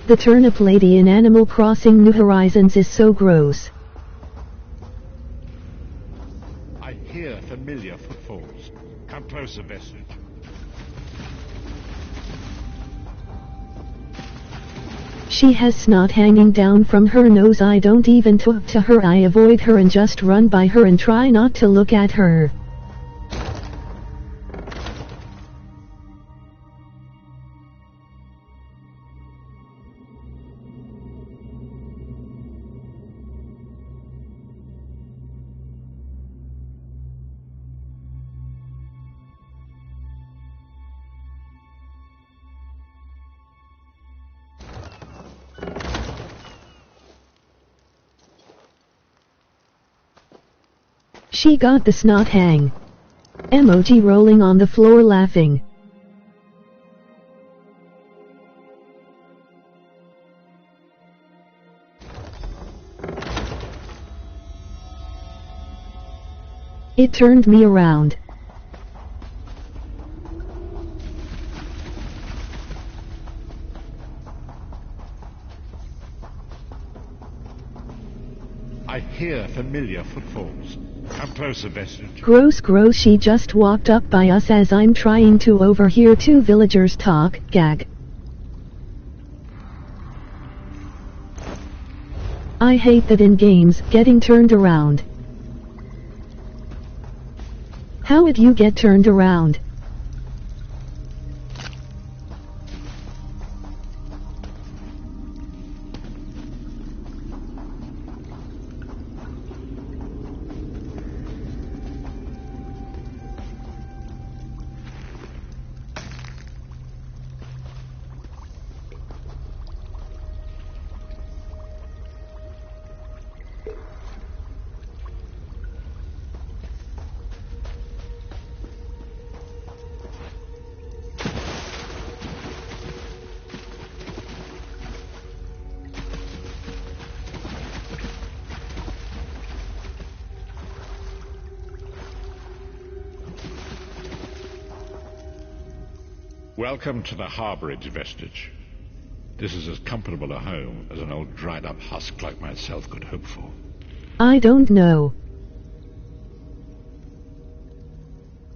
The turnip lady in Animal Crossing New Horizons is so gross. I hear familiar footfalls. Come closer, Vestige. She has snot hanging down from her nose. I don't even talk to her. I avoid her and just run by her and try not to look at her. She got the snot hang. Emoji rolling on the floor laughing. It turned me around. I hear familiar footfalls. Come closer, Vestige. Gross, gross. She just walked up by us as I'm trying to overhear two villagers talk. Gag. I hate that in games, getting turned around. How'd you get turned around? Welcome to the harborage, Vestige. This is as comfortable a home as an old dried-up husk like myself could hope for. I don't know.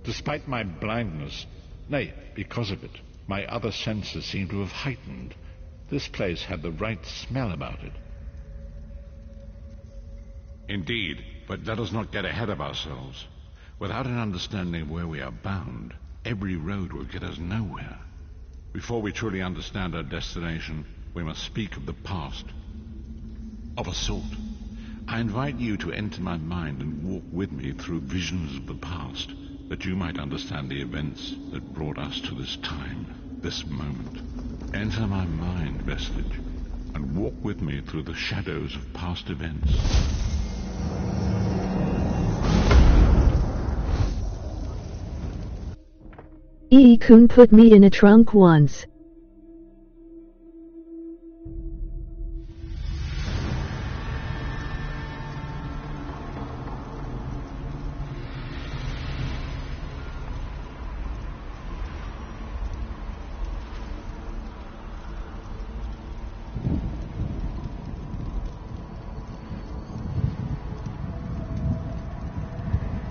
Despite my blindness, nay, because of it, my other senses seem to have heightened. This place had the right smell about it. Indeed, but let us not get ahead of ourselves. Without an understanding of where we are bound, every road will get us nowhere. Before we truly understand our destination, we must speak of the past. Of a sort. I invite you to enter my mind and walk with me through visions of the past, that you might understand the events that brought us to this time, this moment. Enter my mind, Vestige, and walk with me through the shadows of past events. Kun put me in a trunk once.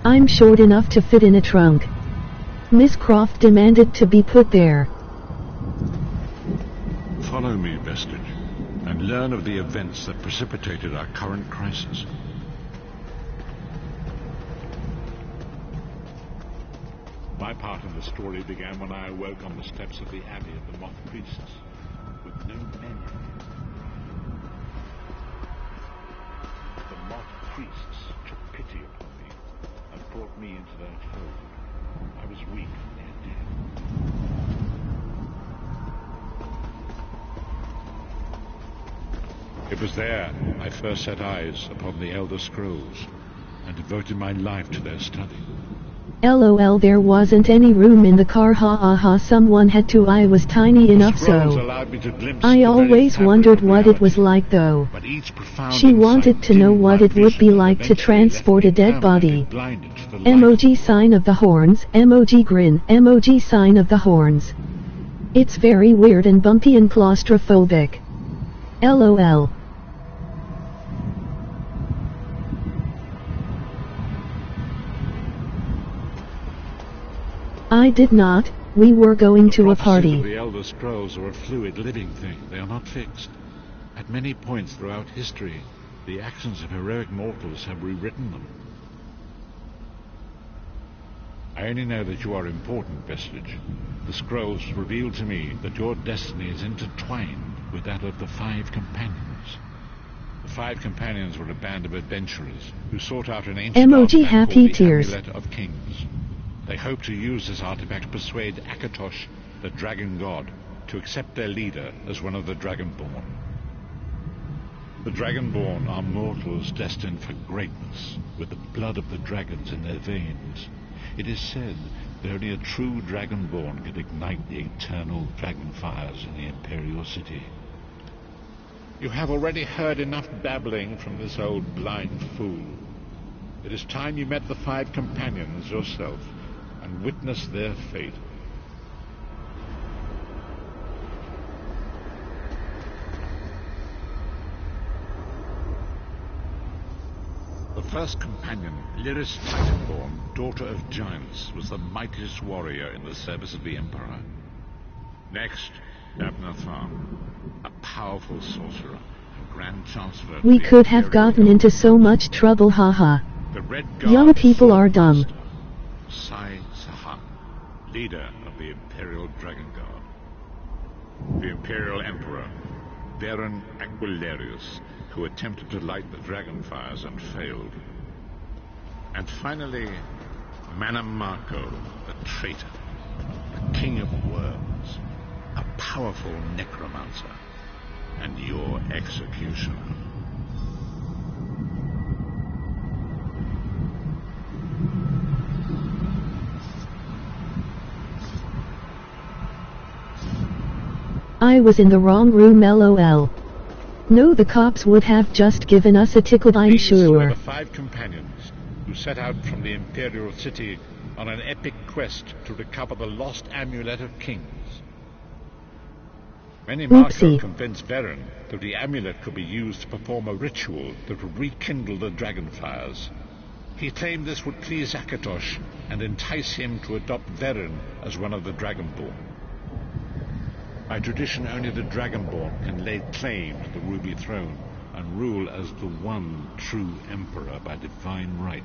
I'm short enough to fit in a trunk. Miss Croft demanded to be put there. Follow me, Vestige, and learn of the events that precipitated our current crisis. My part in the story began when I awoke on the steps of the Abbey of the Moth Priests, with no men. The Moth Priests took pity upon me and brought me into their fold. I was weak and near dead. It was there I first set eyes upon the Elder Scrolls and devoted my life to their study. LOL, there wasn't any room in the car, ha ha ha, someone had to. I was tiny enough, so I always wondered what it was like though. She wanted to know what it would be like to transport a dead body. Emoji sign of the horns, emoji grin, emoji sign of the horns. It's very weird and bumpy and claustrophobic. LOL. I did not. We were going to a party. The Elder Scrolls are a fluid, living thing. They are not fixed. At many points throughout history, the actions of heroic mortals have rewritten them. I only know that you are important, Vestige. The scrolls reveal to me that your destiny is intertwined with that of the Five Companions. The Five Companions were a band of adventurers who sought out an ancient emoji artifact happy called the tears. Amulet of Kings. They hope to use this artifact to persuade Akatosh, the dragon god, to accept their leader as one of the Dragonborn. The Dragonborn are mortals destined for greatness, with the blood of the dragons in their veins. It is said that only a true Dragonborn can ignite the eternal dragon fires in the Imperial City. You have already heard enough babbling from this old blind fool. It is time you met the Five Companions yourself and witnessed their fate. The first companion, Lyris Titanborn, daughter of giants, was the mightiest warrior in the service of the Emperor. Next, Abnathan, a powerful sorcerer, Grand Chancellor. We could have gotten into so much trouble, haha. The Red Guard Young people are dumb. Sai Sahan, leader of the Imperial Dragon Guard. The Imperial Emperor, Baron Aquilarius, who attempted to light the dragon fires and failed. And finally, Manamarco, the traitor, the king of worms, a powerful necromancer, and your executioner. I was in the wrong room, lol. No, the cops would have just given us a ticket, I'm These sure. were the 5 companions who set out from the Imperial City on an epic quest to recover the lost Amulet of Kings. Marco convinced Varen that the amulet could be used to perform a ritual that would rekindle the dragon fires. He claimed this would please Akatosh and entice him to adopt Varen as one of the Dragonborn. By tradition, only the Dragonborn can lay claim to the Ruby Throne and rule as the one true Emperor by divine right.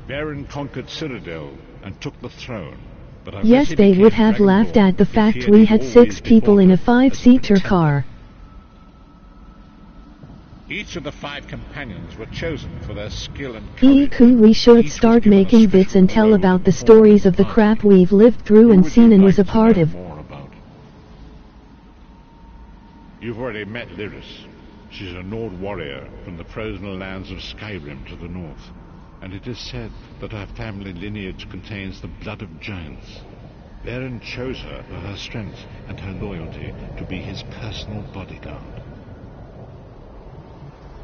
Varen conquered Cyrodiil and took the throne. But yes, they would have laughed at the fact we had 6 people in a 5-seater car. Each of the 5 companions were chosen for their skill and courage. We should start making bits and tell about the stories of the crap we've lived through and seen and was a part of. You've already met Lyris. She's a Nord warrior from the frozen lands of Skyrim to the north. And it is said that her family lineage contains the blood of giants. Varen chose her for her strength and her loyalty to be his personal bodyguard.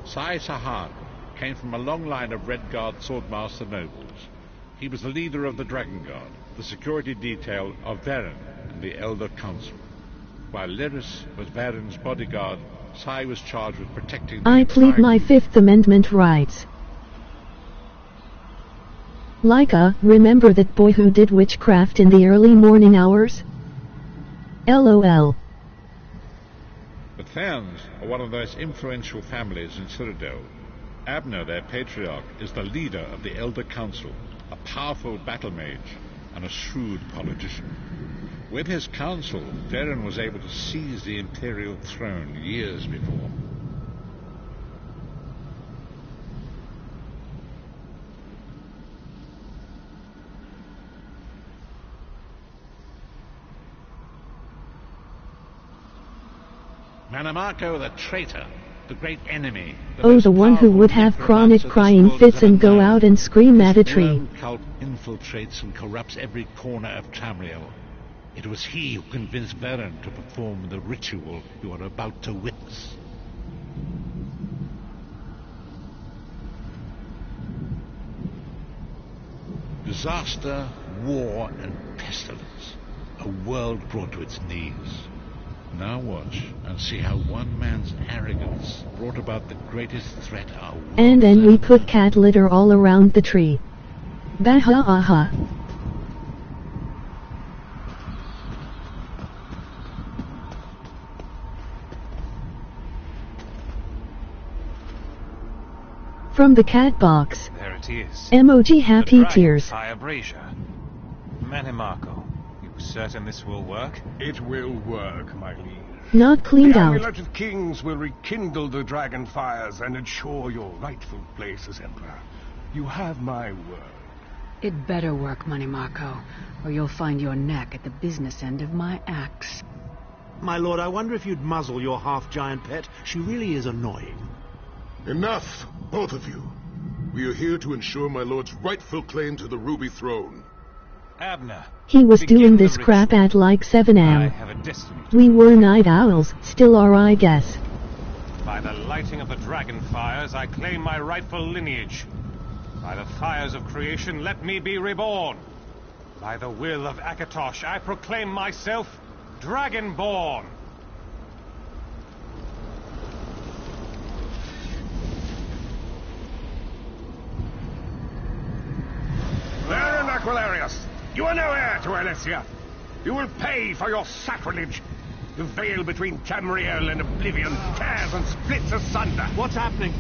Sai Sahan came from a long line of Red Guard swordmaster nobles. He was the leader of the Dragon Guard, the security detail of Varen and the Elder Council. While Lyris was Varen's bodyguard, Sai was charged with protecting the I plead my 5th Amendment rights. Laika, remember that boy who did witchcraft in the early morning hours? LOL. The Therns are one of the most influential families in Cyrodiil. Abner, their patriarch, is the leader of the Elder Council, a powerful battle mage and a shrewd politician. With his council, Varen was able to seize the Imperial throne years before. Manamarco the traitor, the great enemy. The one who would have chronic crying fits and go out and scream at a tree. The cult infiltrates and corrupts every corner of Tamriel. It was he who convinced Varen to perform the ritual you are about to witness. Disaster, war, and pestilence. A world brought to its knees. Now watch and see how one man's arrogance brought about the greatest threat our world. And then we put cat litter all around the tree. Baha-aha. From the cat box. There it is. Emoji happy tears. Fire brazier. Manamarco, you certain this will work? It will work, my liege. Not cleaned out. The Amulet of Kings will rekindle the dragon fires and ensure your rightful place as Emperor. You have my word. It better work, Manamarco, or you'll find your neck at the business end of my axe. My lord, I wonder if you'd muzzle your half-giant pet. She really is annoying. Enough, both of you. We are here to ensure my lord's rightful claim to the Ruby Throne. Abner. He was doing this crap at like 7 I am. have a destiny. We were night owls, still are I guess. By the lighting of the dragon fires, I claim my rightful lineage. By the fires of creation, let me be reborn. By the will of Akatosh, I proclaim myself Dragonborn. Baron Aquilarius, you are no heir to Elysia. You will pay for your sacrilege. The veil between Tamriel and Oblivion tears and splits asunder. What's happening?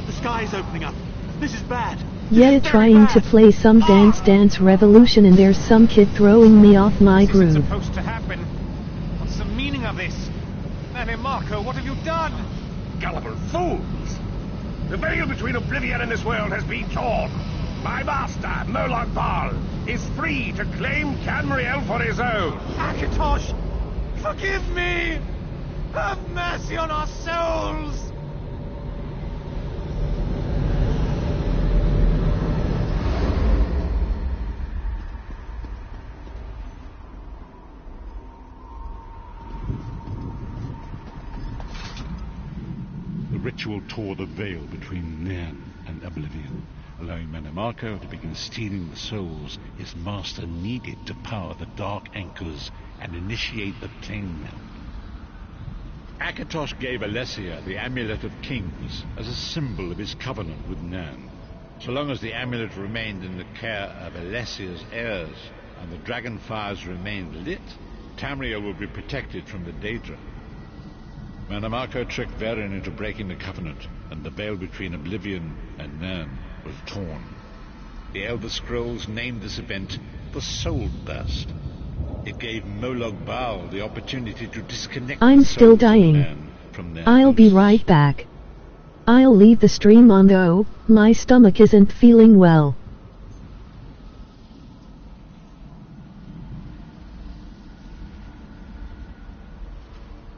The sky's opening up. This is bad. Yeah, trying to play some dance revolution and there's some kid throwing me off my groove. This isn't supposed to happen. What's the meaning of this? Manny Marco, what have you done? Gullible fools! The veil between Oblivion and this world has been torn. My master, Moloch Baal, is free to claim Tamriel for his own. Akatosh, forgive me! Have mercy on our souls! The ritual tore the veil between Nairn and Oblivion, allowing Manimarco to begin stealing the souls his master needed to power the Dark Anchors and initiate the plane melt. Akatosh gave Alessia the Amulet of Kings as a symbol of his covenant with Nairn. So long as the amulet remained in the care of Alessia's heirs and the dragon fires remained lit, Tamriel would be protected from the Daedra. Manimarco tricked Varen into breaking the covenant, and the veil between Oblivion and Nairn was torn. The Elder Scrolls named this event the Soul Burst. It gave Moloch Baal the opportunity to disconnect I'm the still souls of dying. Nairn from their I'll be hosts. right back. I'll leave the stream on though, my stomach isn't feeling well.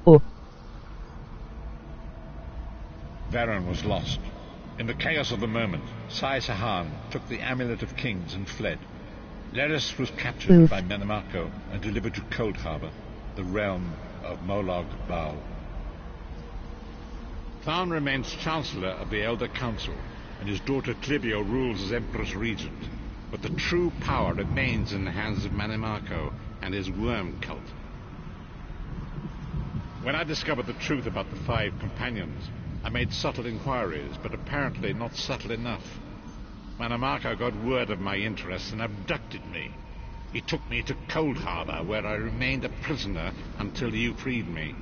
Oh. Varen was lost. In the chaos of the moment, Sai Sahan took the Amulet of Kings and fled. Leris was captured by Manimarco and delivered to Cold Harbor, the realm of Moloch Baal. Tharn remains Chancellor of the Elder Council, and his daughter Clivio rules as Empress Regent. But the true power remains in the hands of Manimarco and his worm cult. When I discovered the truth about the 5 companions, I made subtle inquiries, but apparently not subtle enough. Manimarco got word of my interests and abducted me. He took me to Cold Harbor, where I remained a prisoner until you freed me.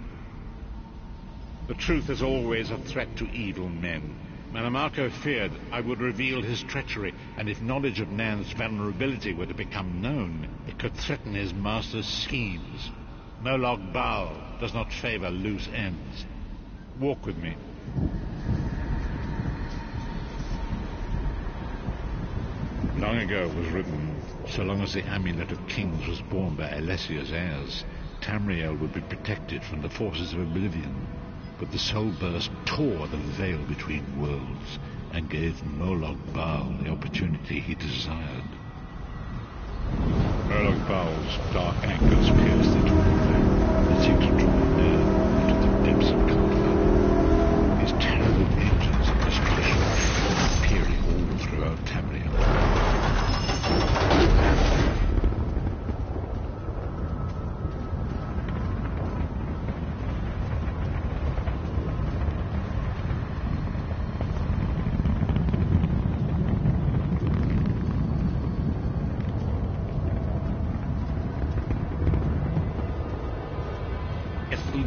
The truth is always a threat to evil men. Manimarco feared I would reveal his treachery, and if knowledge of Nairn's vulnerability were to become known, it could threaten his master's schemes. Moloch Baal does not favor loose ends. Walk with me. Long ago it was written, so long as the Amulet of Kings was borne by Alessia's heirs, Tamriel would be protected from the forces of Oblivion. But the Soul Burst tore the veil between worlds and gave Moloch Baal the opportunity he desired. Moloch Baal's dark anchors pierced into the veil and seemed to draw Nairn into the depths of comfort. His terrible engines of destruction were appearing all throughout Tamriel.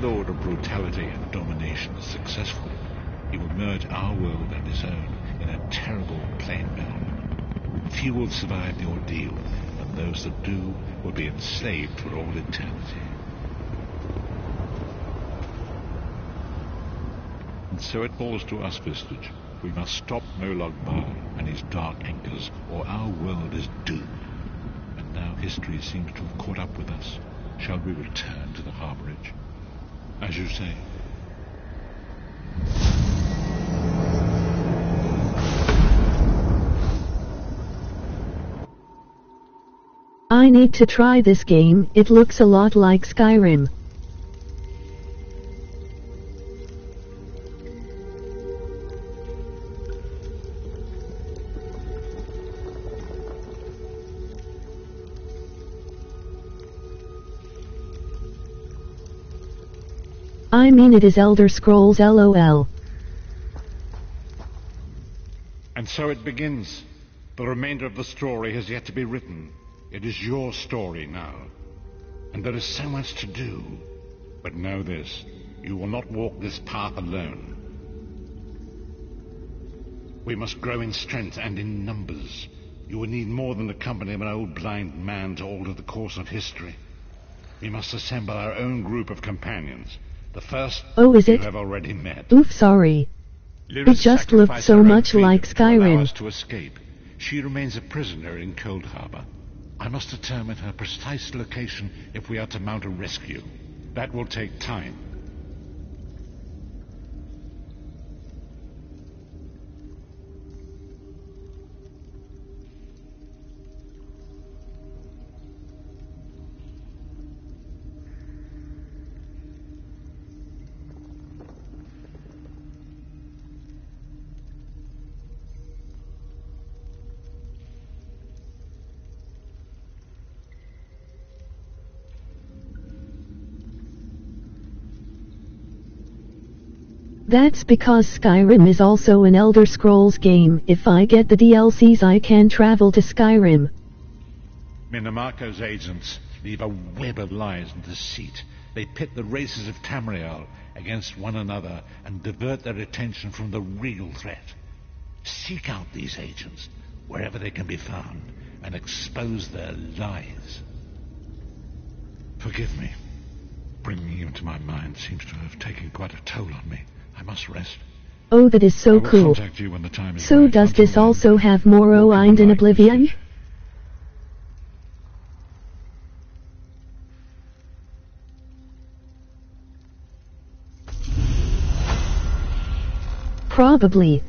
Lord of brutality and domination is successful, he will merge our world and his own in a terrible plane meld. Few will survive the ordeal, and those that do will be enslaved for all eternity. And so it falls to us, Vistage. We must stop Moloch Baal and his dark anchors, or our world is doomed. And now history seems to have caught up with us. Shall we return to the harborage? As you say. I need to try this game, it looks a lot like Skyrim. I mean it is Elder Scrolls LOL. And so it begins. The remainder of the story has yet to be written. It is your story now. And there is so much to do. But know this, you will not walk this path alone. We must grow in strength and in numbers. You will need more than the company of an old blind man to alter the course of history. We must assemble our own group of companions. The first is you it? have already met. Oof, sorry. It just looked so much like To allow Skyrim. us to escape. She remains a prisoner in Cold Harbor. I must determine her precise location if we are to mount a rescue. That will take time. That's because Skyrim is also an Elder Scrolls game. If I get the DLCs I can travel to Skyrim. Minamarco's agents leave a web of lies and deceit. They pit the races of Tamriel against one another and divert their attention from the real threat. Seek out these agents wherever they can be found and expose their lies. Forgive me. Bringing you into my mind seems to have taken quite a toll on me. I must rest. Oh, that is so I will cool. contact you when the time is So right. does Until this then, also have Morrowind in Oblivion? Probably.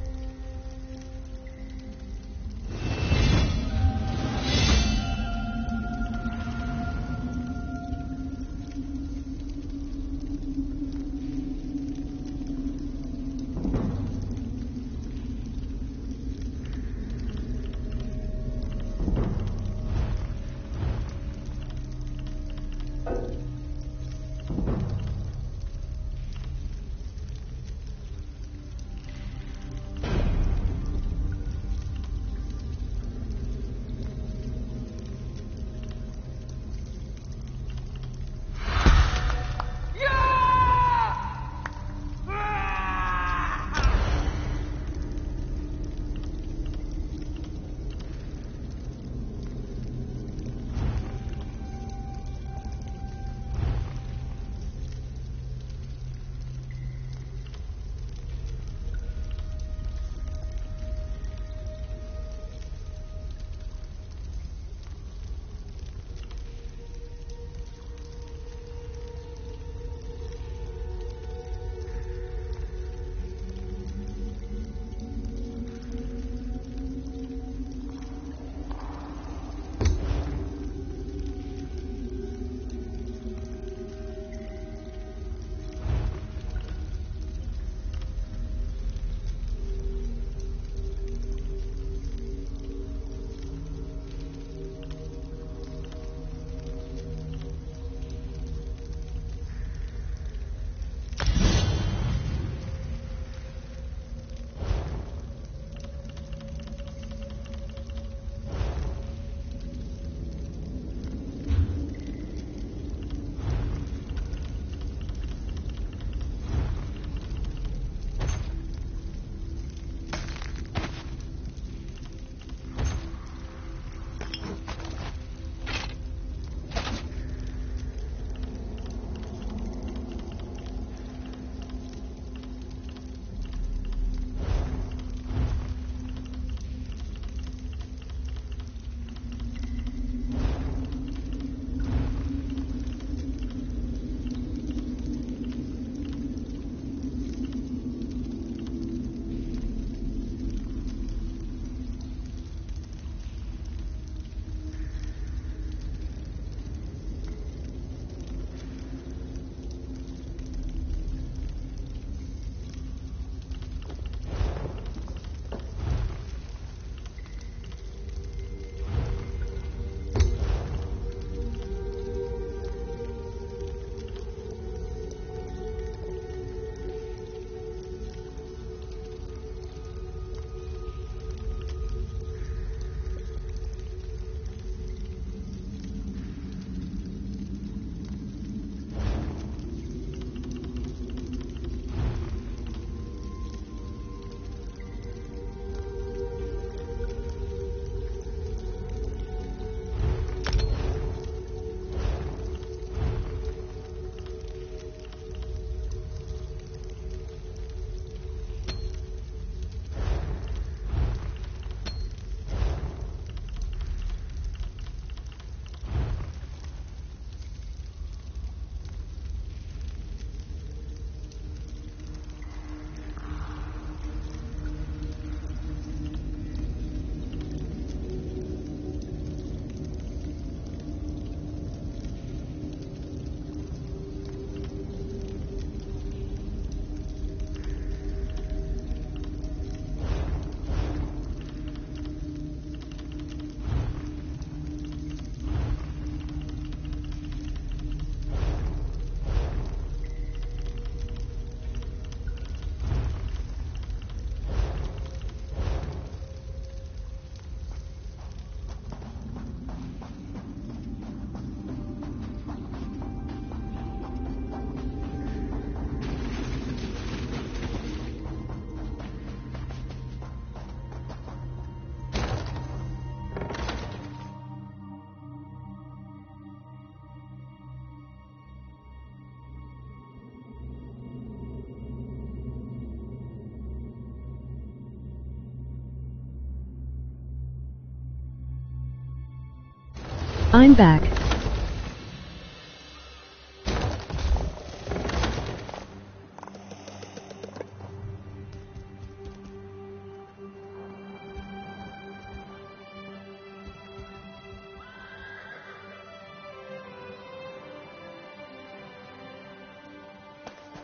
I'm back.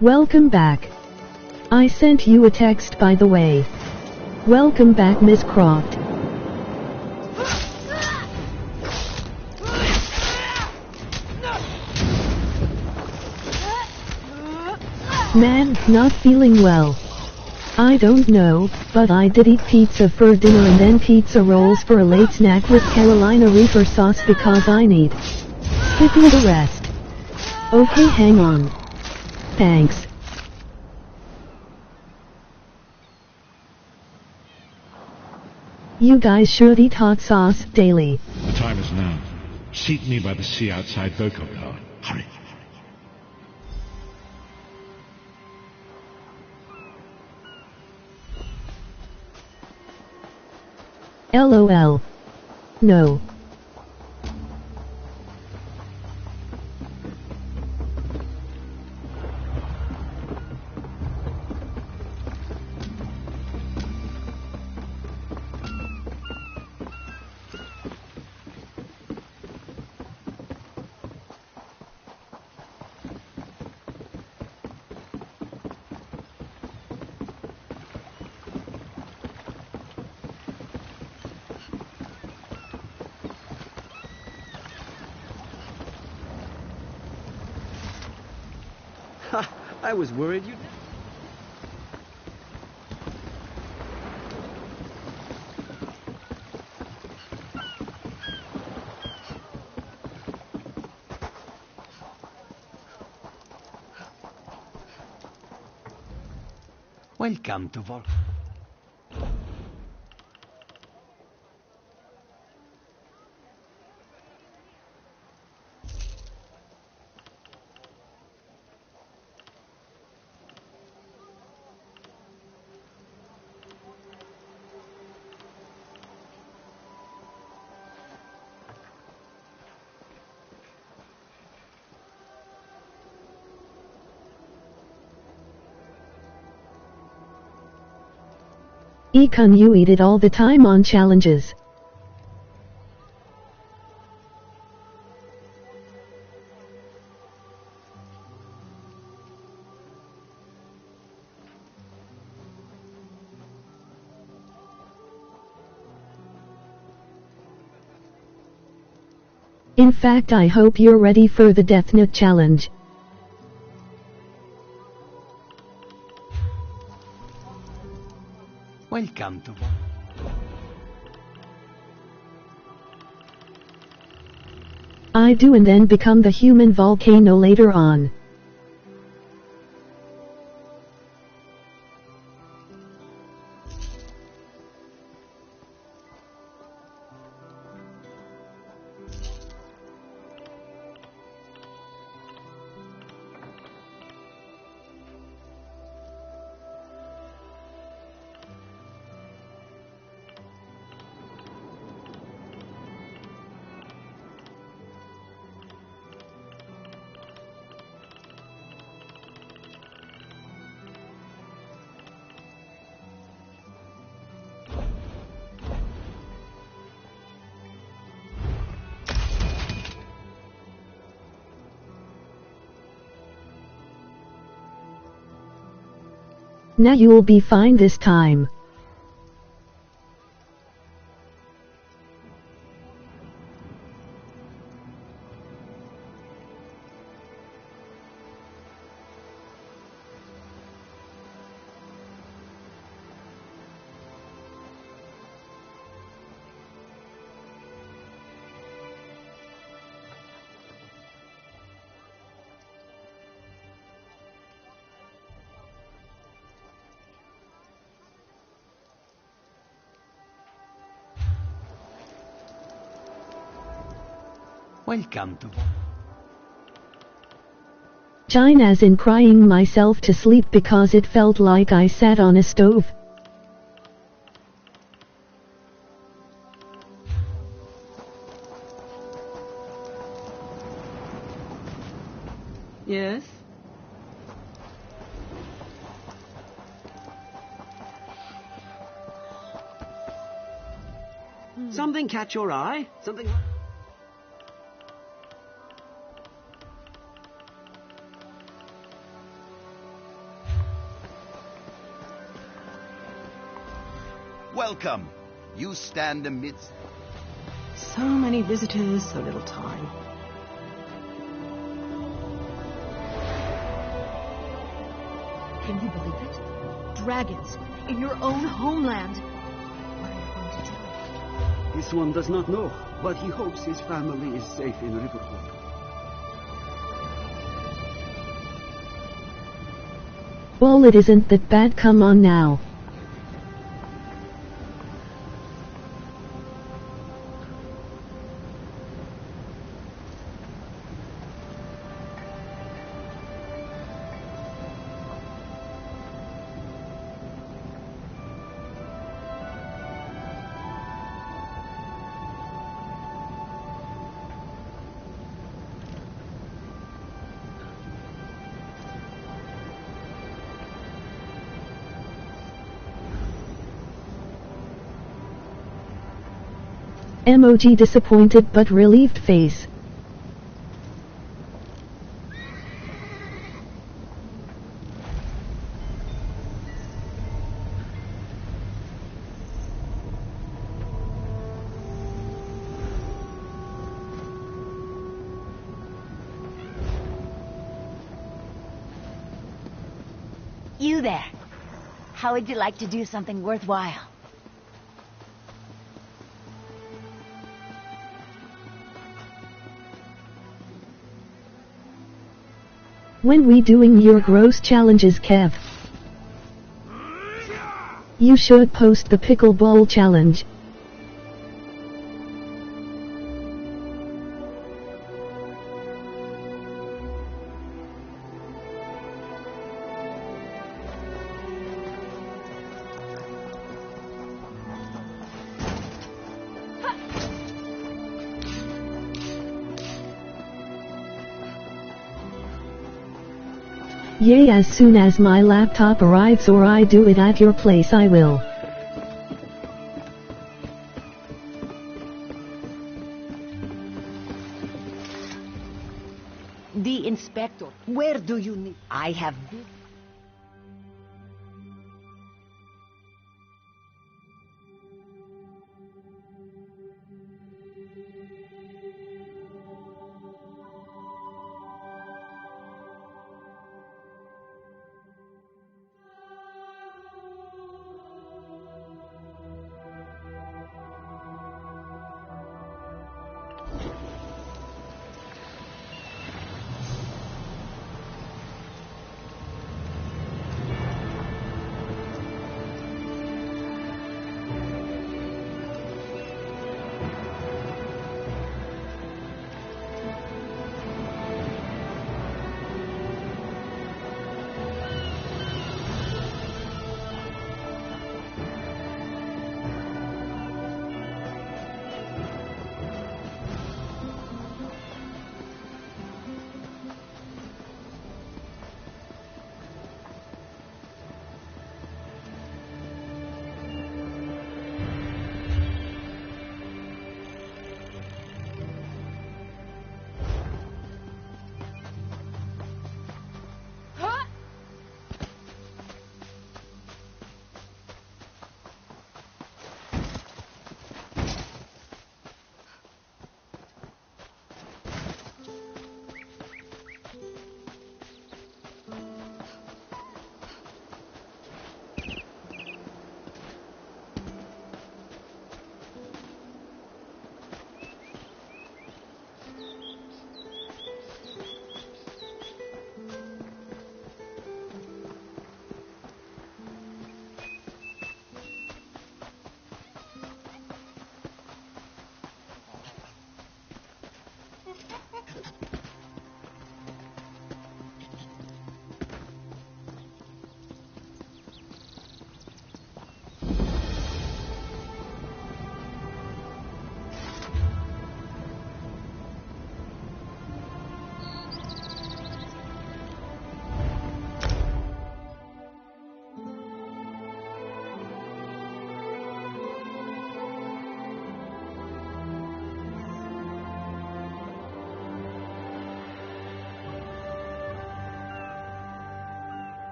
Welcome back. I sent you a text, by the way. Welcome back, Miss Croft. Man, not feeling well. I don't know, but I did eat pizza for dinner and then pizza rolls for a late snack with Carolina Reaper sauce because I need. Give me the rest. Okay, hang on. Thanks. You guys should eat hot sauce daily. The time is now. Seat me by the sea outside Vokelgard. Hurry. LOL. No. I was worried you'd... Welcome to Vol... Econ, you eat it all the time on challenges. In fact, I hope you're ready for the Deathnet challenge. Welcome to... I do, and then become the human volcano later on. Now you'll be fine this time. Welcome to... Chine, as in crying myself to sleep because it felt like I sat on a stove. Yes? Something catch your eye? Something... Welcome. You stand amidst... So many visitors, so little time. Can you believe it? Dragons in your own homeland. What are you going to do? This one does not know, but he hopes his family is safe in Riverwood. Well, it isn't that bad, come on now. Emoji disappointed but relieved face. You there. How would you like to do something worthwhile? When we doing your gross challenges, Kev? You should post the pickleball challenge. Yay, as soon as my laptop arrives or I do it at your place I will. The inspector. Where do you need? I have...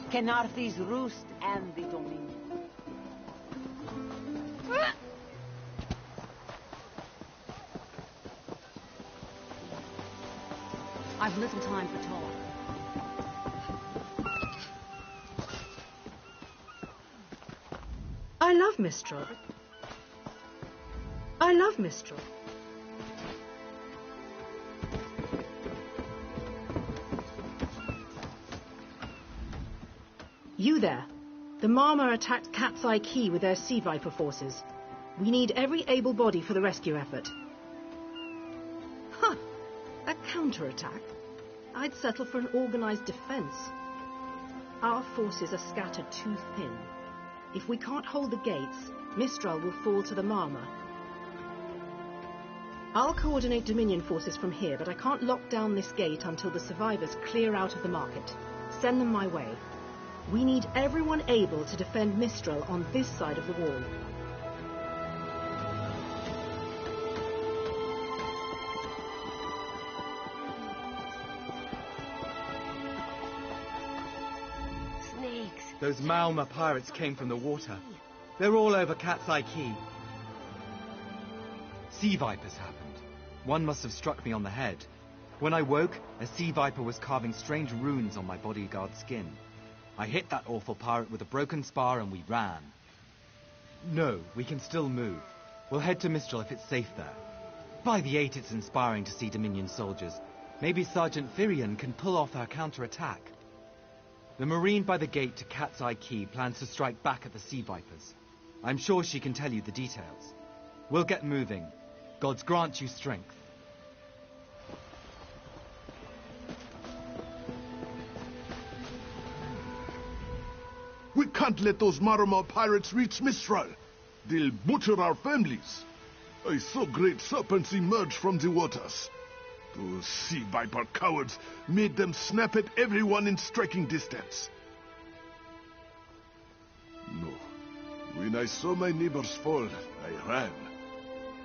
Kenarthi's Roost and the Dominion. I've little time for talk. I love Mistral. I love Mistral. You there. The Marmor attacked Cat's Eye Key with their Sea Viper forces. We need every able body for the rescue effort. Huh. A counterattack? I'd settle for an organized defense. Our forces are scattered too thin. If we can't hold the gates, Mistral will fall to the Marmor. I'll coordinate Dominion forces from here, but I can't lock down this gate until the survivors clear out of the market. Send them my way. We need everyone able to defend Mistral on this side of the wall. Snakes. Those Malma pirates came from the water. They're all over Cat's Eye Key. Sea vipers happened. One must have struck me on the head. When I woke, a sea viper was carving strange runes on my bodyguard's skin. I hit that awful pirate with a broken spar and we ran. No, we can still move. We'll head to Mistral if it's safe there. By the 8, it's inspiring to see Dominion soldiers. Maybe Sergeant Firion can pull off our counterattack. The Marine by the gate to Cat's Eye Key plans to strike back at the Sea Vipers. I'm sure she can tell you the details. We'll get moving. Gods grant you strength. We can't let those Marmor pirates reach Mistral. They'll butcher our families. I saw great serpents emerge from the waters. Those sea viper cowards made them snap at everyone in striking distance. No. When I saw my neighbors fall, I ran.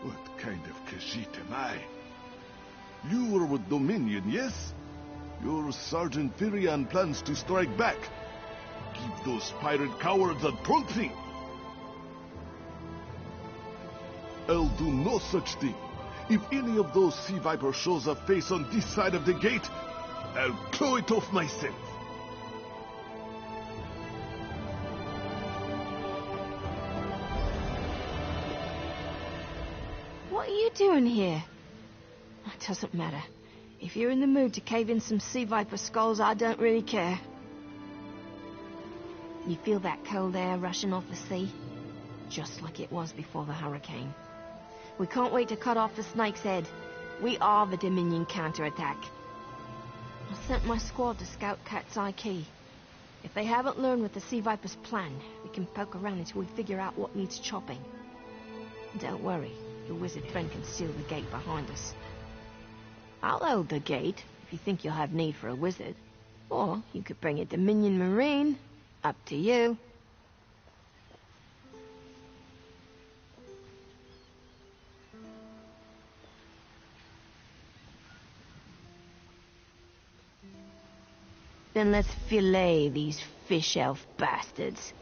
What kind of Khajiit am I? You were with Dominion, yes? Your Sergeant Firion plans to strike back. Give those pirate cowards a trouncing. I'll do no such thing. If any of those sea vipers shows a face on this side of the gate, I'll claw it off myself. What are you doing here? It doesn't matter. If you're in the mood to cave in some sea viper skulls, I don't really care. You feel that cold air rushing off the sea? Just like it was before the hurricane. We can't wait to cut off the snake's head. We are the Dominion counterattack. I sent my squad to scout Cat's Eye Key. If they haven't learned what the Sea Viper's plan, we can poke around until we figure out what needs chopping. Don't worry, your wizard friend can seal the gate behind us. I'll hold the gate if you think you'll have need for a wizard. Or you could bring a Dominion Marine. Up to you. Then let's fillet these fish elf bastards.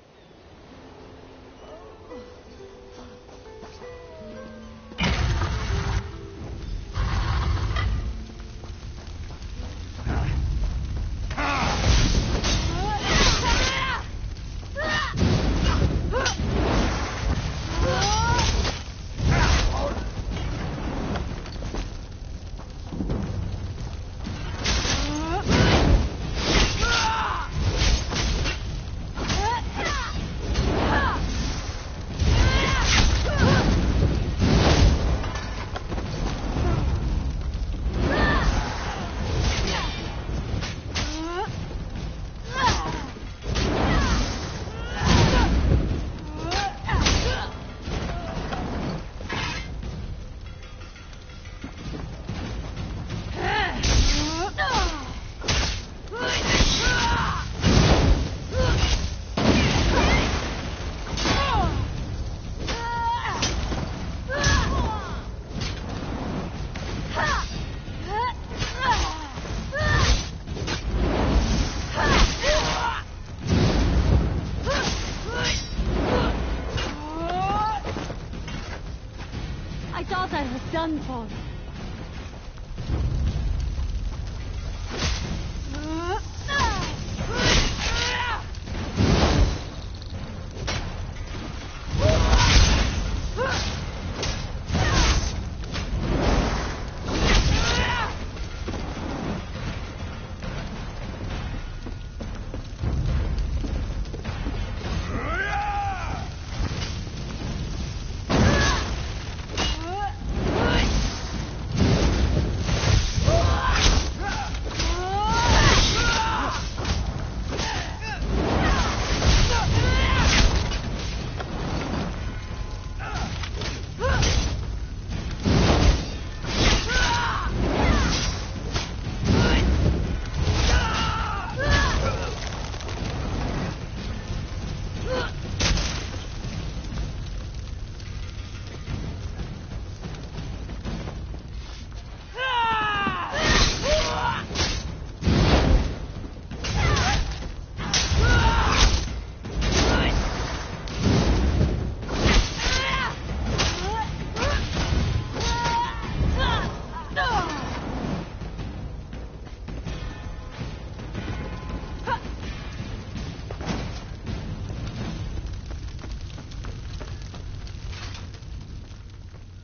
fall.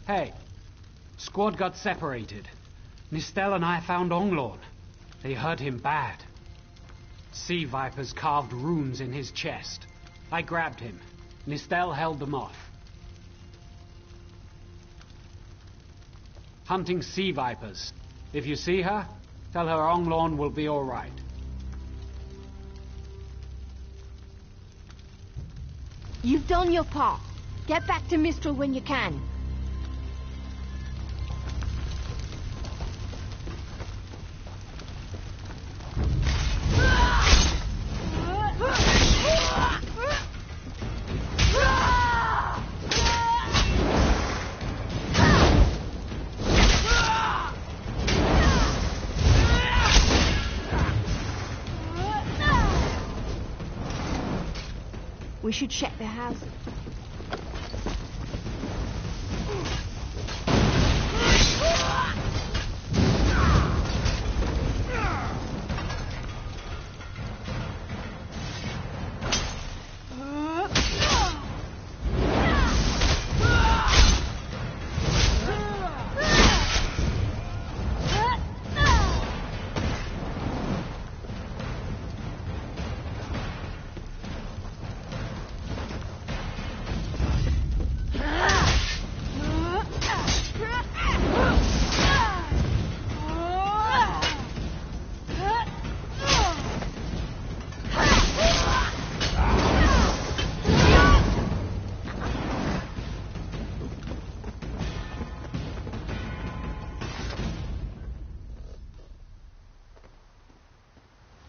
Hey, squad got separated. Nistel and I found Onglorn. They hurt him bad. Sea vipers carved runes in his chest. I grabbed him. Nistel held them off. Hunting sea vipers. If you see her, tell her Onglorn will be all right. You've done your part. Get back to Mistral when you can. We should check the house.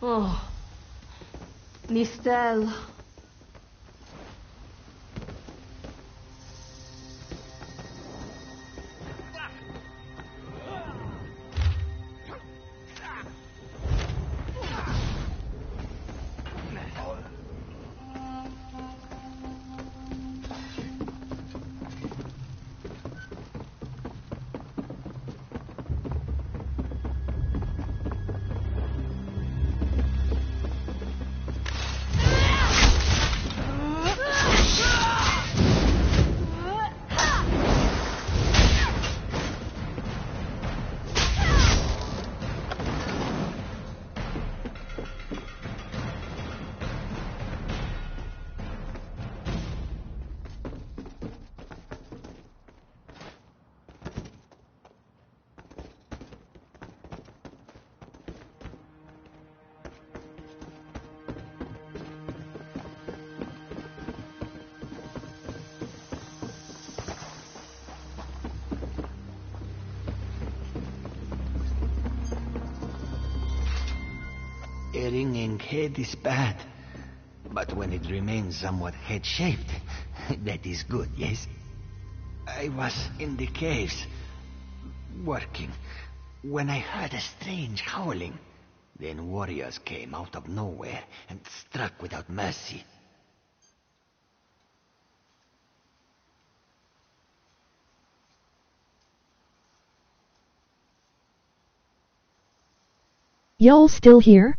Oh, Nistel. A ringing head is bad, but when it remains somewhat head-shaped, that is good, yes? I was in the caves, working, when I heard a strange howling. Then warriors came out of nowhere and struck without mercy. Y'all still here?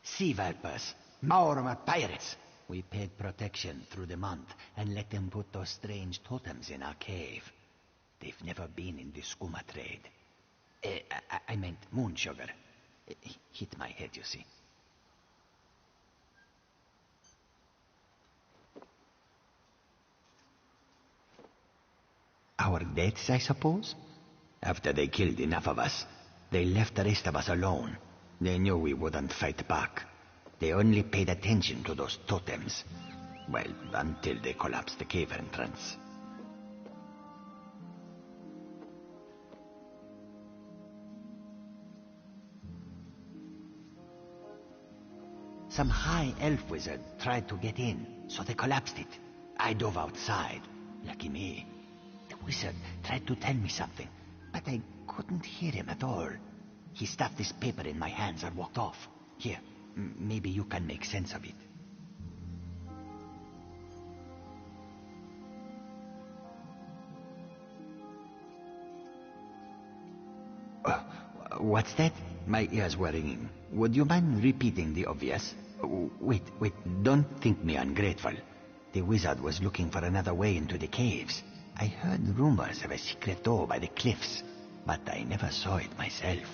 Sea vipers, Maorma pirates. We paid protection through the month and let them put those strange totems in our cave. They've never been in the skooma trade. I meant moon sugar. Hit my head, you see. Our deaths, I suppose? After they killed enough of us, they left the rest of us alone. They knew we wouldn't fight back. They only paid attention to those totems. Well, until they collapsed the cave entrance. Some high elf wizard tried to get in, so they collapsed it. I dove outside. Lucky me. The wizard tried to tell me something, but I couldn't hear him at all. He stuffed this paper in my hands and walked off. Here, maybe you can make sense of it. What's that? My ears were ringing. Would you mind repeating the obvious? Wait, don't think me ungrateful. The wizard was looking for another way into the caves. I heard rumors of a secret door by the cliffs, but I never saw it myself.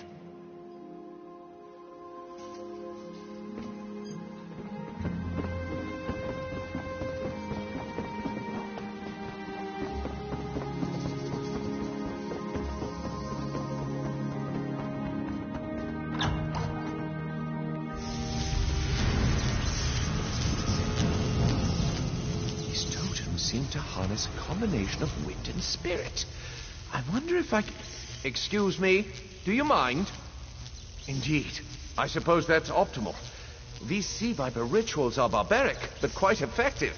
To harness a combination of wind and spirit. I wonder if I can... Excuse me, do you mind? Indeed. I suppose that's optimal. These sea viper rituals are barbaric, but quite effective.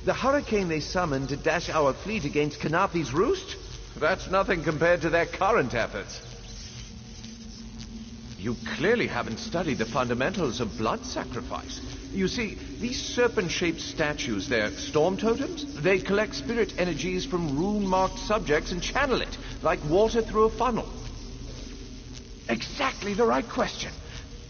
The hurricane they summoned to dash our fleet against Kanafi's roost? That's nothing compared to their current efforts. You clearly haven't studied the fundamentals of blood sacrifice. You see, these serpent-shaped statues, they're storm totems. They collect spirit energies from rune-marked subjects and channel it, like water through a funnel. Exactly the right question.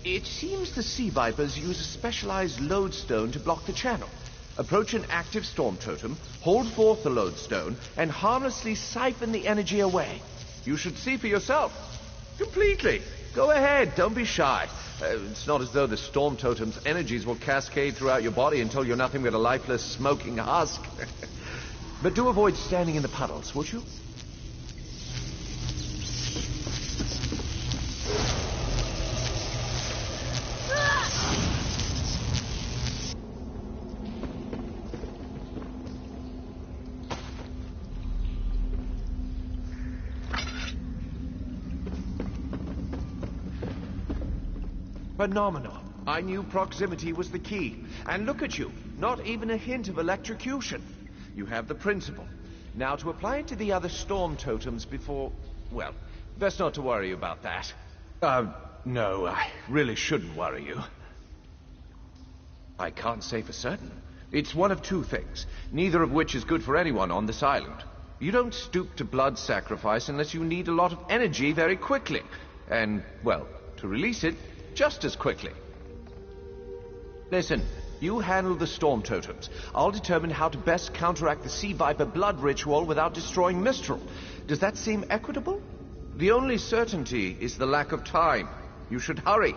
It seems the sea vipers use a specialized lodestone to block the channel. Approach an active storm totem, hold forth the lodestone, and harmlessly siphon the energy away. You should see for yourself. Completely. Go ahead, don't be shy. It's not as though the storm totem's energies will cascade throughout your body until you're nothing but a lifeless, smoking husk. But do avoid standing in the puddles, would you? Phenomenal. I knew proximity was the key. And look at you. Not even a hint of electrocution. You have the principle. Now to apply it to the other storm totems before... Well, best not to worry about that. No, I really shouldn't worry you. I can't say for certain. It's one of two things, neither of which is good for anyone on this island. You don't stoop to blood sacrifice unless you need a lot of energy very quickly. And, well, to release it, just as quickly. Listen, you handle the storm totems. I'll determine how to best counteract the sea viper blood ritual without destroying Mistral. Does that seem equitable? The only certainty is the lack of time. You should hurry.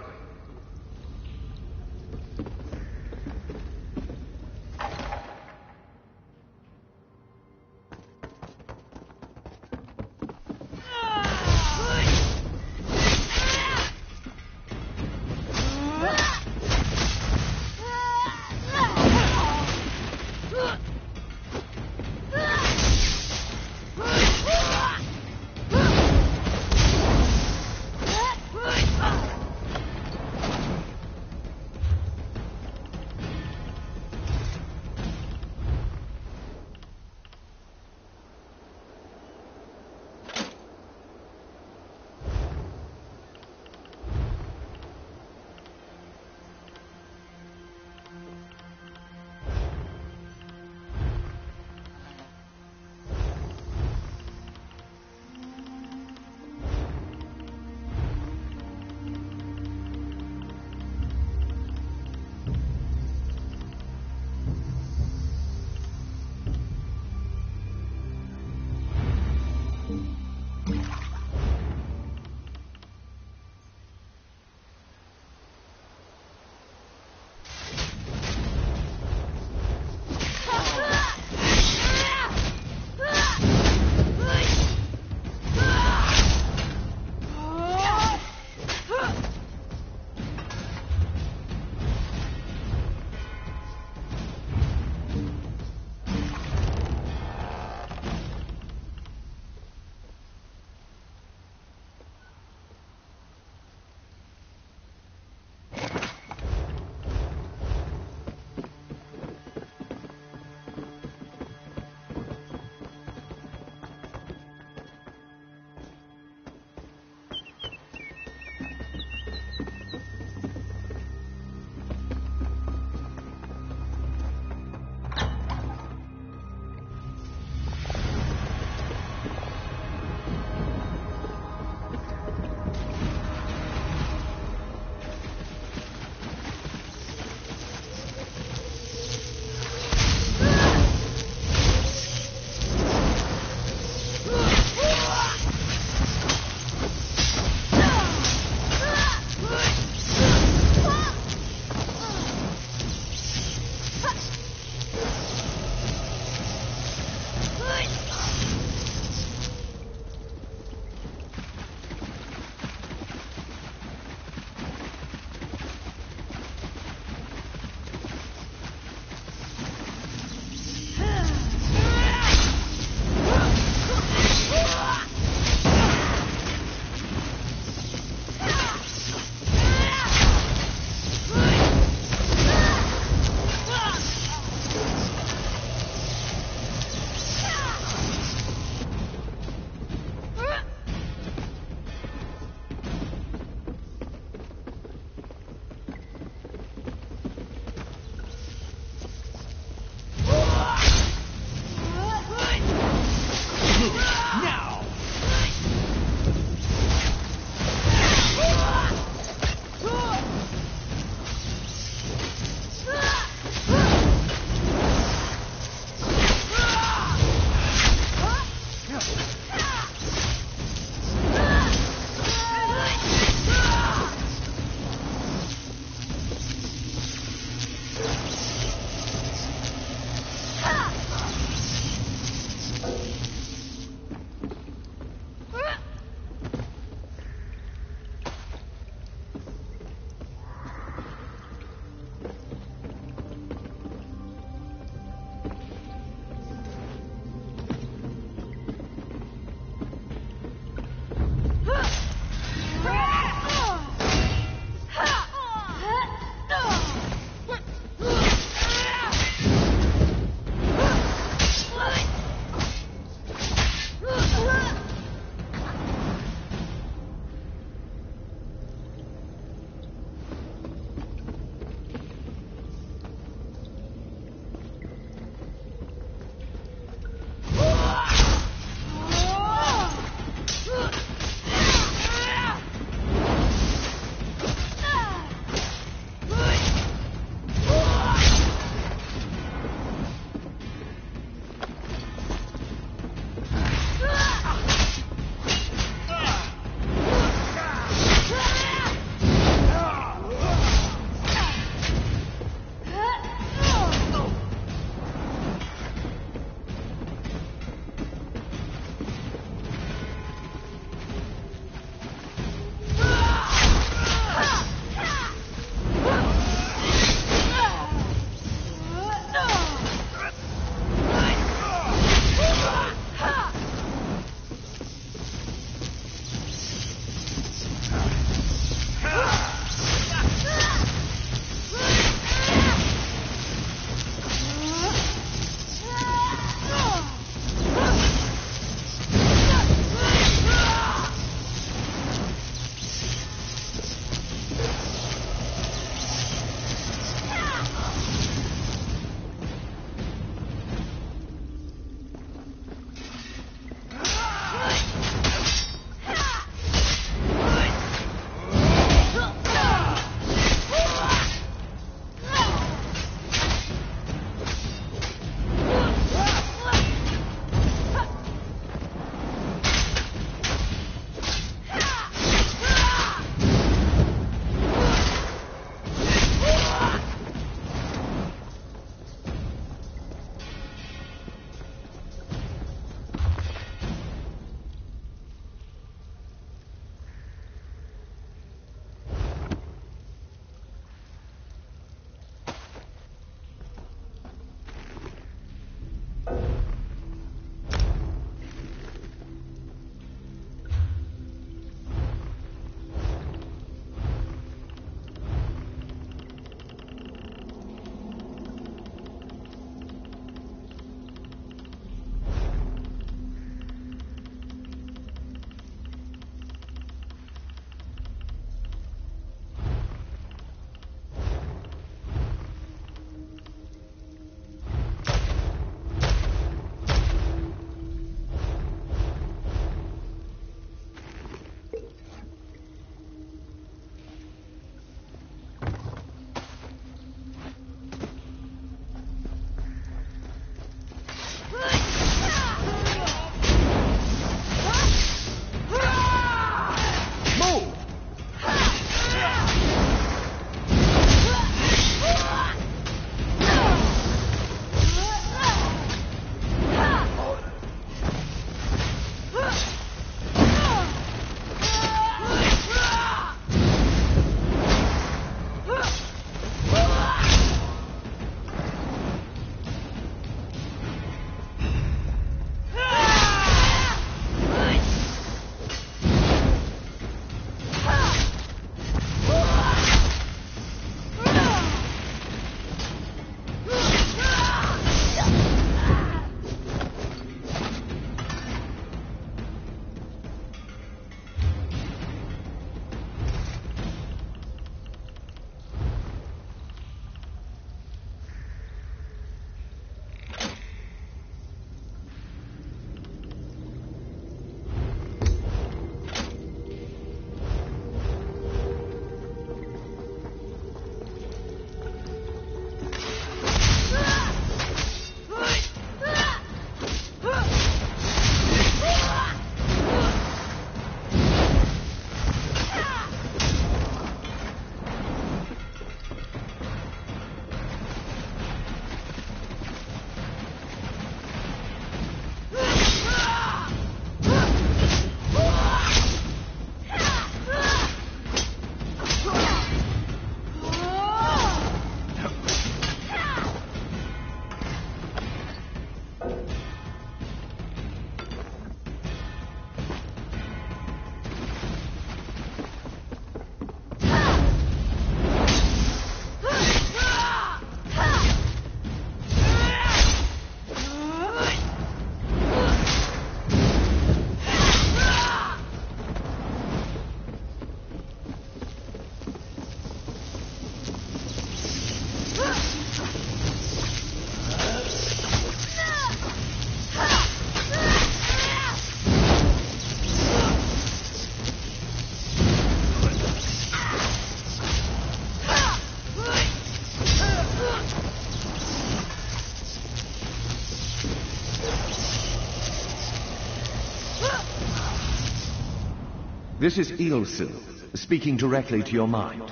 This is Ilsil, speaking directly to your mind.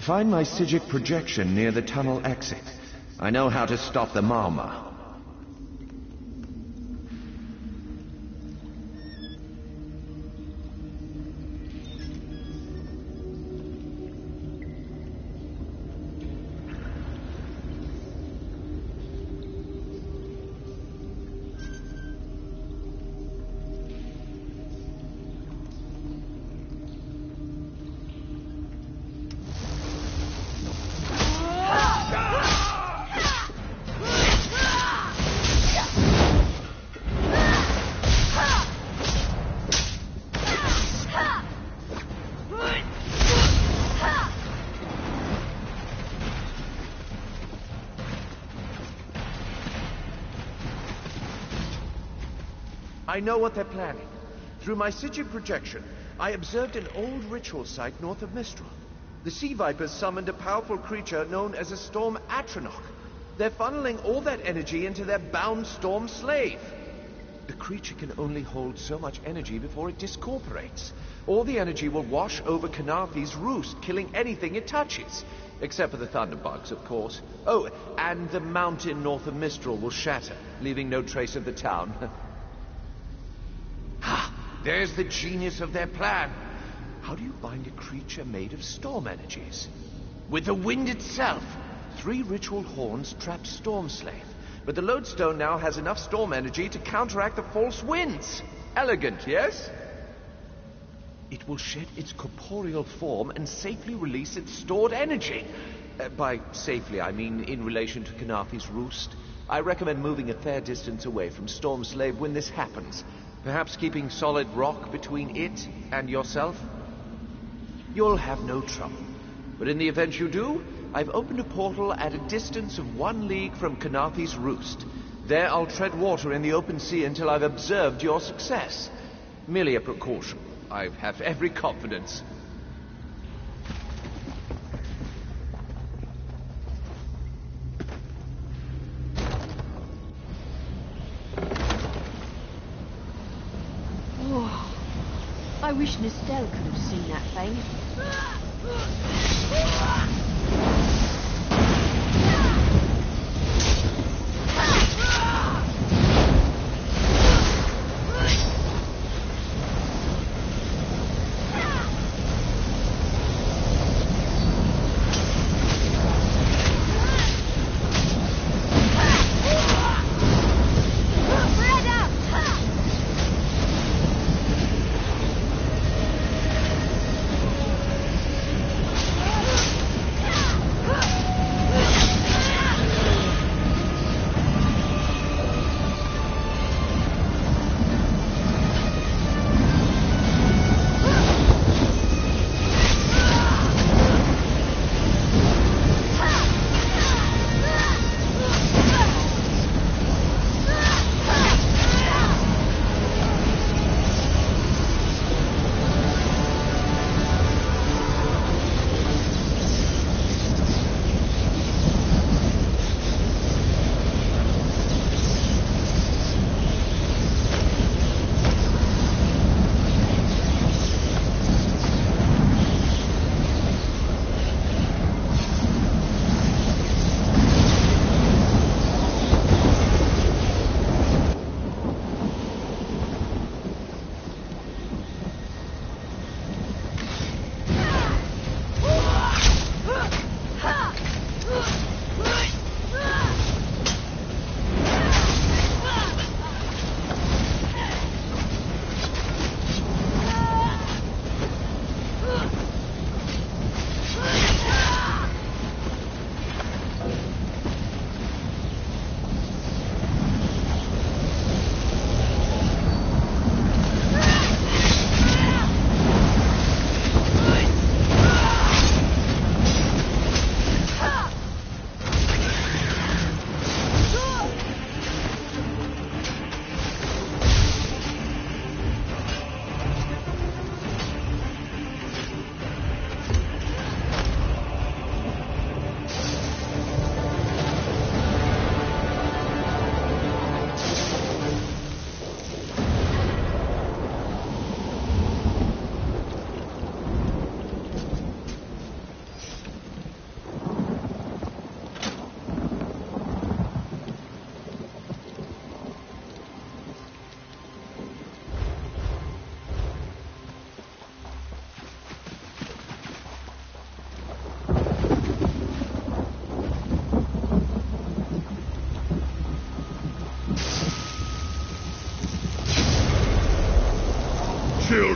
Find my Psijic projection near the tunnel exit. I know how to stop the Marma. I know what they're planning. Through my Psijic projection, I observed an old ritual site north of Mistral. The Sea Vipers summoned a powerful creature known as a Storm Atronach. They're funneling all that energy into their bound Storm Slave. The creature can only hold so much energy before it discorporates. All the energy will wash over Canarthi's roost, killing anything it touches. Except for the thunderbugs, of course. Oh, and the mountain north of Mistral will shatter, leaving no trace of the town. There's the genius of their plan. How do you bind a creature made of storm energies? With the wind itself. 3 ritual horns trap Storm Slave. But the lodestone now has enough storm energy to counteract the false winds. Elegant, yes? It will shed its corporeal form and safely release its stored energy. By safely, I mean in relation to Canarthi's roost. I recommend moving a fair distance away from Storm Slave when this happens. Perhaps keeping solid rock between it and yourself? You'll have no trouble. But in the event you do, I've opened a portal at a distance of 1 league from Canarthi's roost. There I'll tread water in the open sea until I've observed your success. Merely a precaution. I have every confidence. I wish Nistel could have seen that thing.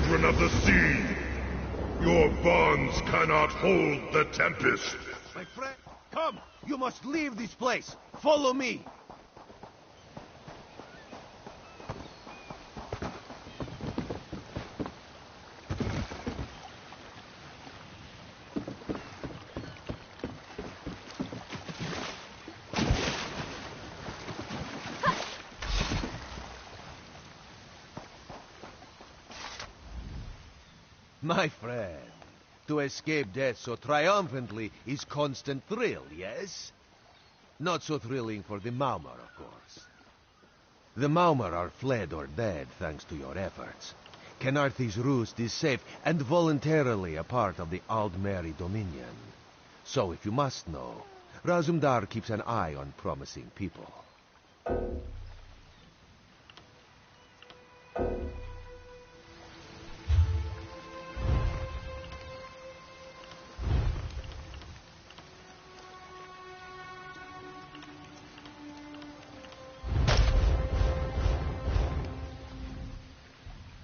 children of the sea. Your bonds cannot hold the tempest. My friend, come! You must leave this place. Follow me. My friend, to escape death so triumphantly is constant thrill, yes? Not so thrilling for the Maumar, of course. The Maumar are fled or dead thanks to your efforts. Kenarthi's roost is safe and voluntarily a part of the Aldmeri Dominion. So if you must know, Razumdar keeps an eye on promising people.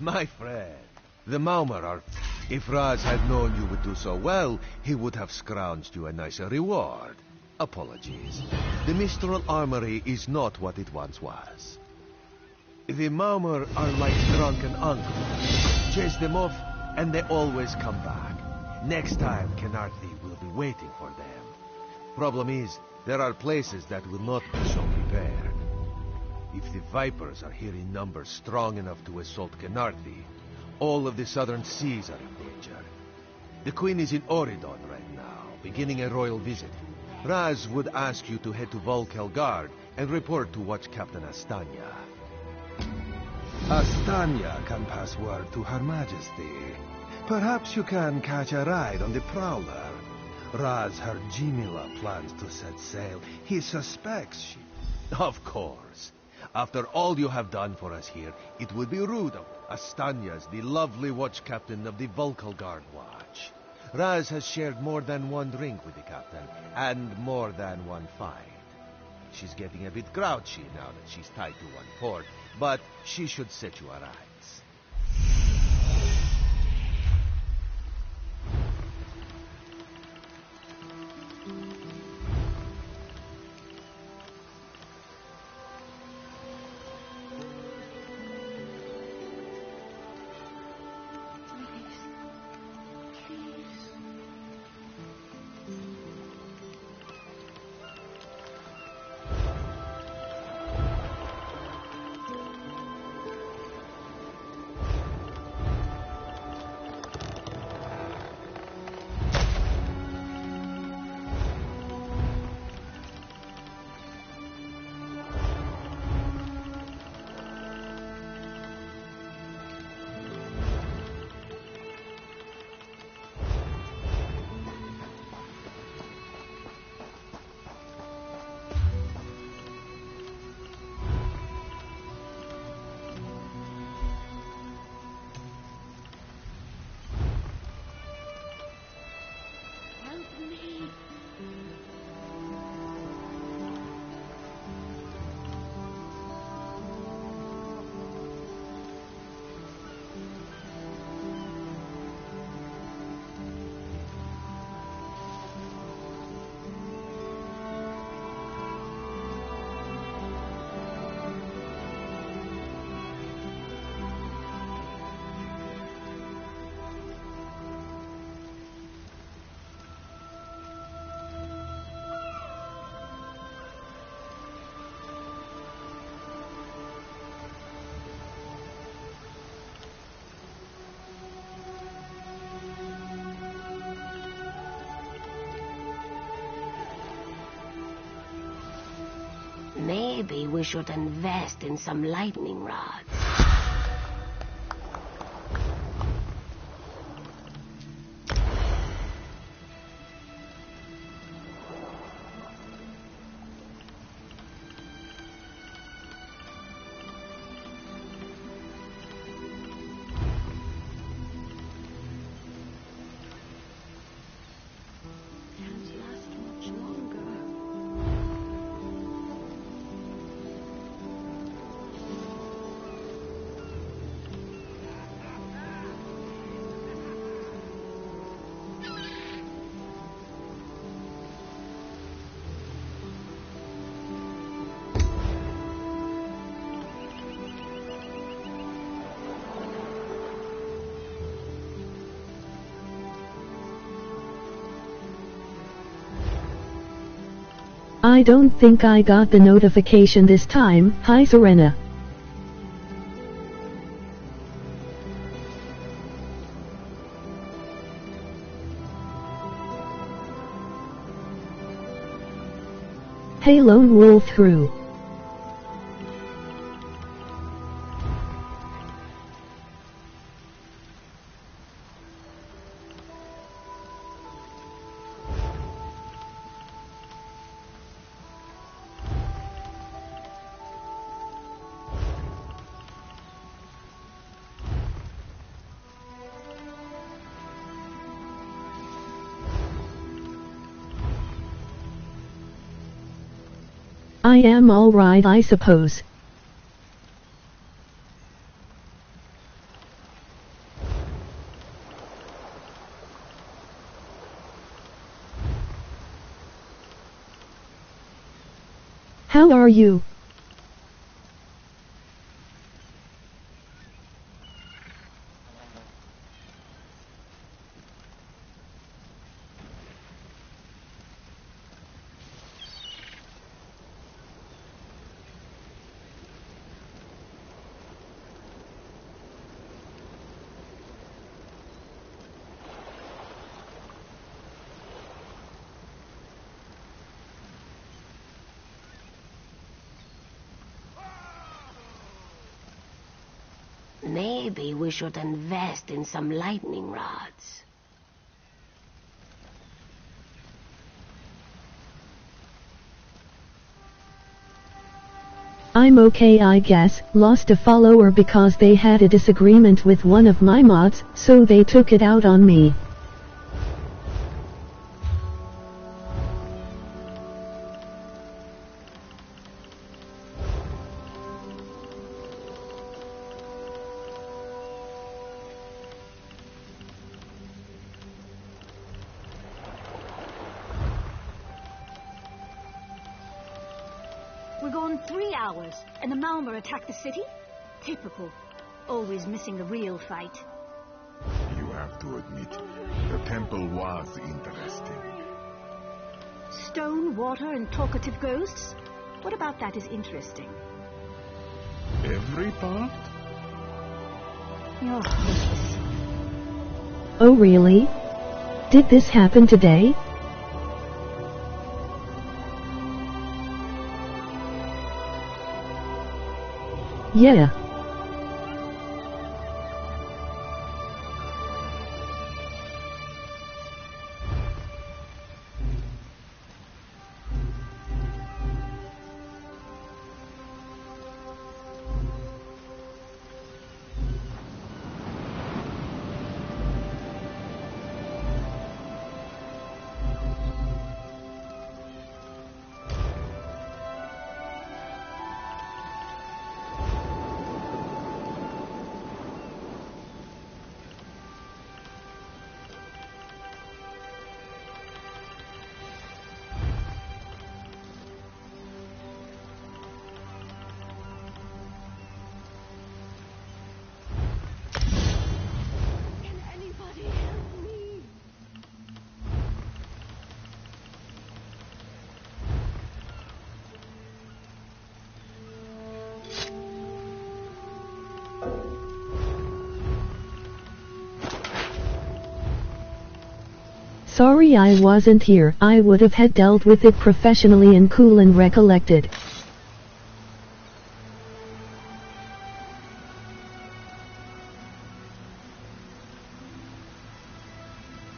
My friend, the Maumar are... If Raz had known you would do so well, he would have scrounged you a nicer reward. Apologies. The Mistral Armory is not what it once was. The Maumar are like drunken uncles. Chase them off, and they always come back. Next time, Kenarthi will be waiting for them. Problem is, there are places that will not be so prepared. If the Vipers are here in numbers strong enough to assault Kenarthi, all of the southern seas are in danger. The Queen is in Oridon right now, beginning a royal visit. Raz would ask you to head to Volkelgard and report to Watch Captain Astanya. Astanya can pass word to Her Majesty. Perhaps you can catch a ride on the Prowler. Raz heard Jimila plans to set sail. He suspects she... Of course. After all you have done for us here, it would be rude of Astanya's the lovely watch captain of the Volkelgard Watch. Raz has shared more than one drink with the captain, and more than one fight. She's getting a bit grouchy now that she's tied to one port, but she should set you aright. Maybe we should invest in some lightning rods. I don't think I got the notification this time. Hi Serena. Hey Lone Wolf through. I am alright, I suppose. How are you? Maybe we should invest in some lightning rods. I'm okay, I guess. Lost a follower because they had a disagreement with one of my mods, so they took it out on me. We're gone 3 hours, and the Malmer attacked the city? Typical. Always missing the real fight. You have to admit, the temple was interesting. Stone, water, and talkative ghosts? What about that is interesting? Every part? You're hopeless. Oh really? Did this happen today? Yeah. Sorry I wasn't here. I would have had dealt with it professionally and cool and recollected.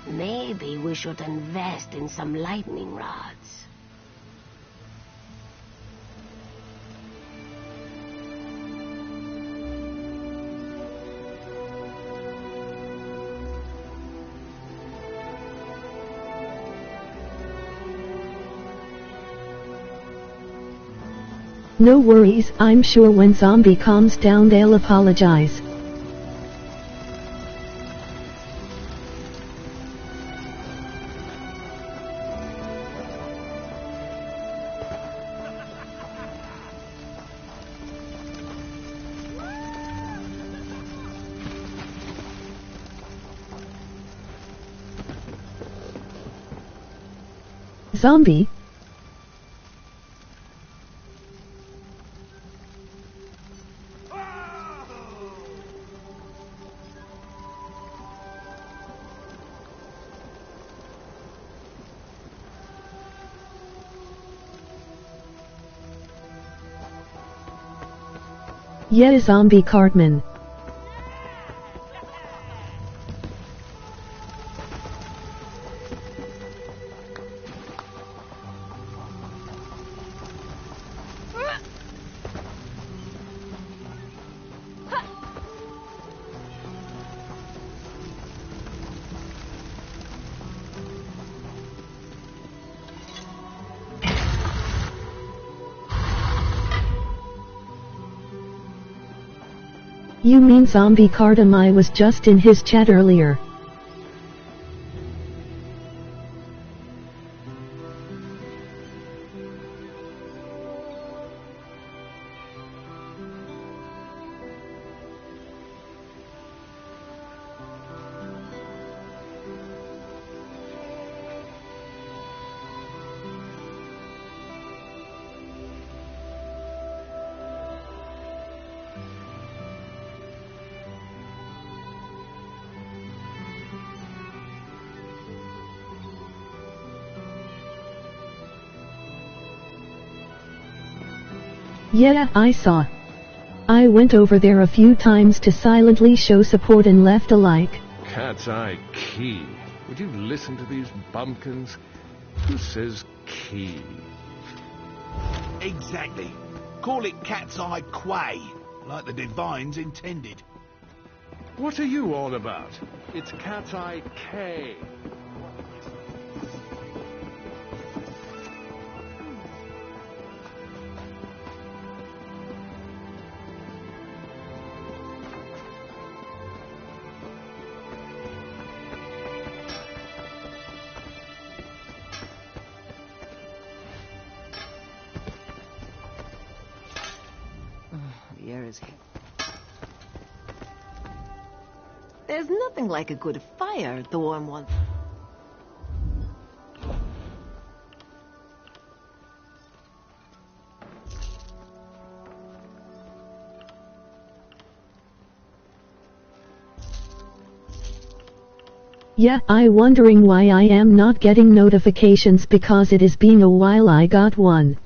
Maybe we should invest in some lightning rods. No worries, I'm sure when Zombie calms down they'll apologize. Zombie? Yeah, zombie Cartman. You mean zombie Cartman? I was just in his chat earlier. Yeah, I saw. I went over there a few times to silently show support and left a like. Cat's Eye Key. Would you listen to these bumpkins? Who says key? Exactly. Call it Cat's Eye Quay, like the Divines intended. What are you all about? It's Cat's Eye K. The air is... There's nothing like a good fire, the warm one. Yeah, I wondering why I am not getting notifications because it is being a while I got one.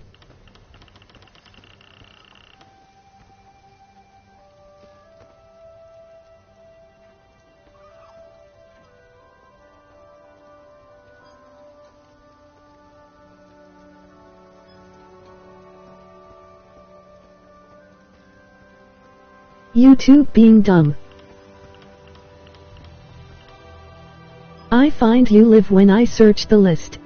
YouTube being dumb. I find you live when I search the list.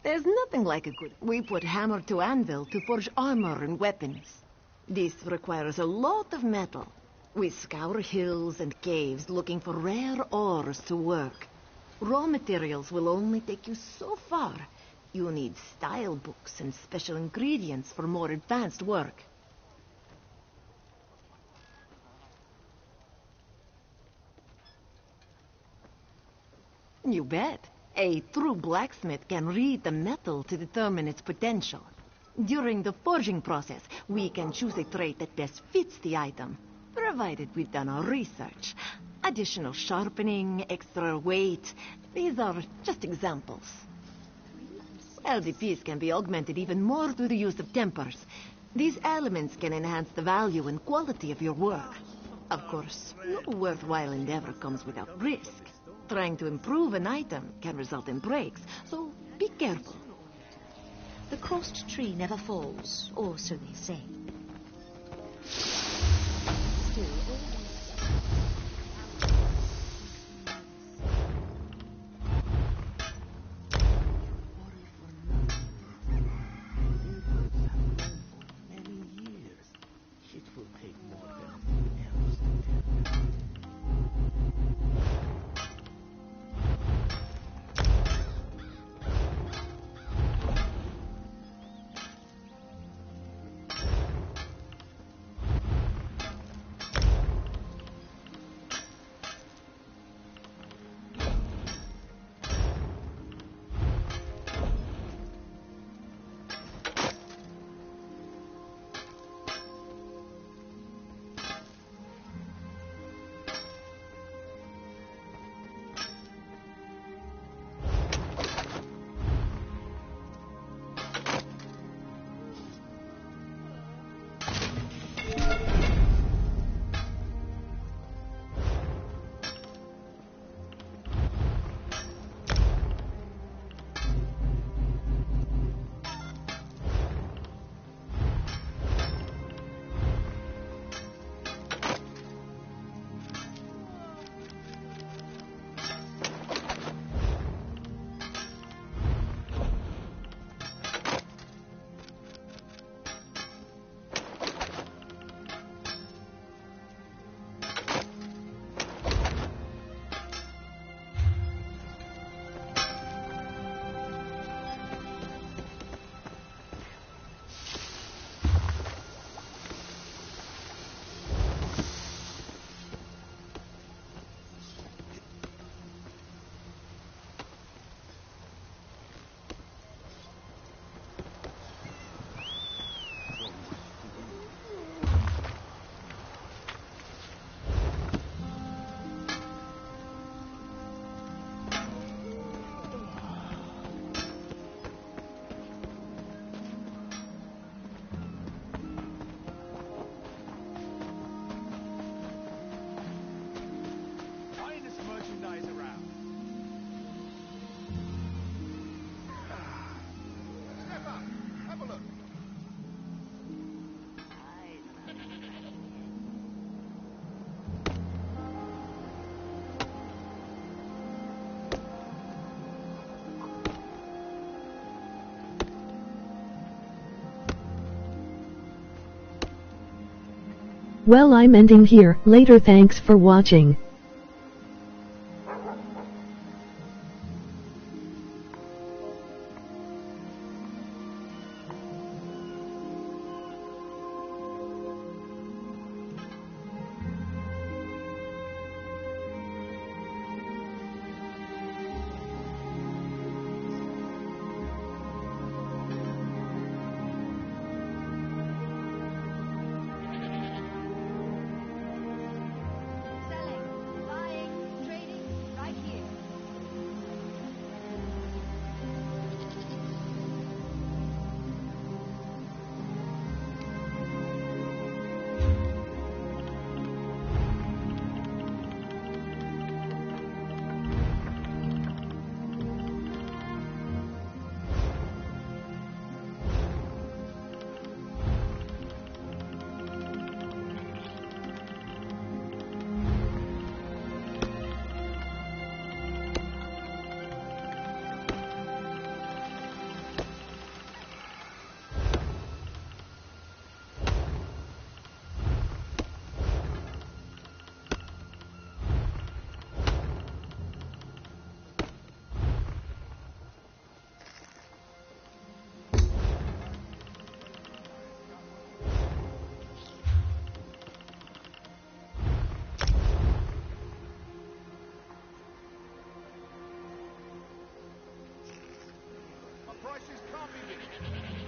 There's nothing like a good... We put hammer to anvil to forge armor and weapons. This requires a lot of metal. We scour hills and caves looking for rare ores to work. Raw materials will only take you so far. You need style books and special ingredients for more advanced work. You bet. A true blacksmith can read the metal to determine its potential. During the forging process, we can choose a trait that best fits the item, provided we've done our research. Additional sharpening, extra weight. These are just examples. Well, the piece can be augmented even more through the use of tempers. These elements can enhance the value and quality of your work. Of course, no worthwhile endeavor comes without risk. Trying to improve an item can result in breaks, so be careful. The crossed tree never falls, or so they say. Still, Well, I'm ending here. Later, thanks for watching. Prices can't be beat.